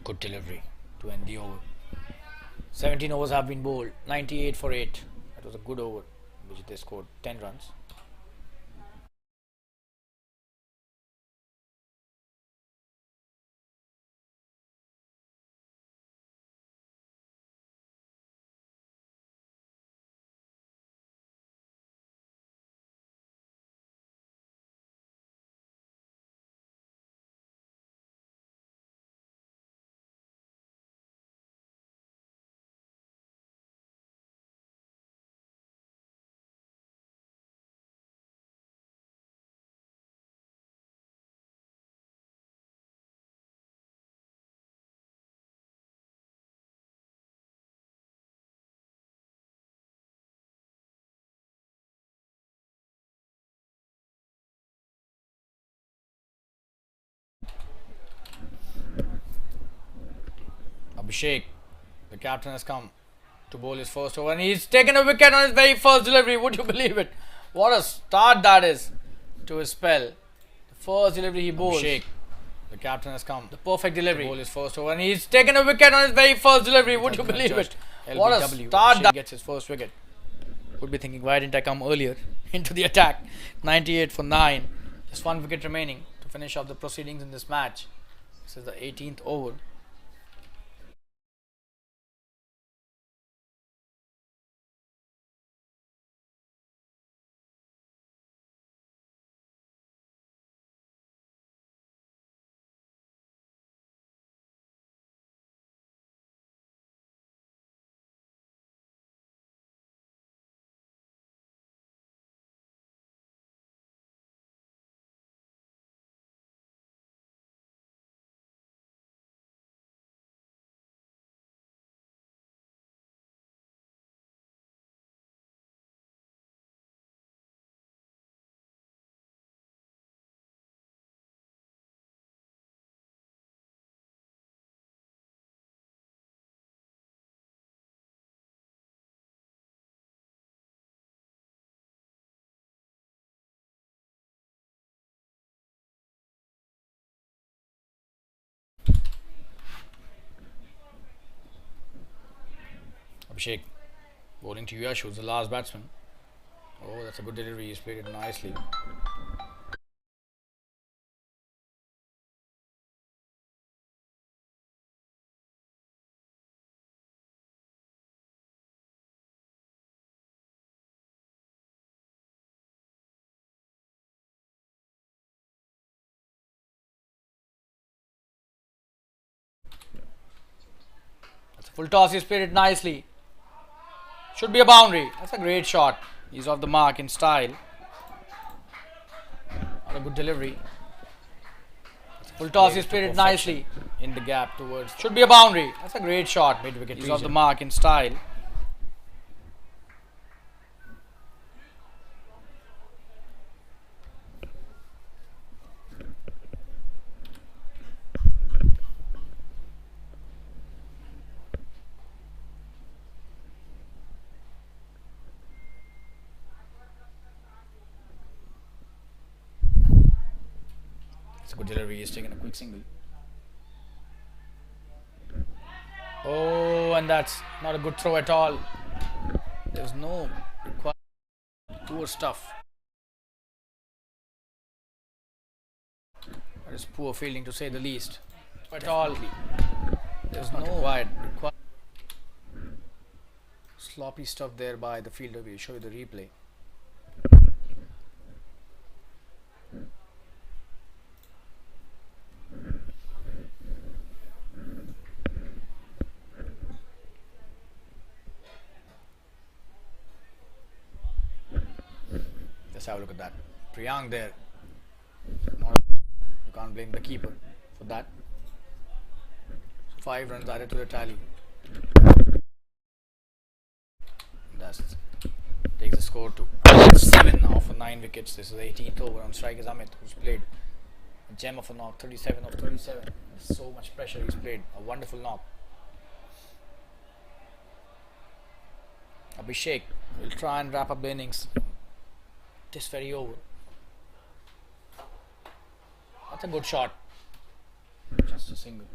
Good delivery to end the over. 17 overs have been bowled. 98 for 8. That was a good over, which they scored 10 runs. Abhishek, the captain, has come to bowl his first over, and he's taken a wicket on his very first delivery. Would you believe it? What a start that is to his spell. The first delivery he bowls. Abhishek, the captain, has come. The perfect delivery to bowl his first over, and he's taken a wicket on his very first delivery. Would you believe it? What a start that gets his first wicket. Would be thinking, why didn't I come earlier into the attack? 98 for 9. Just one wicket remaining to finish off the proceedings in this match. This is the 18th over. Abhishek bowling to Yash, who's the last batsman. Oh, that's a good delivery. He's played it nicely. That's a full toss. He's played it nicely. Should be a boundary. That's a great shot. He's off the mark in style. Not a good delivery. Full toss. He's played it nicely in the gap towards. Should be a boundary. That's a great shot. Mid wicket. He's off the mark in style. It's a good delivery. He's taken a quick single. Oh, and that's not a good throw at all. There's no requirement. Poor stuff. is poor fielding to say the least. But all there's no required. Sloppy stuff there by the fielder. We'll show you the replay. Let's have a look at that. Priyank there. You can't blame the keeper for that. 5 runs added to the tally. That takes the score to 7 now for 9 wickets. This is the 18th over. On strike is Amit, who's played a gem of a knock, 37 of 37. So much pressure he's played. A wonderful knock. Abhishek will try and wrap up the innings. This very over. That's a good shot. Just a single.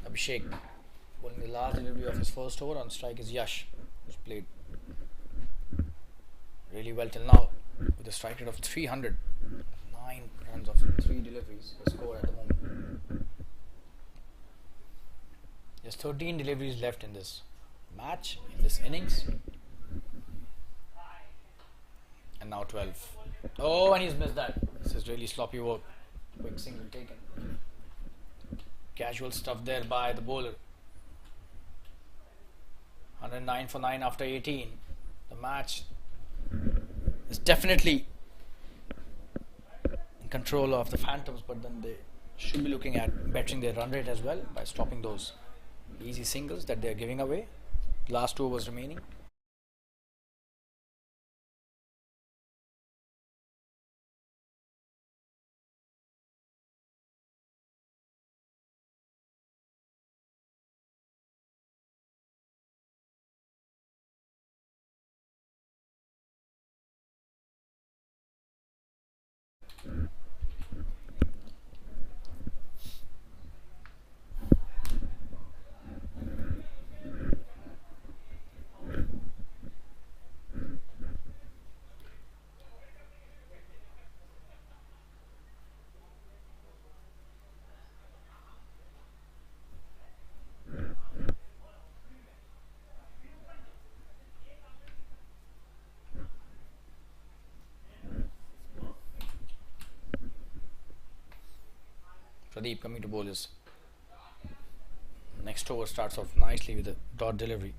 Abhishek bowling the last delivery of his first over. On strike is Yash, who's played really well till now with a strike rate of 300. 9 runs of 3 deliveries. The score at the moment. There's 13 deliveries left in this match, in this innings. And now 12. Oh, and he's missed that. This is really sloppy work. Quick single taken. Casual stuff there by the bowler. 109 for 9 after 18. The match is definitely in control of the Phantoms, but then they should be looking at bettering their run rate as well by stopping those easy singles that they're giving away. Last 2 overs remaining. Pradeep coming to bowlers. Next over starts off nicely with a dot delivery.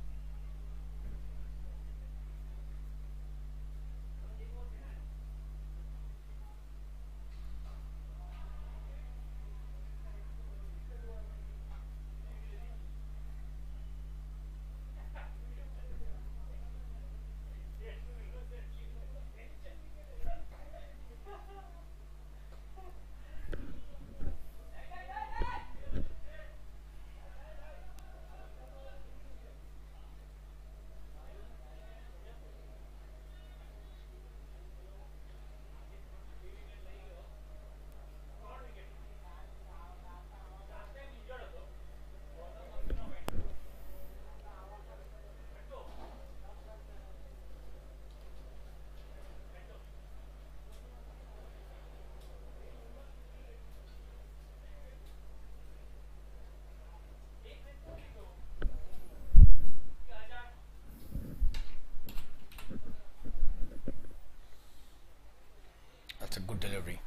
That's a good delivery.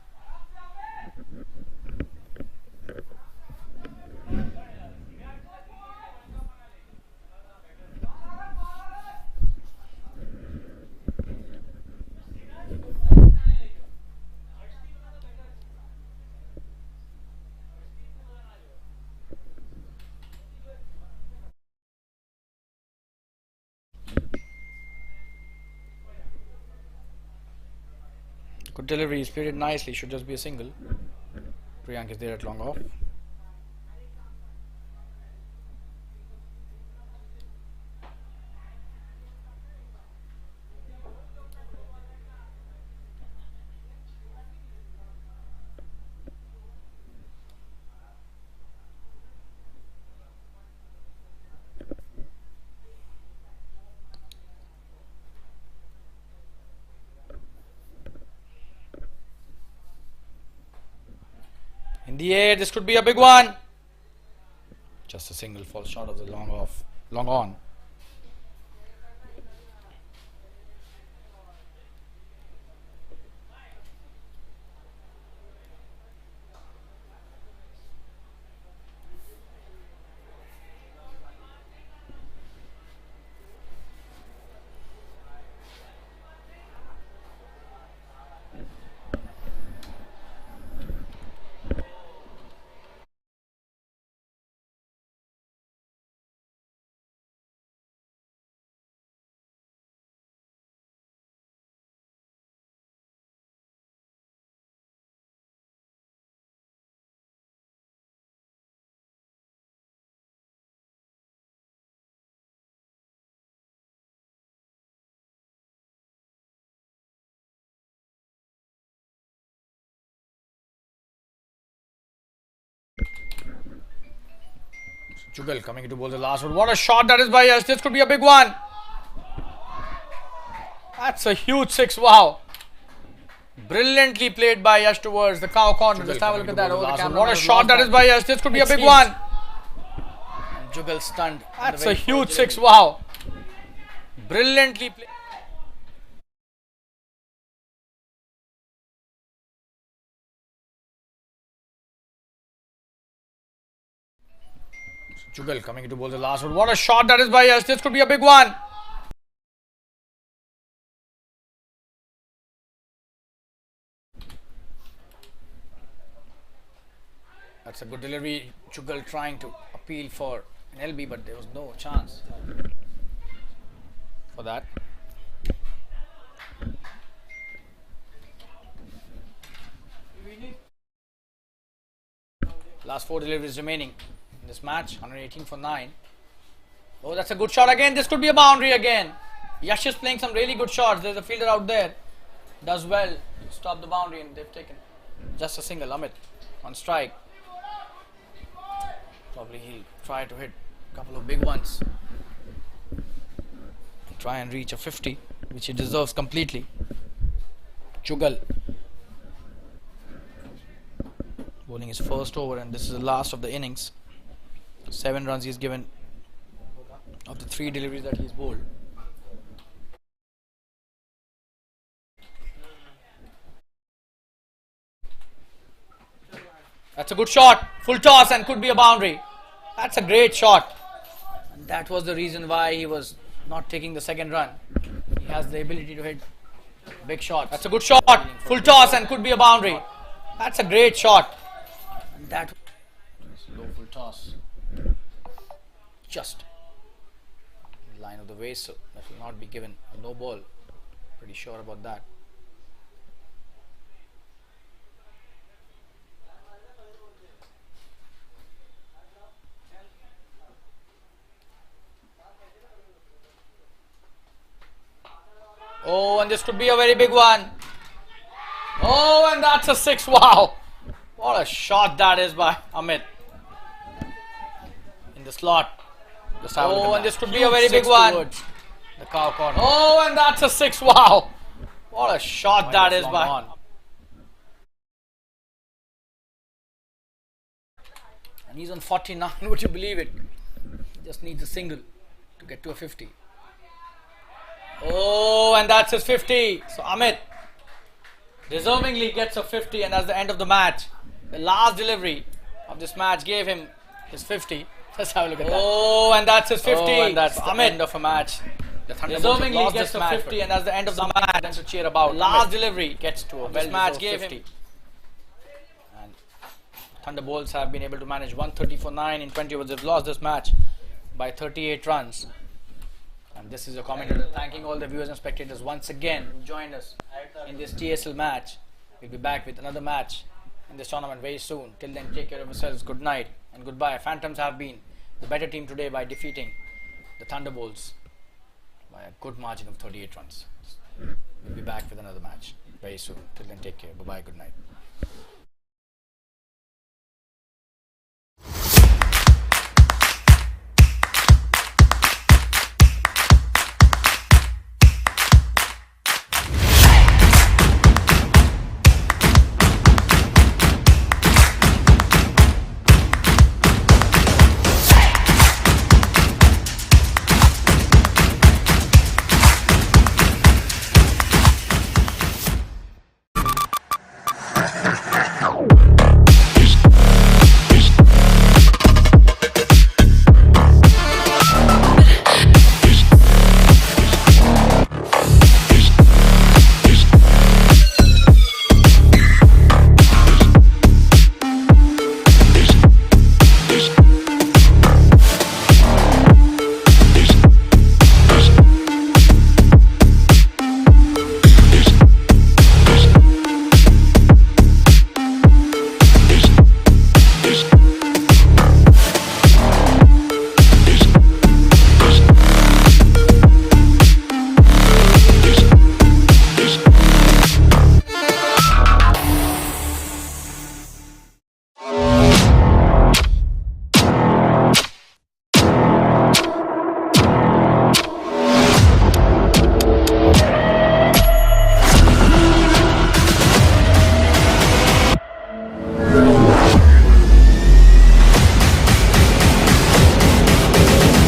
Good delivery, he's played it nicely, should just be a single. Priyank is there at long off. In the air, this could be a big one. Just a single, falls short of the long on. Jugal coming to bowl the last one. What a shot that is by Yash. This could be a big one. That's a huge six. Wow. Brilliantly played by Yash towards the cow corner. Just have a look at that. What a shot that is by Yash. This could be a big one. And Jugal stunned. That's a huge six. Wow. Brilliantly played. Jugal coming to bowl the last one. What a shot that is by Yash. This could be a big one. That's a good delivery. Jugal trying to appeal for an LB, but there was no chance for that. Last 4 deliveries remaining in this match. 118 for 9. Oh, that's a good shot again. This could be a boundary again. Yash is playing some really good shots. There's a fielder out there. Does well to stop the boundary, and they've taken just a single. Amit on strike. Probably he'll try to hit a couple of big ones. Try and reach a 50, which he deserves completely. Jugal bowling his first over, and this is the last of the innings. 7 runs he's given of the 3 deliveries that he's bowled. That's a good shot. Full toss and could be a boundary. That's a great shot. And that was the reason why he was not taking the second run. He has the ability to hit big shots. That's a good shot. Full toss and could be a boundary. That's a great shot. And that low full toss. Just in line of the waist, so that will not be given a no ball. Pretty sure about that. Oh, and this could be a very big one. Oh, and that's a 6. Wow. What a shot that is by Amit. In the slot. Just have a look at that. And this could be a very big one. The cow corner. Oh, and that's a 6. Wow. What a shot that is by. And he's on 49. Would you believe it? He just needs a single to get to a 50. Oh, and that's his 50. So Amit deservingly gets a 50, and that's the end of the match. The last delivery of this match gave him his 50. Let's have a look at that. Oh, and that's his 50. Oh, and that's the end of a match. The Thunderbolts deservingly gets a 50, and that's the end of the match. Then to cheer about. Last delivery gets to a this match gave 50. Him. And Thunderbolts have been able to manage 130 for 9 in 20 overs. They've lost this match by 38 runs. And this is a commentator thanking all the viewers and spectators once again who joined us in this TSL match. We'll be back with another match in this tournament very soon. Till then, take care of yourselves. Good night and goodbye. Phantoms have been the better team today by defeating the Thunderbolts by a good margin of 38 runs. We'll be back with another match very soon. Till then, take care. Bye-bye. Good night.